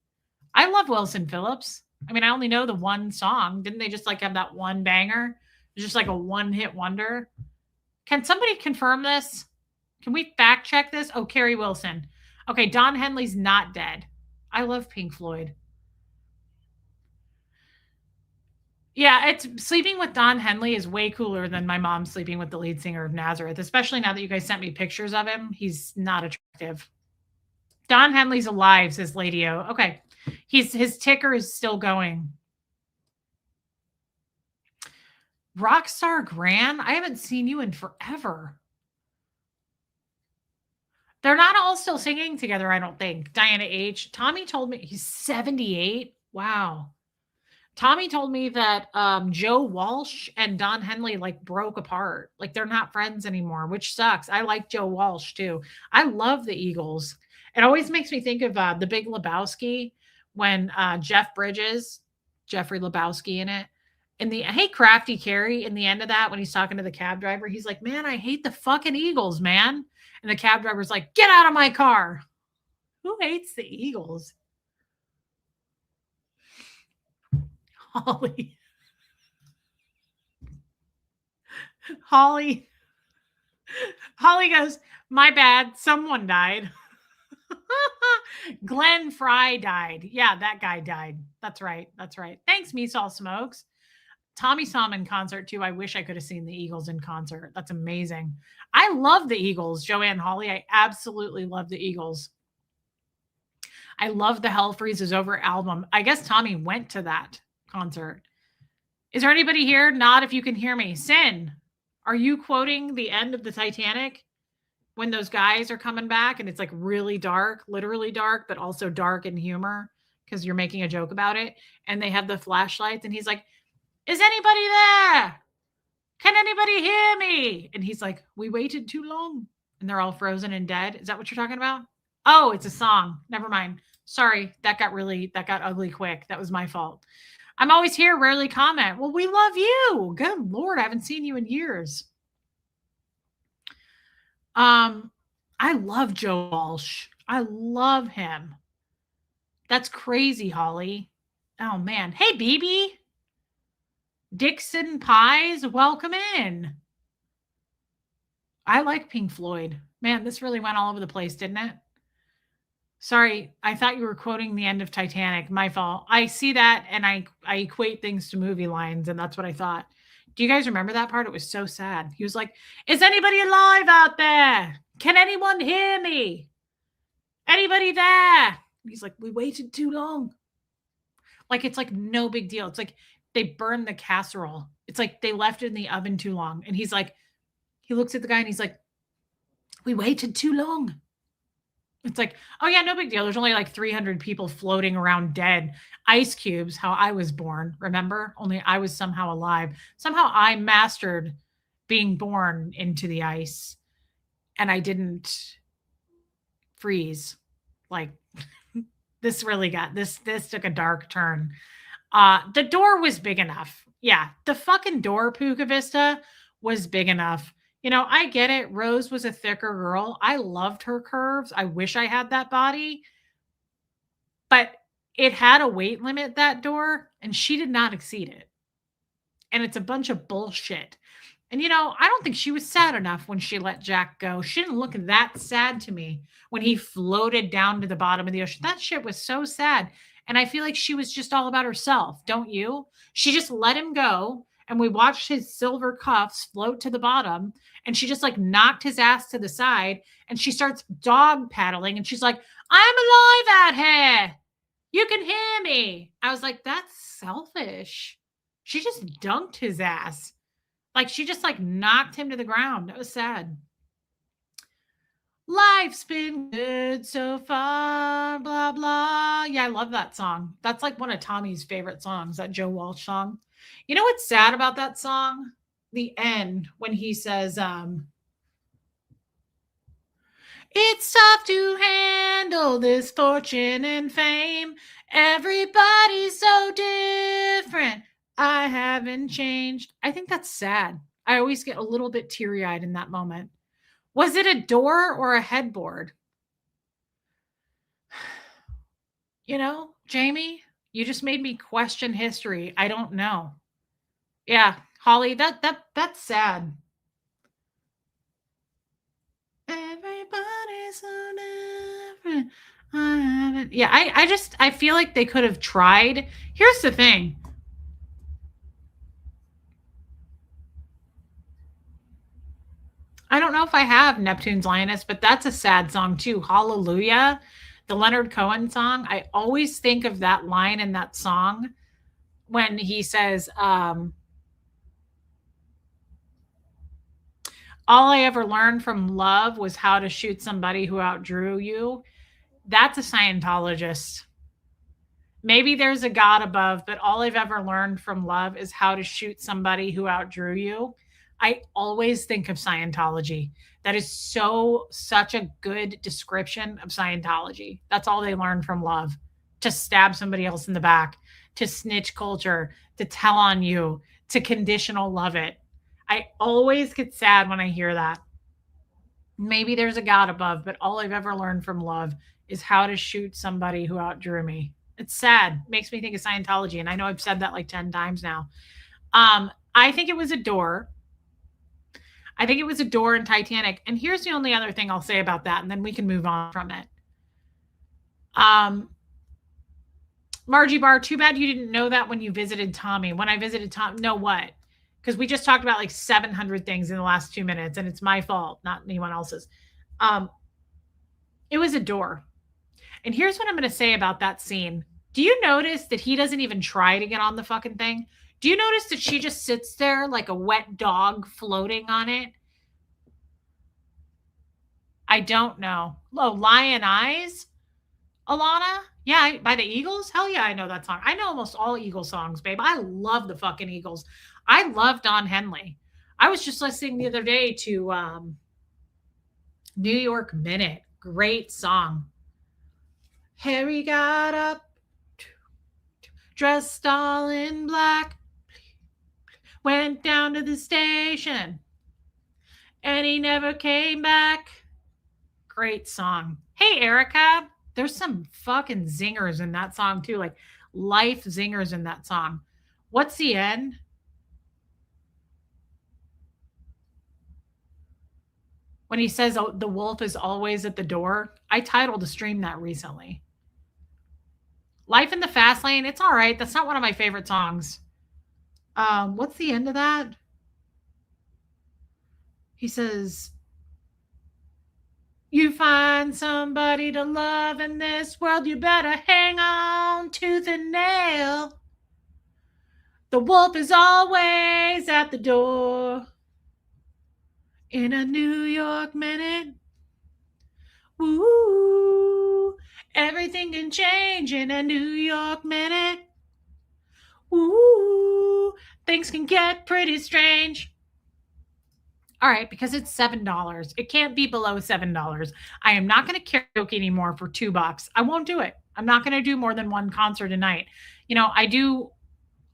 S1: I love Wilson Phillips. I mean, I only know the one song. Didn't they just like have that one banger? It's just like a one-hit wonder. Can somebody confirm this? Can we fact check this? Oh, Carrie Wilson. Okay, Don Henley's not dead. I love Pink Floyd. Yeah, it's sleeping with Don Henley is way cooler than my mom sleeping with the lead singer of Nazareth, especially now that you guys sent me pictures of him. He's not attractive. Don Henley's alive, says Lady O. Okay. His ticker is still going. Rockstar Gran, I haven't seen you in forever. They're not all still singing together, I don't think. Diana H. Tommy told me he's 78. Wow. Tommy told me that Joe Walsh and Don Henley like broke apart. Like they're not friends anymore, which sucks. I like Joe Walsh too. I love the Eagles. It always makes me think of The Big Lebowski when Jeff Bridges, Jeffrey Lebowski in it. I hate Crafty Carrie in the end of that when he's talking to the cab driver. He's like, man, I hate the fucking Eagles, man. And the cab driver's like, get out of my car. Who hates the Eagles? Holly. Holly goes, my bad. Someone died. Glenn Fry died. Yeah, that guy died. That's right. Thanks, Meesall Smokes. Tommy saw him in concert too. I wish I could have seen the Eagles in concert. That's amazing. I love the Eagles, Joanne Holly. I absolutely love the Eagles. I love the Hell Freezes Over album. I guess Tommy went to that concert. Is there anybody here? Not if you can hear me. Sin, are you quoting the end of the Titanic when those guys are coming back and it's like really dark, literally dark, but also dark in humor because you're making a joke about it? And they have the flashlights and he's like, Is anybody there? Can anybody hear me? And he's like, we waited too long. And they're all frozen and dead. Is that what you're talking about? Oh, it's a song. Never mind. Sorry, that got ugly quick. That was my fault. I'm always here, rarely comment. Well, we love you. Good Lord, I haven't seen you in years. I love Joe Walsh. I love him. That's crazy, Holly. Oh man. Hey, BB. Dixon Pies, welcome in. I like Pink Floyd. Man, this really went all over the place, didn't it? Sorry, I thought you were quoting the end of Titanic. My fault. I see that and I equate things to movie lines, and that's what I thought. Do you guys remember that part? It was so sad. He was like, "Is anybody alive out there? Can anyone hear me? Anybody there?" He's like, "We waited too long." Like it's like no big deal. It's like they burned the casserole. It's like they left it in the oven too long. And he's like, he looks at the guy and he's like, "We waited too long." It's like, oh yeah, no big deal. There's only like 300 people floating around dead. Ice cubes, how I was born, remember? Only I was somehow alive. Somehow I mastered being born into the ice and I didn't freeze. Like this really got this took a dark turn. The door was big enough. Yeah, the fucking door, Puka Vista, was big enough. You know, I get it. Rose was a thicker girl. I loved her curves. I wish I had that body, but it had a weight limit, that door, and she did not exceed it. And it's a bunch of bullshit. And you know, I don't think she was sad enough when she let Jack go. She didn't look that sad to me when he floated down to the bottom of the ocean. That shit was so sad. And I feel like she was just all about herself, don't you? She just let him go and we watched his silver cuffs float to the bottom and she just like knocked his ass to the side and she starts dog paddling and she's like, "I'm alive out here. You can hear me." I was like, "That's selfish." She just dunked his ass. Like, she just, like, knocked him to the ground. That was sad. Life's been good so far, blah, blah. Yeah, I love that song. That's, like, one of Tommy's favorite songs, that Joe Walsh song. You know what's sad about that song? The end when he says, "It's tough to handle this fortune and fame. Everybody's so different. I haven't changed." I think that's sad. I always get a little bit teary eyed in that moment. Was it a door or a headboard? You know, Jamie, you just made me question history. I don't know. Yeah, Holly, that's sad. Everybody's so different. I haven't. Yeah, I feel like they could have tried. Here's the thing. I don't know if I have Neptune's Lioness, but that's a sad song too. Hallelujah, the Leonard Cohen song. I always think of that line in that song when he says, "All I ever learned from love was how to shoot somebody who outdrew you." That's a Scientologist. Maybe there's a God above, but all I've ever learned from love is how to shoot somebody who outdrew you. I always think of Scientology. That is such a good description of Scientology. That's all they learned from love, to stab somebody else in the back, to snitch culture, to tell on you, to conditional love it. I always get sad when I hear that. Maybe there's a God above, but all I've ever learned from love is how to shoot somebody who outdrew me. It's sad. Makes me think of Scientology. And I know I've said that like 10 times now. I think it was a door. I think it was a door in Titanic. And here's the only other thing I'll say about that, and then we can move on from it. Margie Barr, too bad you didn't know that when you visited Tommy. When I visited Tom, know what? Because we just talked about like 700 things in the last 2 minutes, and it's my fault, not anyone else's. It was a door. And here's what I'm going to say about that scene. Do you notice that he doesn't even try to get on the fucking thing? Do you notice that she just sits there like a wet dog floating on it? I don't know. Oh, lion eyes? Alana? Yeah, by the Eagles? Hell yeah, I know that song. I know almost all Eagles songs, babe. I love the fucking Eagles. I love Don Henley. I was just listening the other day to New York Minute. Great song. Harry got up, dressed all in black, went down to the station, and he never came back. Great song. Hey, Erica. There's some fucking zingers in that song, too. Like life zingers in that song. What's the end? When he says, oh, the wolf is always at the door. I titled a stream that recently. Life in the Fast Lane. It's all right. That's not one of my favorite songs. What's the end of that? He says, you find somebody to love in this world, you better hang on tooth and nail. The wolf is always at the door. In a New York minute. Woo. Everything can change in a New York minute. Woo. Things can get pretty strange. All right, because it's $7. It can't be below $7. I am not going to karaoke anymore for $2. I won't do it. I'm not going to do more than one concert a night. You know, I do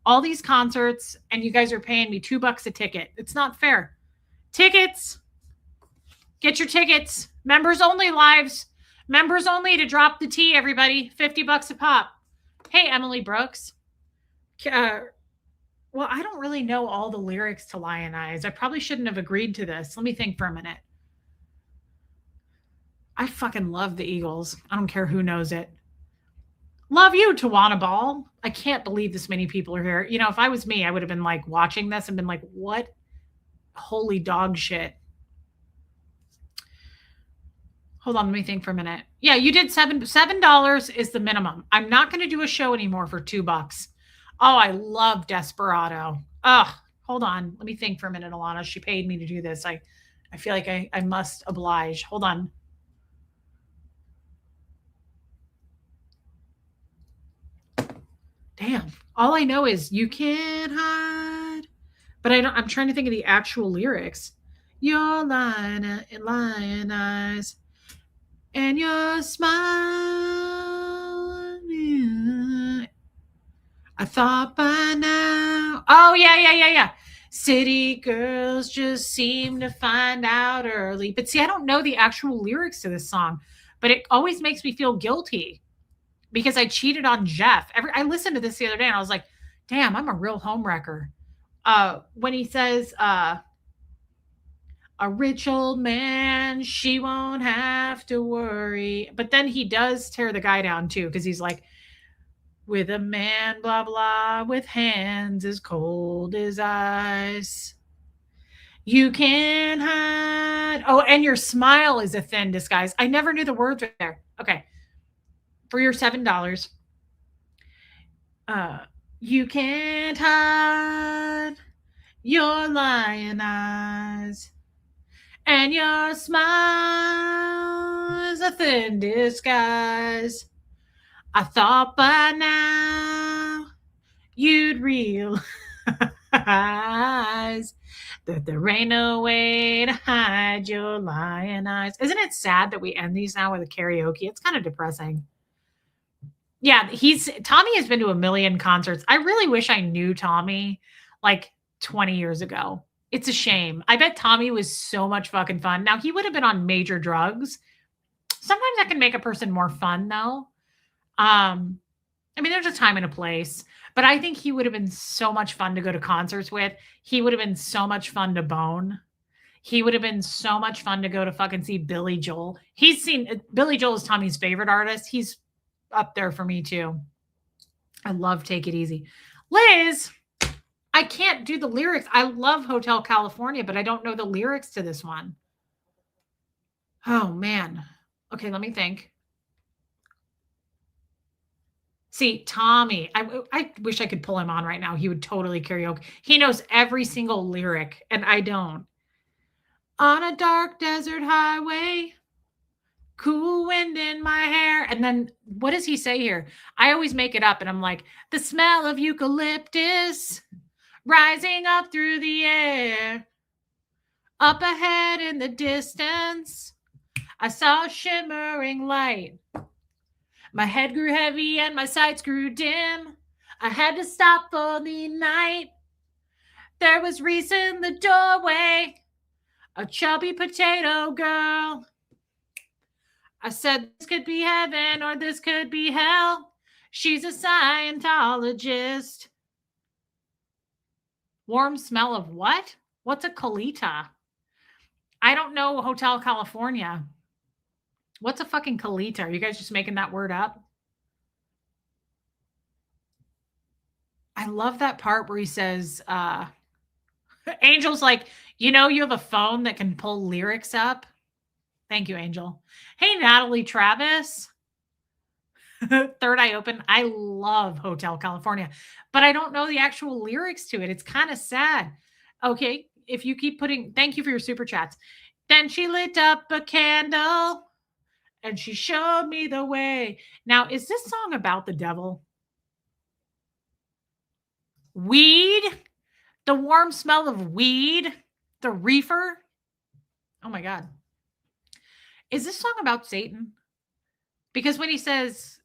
S1: all these concerts and you guys are paying me $2 a ticket. It's not fair. Tickets. Get your tickets. Members only lives. Members only to drop the tea, everybody. $50 a pop. Hey, Emily Brooks. Well, I don't really know all the lyrics to Lionize. I probably shouldn't have agreed to this. Let me think for a minute. I fucking love the Eagles. I don't care who knows it. Love you, Tawana Ball. I can't believe this many people are here. You know, if I was me, I would have been like watching this and been like, what holy dog shit. Hold on, let me think for a minute. Yeah, you did $7 is the minimum. I'm not going to do a show anymore for $2. Oh, I love Desperado. Ugh, hold on. Let me think for a minute, Alana. She paid me to do this. I feel like I must oblige. Hold on. Damn. All I know is you can't hide. But I'm trying to think of the actual lyrics. Your lion eyes and your smile. I thought by now. Oh, yeah. City girls just seem to find out early. But see, I don't know the actual lyrics to this song, but it always makes me feel guilty because I cheated on Jeff. I listened to this the other day and I was like, damn, I'm a real homewrecker. When he says, a rich old man, she won't have to worry. But then he does tear the guy down too, because he's like, with a man, blah, blah, with hands as cold as ice. You can't hide. Oh, and your smile is a thin disguise. I never knew the words there. Okay. For your $7. You can't hide your lion eyes. And your smile is a thin disguise. I thought by now you'd realize that there ain't no way to hide your lion eyes. Isn't it sad that we end these now with a karaoke? It's kind of depressing. Yeah, Tommy has been to a million concerts. I really wish I knew Tommy like 20 years ago. It's a shame. I bet Tommy was so much fucking fun. Now, he would have been on major drugs. Sometimes that can make a person more fun, though. I mean, there's a time and a place, but I think he would have been so much fun to go to concerts with. He would have been so much fun to bone. He would have been so much fun to go to fucking see Billy Joel. Billy Joel is Tommy's favorite artist. He's up there for me, too. I love Take It Easy. Liz, I can't do the lyrics. I love Hotel California, but I don't know the lyrics to this one. Oh, man. Okay, let me think. See, Tommy, I wish I could pull him on right now. He would totally karaoke. He knows every single lyric, and I don't. On a dark desert highway, Cool wind in my hair. And then what does he say here? I always make it up and I'm like, the smell of eucalyptus rising up through the air. Up ahead in the distance, I saw a shimmering light. My head grew heavy and my sights grew dim. I had to stop for the night. There was Reese in the doorway, a chubby potato girl. I said, this could be heaven or this could be hell. She's a Scientologist. Warm smell of what? What's a colita? I don't know Hotel California. What's a fucking colita? Are you guys just making that word up? I love that part where he says, Angel's like, you know, you have a phone that can pull lyrics up. Thank you, Angel. Hey, Natalie Travis. Third Eye Open. I love Hotel California, but I don't know the actual lyrics to it. It's kind of sad. Okay, if you keep putting, thank you for your super chats. Then she lit up a candle and she showed me the way. Now, is this song about the devil? Weed? The warm smell of weed? The reefer? Oh my God. Is this song about Satan? Because when he says,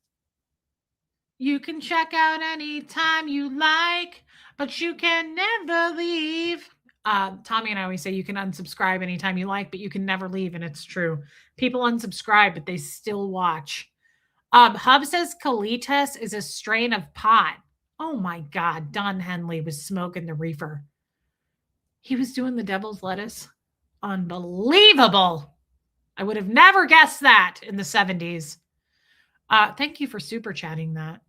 S1: you can check out anytime you like, but you can never leave. Tommy and I always say you can unsubscribe anytime you like, but you can never leave. And it's true. People unsubscribe, but they still watch. Hub says Calitas is a strain of pot. Oh my God. Don Henley was smoking the reefer. He was doing the devil's lettuce. Unbelievable. I would have never guessed that in the 70s. Thank you for super chatting that.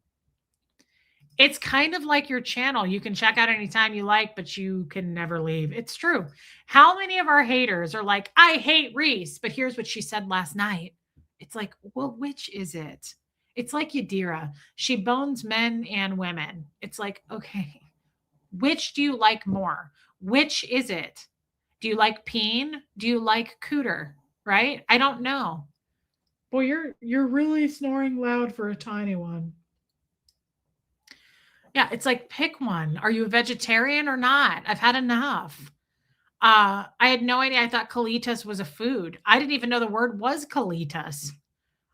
S1: It's kind of like your channel. You can check out anytime you like, but you can never leave. It's true. How many of our haters are like, I hate Reese, but here's what she said last night. It's like, well, which is it? It's like Yadira. She bones men and women. It's like, okay, which do you like more? Which is it? Do you like peen? Do you like cooter? Right? I don't know. Boy, you're really snoring loud for a tiny one. Yeah, it's like pick one. Are you a vegetarian or not? I've had enough. I had no idea. I thought colitas was a food. I didn't even know the word was colitas.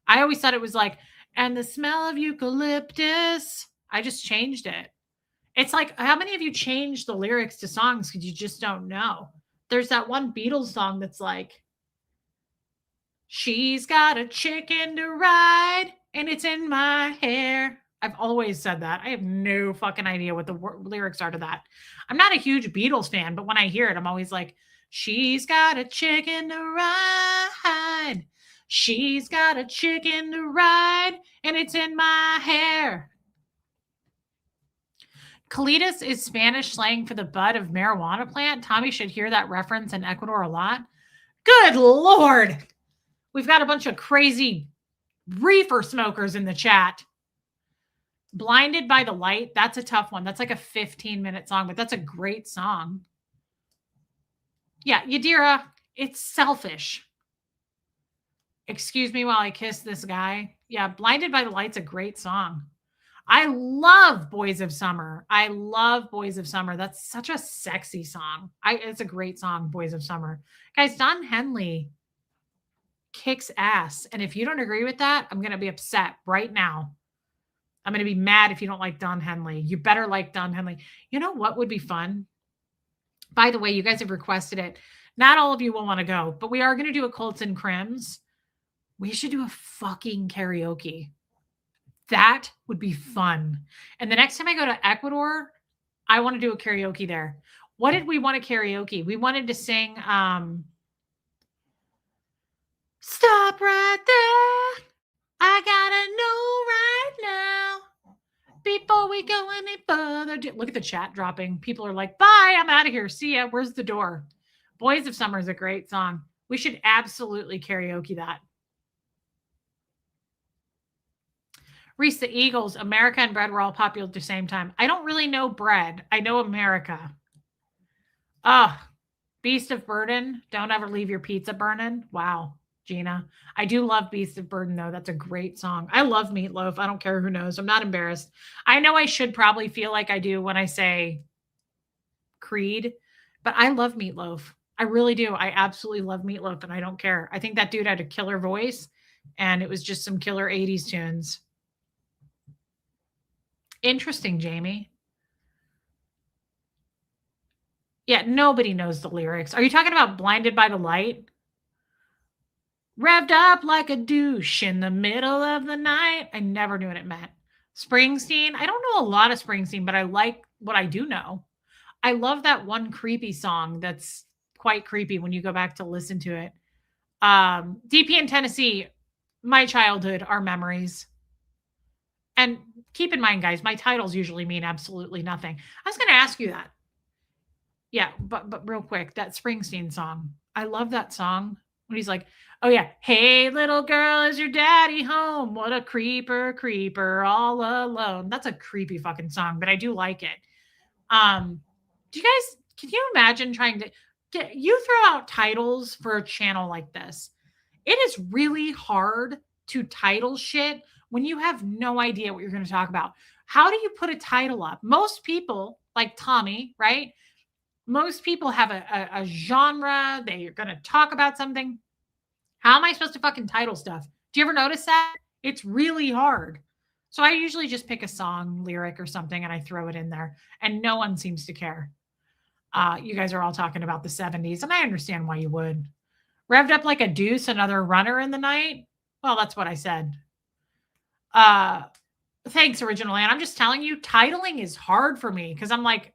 S1: I always thought it was like, and the smell of eucalyptus. I just changed it. It's like, how many of you changed the lyrics to songs because you just don't know? There's that one Beatles song that's like, she's got a chicken to ride and it's in my hair. I've always said that. I have no fucking idea what the lyrics are to that. I'm not a huge Beatles fan, but when I hear it, I'm always like, she's got a chicken to ride. She's got a chicken to ride and it's in my hair. Colitas is Spanish slang for the bud of marijuana plant. Tommy should hear that reference in Ecuador a lot. Good Lord. We've got a bunch of crazy reefer smokers in the chat. Blinded by the Light. That's a tough one. That's like a 15-minute song, but that's a great song. Yeah, Yadira, it's selfish. Excuse me while I kiss this guy. Yeah, Blinded by the Light's a great song. I love Boys of Summer. I love Boys of Summer. That's such a sexy song. It's a great song, Boys of Summer. Guys, Don Henley kicks ass. And if you don't agree with that, I'm going to be upset right now. I'm going to be mad if you don't like Don Henley. You better like Don Henley. You know what would be fun? By the way, you guys have requested it. Not all of you will want to go, but we are going to do a Colts and Crims. We should do a fucking karaoke. That would be fun. And the next time I go to Ecuador, I want to do a karaoke there. What did we want to karaoke? We wanted to sing Stop Right There. I gotta know right now before we go any further. Look at the chat dropping. People are like, bye, I'm out of here. See ya. Where's the door? Boys of Summer is a great song. We should absolutely karaoke that. Reese, the Eagles, America and Bread were all popular at the same time. I don't really know Bread. I know America. Beast of Burden. Don't ever leave your pizza burning. Wow. Gina. I do love Beast of Burden, though. That's a great song. I love Meatloaf. I don't care who knows. I'm not embarrassed. I know I should probably feel like I do when I say Creed, but I love Meatloaf. I really do. I absolutely love Meatloaf, and I don't care. I think that dude had a killer voice, and it was just some killer 80s tunes. Interesting, Jamie. Yeah, nobody knows the lyrics. Are you talking about Blinded by the Light? Revved up like a douche in the middle of the night. I never knew what it meant. Springsteen. I don't know a lot of Springsteen, but I like what I do know. I love that one creepy song that's quite creepy when you go back to listen to it. DP in Tennessee, my childhood, our memories. And keep in mind, guys, my titles usually mean absolutely nothing. I was going to ask you that. Yeah, but real quick, that Springsteen song. I love that song when he's like, "Oh yeah, hey little girl, is your daddy home? What a creeper, creeper, all alone." That's a creepy fucking song, but I do like it. Do you guys can you imagine trying to get you throw out titles for a channel like this? It is really hard to title shit when you have no idea what you're going to talk about. How do you put a title up? Most people, like Tommy, right? Most people have a genre. They're going to talk about something. How am I supposed to fucking title stuff? Do you ever notice that? It's really hard. So I usually just pick a song, lyric, or something, and I throw it in there, and no one seems to care. You guys are all talking about the 70s, and I understand why you would. Revved up like a deuce, another runner in the night. Well, that's what I said. Uh, Thanks, Original Ann. I'm just telling you, titling is hard for me because I'm like,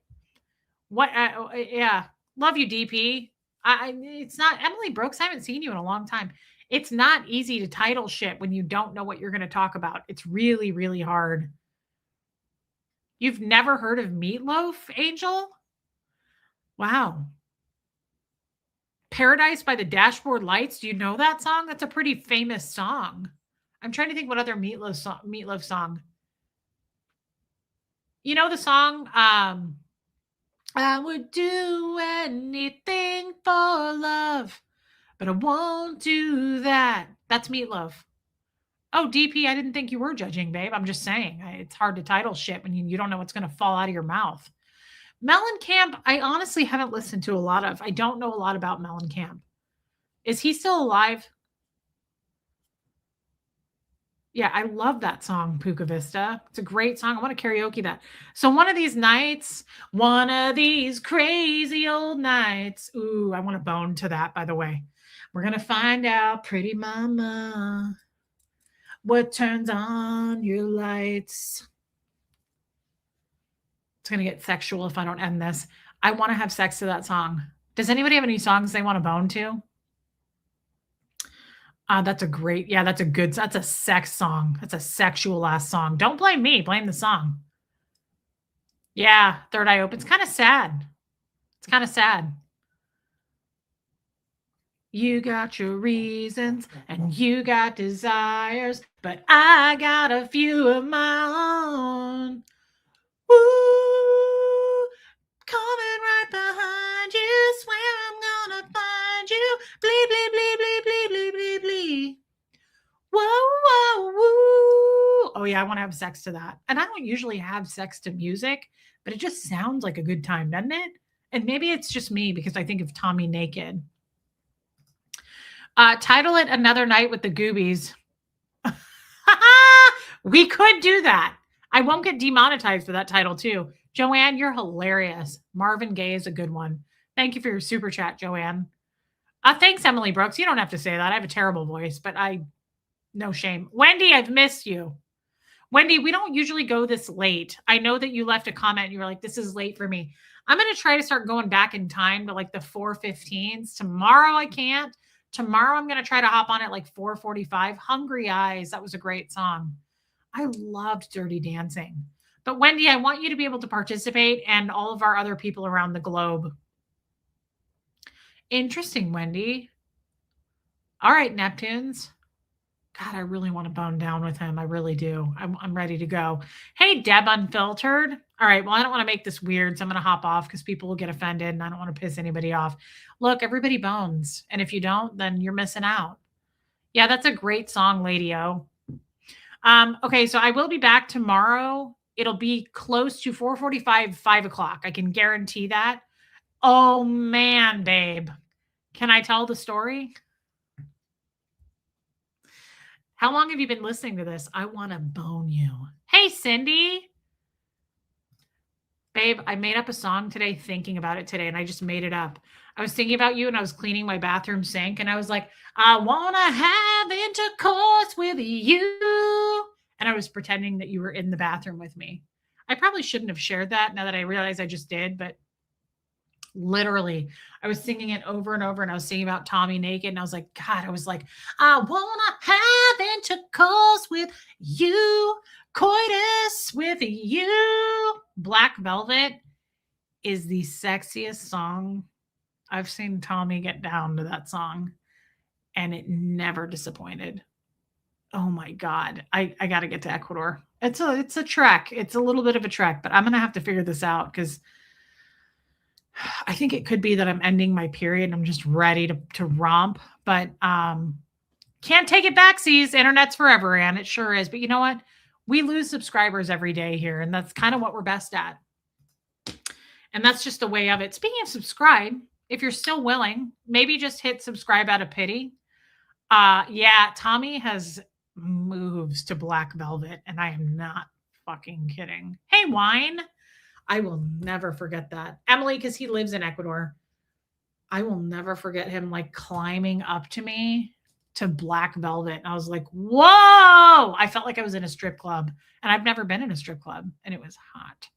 S1: what? Yeah, love you, DP. It's not Emily Brooks. I haven't seen you in a long time. It's not easy to title shit when you don't know what you're going to talk about. It's really, really hard. You've never heard of Meatloaf, Angel? Wow. Paradise by the Dashboard Lights. Do you know that song? That's a pretty famous song. I'm trying to think what other Meatloaf song. You know the song I would do anything for love, but I won't do that. That's Meatloaf. Oh, DP, I didn't think you were judging, babe. I'm just saying. It's hard to title shit when you don't know what's going to fall out of your mouth. Mellencamp, I honestly haven't listened to a lot of. I don't know a lot about Mellencamp. Is he still alive? Yeah, I love that song, Puka Vista. It's a great song. I want to karaoke that. So one of these crazy old nights. Ooh, I want to bone to that, by the way. We're going to find out, pretty mama, what turns on your lights. It's going to get sexual if I don't end this. I want to have sex to that song. Does anybody have any songs they want to bone to? That's a great, yeah, that's a sex song. That's a sexual ass song. Don't blame me, blame the song. Yeah, Third Eye Open. It's kind of sad. It's kind of sad. You got your reasons and you got desires, but I got a few of my own. Woo, coming right behind you, swear I'm gonna find you. Blee, blee, blee, blee, blee, blee, blee, blee. Whoa, whoa, woo. Oh, yeah, I want to have sex to that. And I don't usually have sex to music, but it just sounds like a good time, doesn't it? And maybe it's just me because I think of Tommy naked. Title it Another Night with the Goobies. We could do that. I won't get demonetized for that title, too. Joanne, you're hilarious. Marvin Gaye is a good one. Thank you for your super chat, Joanne. Thanks, Emily Brooks. You don't have to say that. I have a terrible voice, but no shame. Wendy, I've missed you. Wendy, we don't usually go this late. I know that you left a comment and you were like, this is late for me. I'm going to try to start going back in time to like the 4:15s. Tomorrow I can't. Tomorrow I'm going to try to hop on at like 4:45. Hungry Eyes. That was a great song. I loved Dirty Dancing. But Wendy, I want you to be able to participate and all of our other people around the globe. Interesting, Wendy. All right, Neptunes. God, I really want to bone down with him. I really do. I'm ready to go. Hey, Deb Unfiltered. All right. Well, I don't want to make this weird, so I'm going to hop off because people will get offended and I don't want to piss anybody off. Look, everybody bones. And if you don't, then you're missing out. Yeah, that's a great song, Lady O. Okay, so I will be back tomorrow. It'll be close to 4:45, 5 o'clock. I can guarantee that. Oh man, babe. Can I tell the story? How long have you been listening to this? I want to bone you. Hey, Cindy. Babe, I made up a song today thinking about it today, and I just made it up. I was thinking about you and I was cleaning my bathroom sink, and I was like, I want to have intercourse with you. And I was pretending that you were in the bathroom with me. I probably shouldn't have shared that now that I realize I just did, but literally, I was singing it over and over, and I was singing about Tommy naked, and I was like, God, I was like, I wanna have intercourse with you, coitus with you. Black Velvet is the sexiest song. I've seen Tommy get down to that song, and it never disappointed. Oh my God. I gotta get to Ecuador. It's a trek. It's a little bit of a trek, but I'm gonna have to figure this out because I think it could be that I'm ending my period and I'm just ready to romp, but can't take it back, sees internet's forever, and it sure is. But you know what? We lose subscribers every day here, and that's kind of what we're best at. And that's just the way of it. Speaking of subscribe, if you're still willing, maybe just hit subscribe out of pity. Yeah, Tommy has moves to Black Velvet, and I am not fucking kidding. Hey, wine. I will never forget that. Emily, because he lives in Ecuador. I will never forget him like climbing up to me to Black Velvet. And I was like, whoa! I felt like I was in a strip club. And I've never been in a strip club, and it was hot.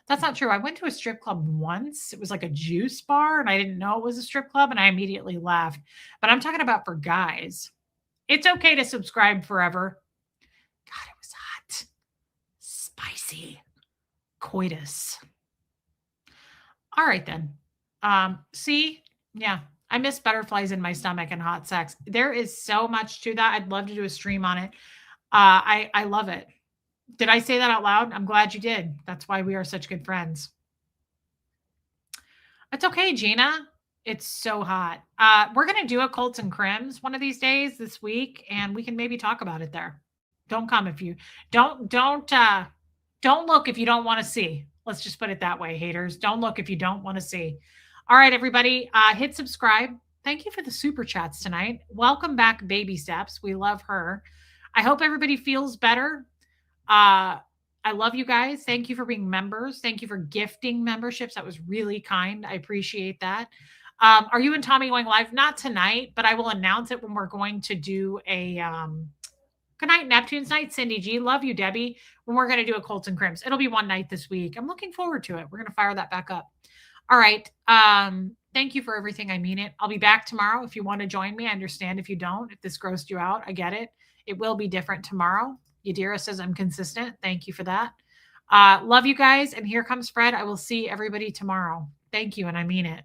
S1: That's not true. I went to a strip club once. It was like a juice bar, and I didn't know it was a strip club, and I immediately left. But I'm talking about for guys. It's okay to subscribe forever. God, it was hot. Spicy. Coitus. All right then. See, yeah, I miss butterflies in my stomach and hot sex. There is so much to that. I'd love to do a stream on it. I love it. Did I say that out loud? I'm glad you did. That's why we are such good friends. It's okay, Gina. It's so hot. We're gonna do a Colts and Crims one of these days this week, and we can maybe talk about it there. Don't come if you don't look if you don't want to see. Let's just put it that way, haters. Don't look if you don't want to see. All right, everybody, hit subscribe. Thank you for the super chats tonight. Welcome back, Baby Steps. We love her. I hope everybody feels better. I love you guys. Thank you for being members. Thank you for gifting memberships. That was really kind. I appreciate that. Are you and Tommy going live? Not tonight, but I will announce it when we're going to do a good night, Neptune's night. Cindy G. Love you, Debbie. When we're going to do a Colts and Crims. It'll be one night this week. I'm looking forward to it. We're going to fire that back up. All right. Thank you for everything. I mean it. I'll be back tomorrow. If you want to join me, I understand if you don't. If this grossed you out, I get it. It will be different tomorrow. Yadira says I'm consistent. Thank you for that. Love you guys. And here comes Fred. I will see everybody tomorrow. Thank you. And I mean it.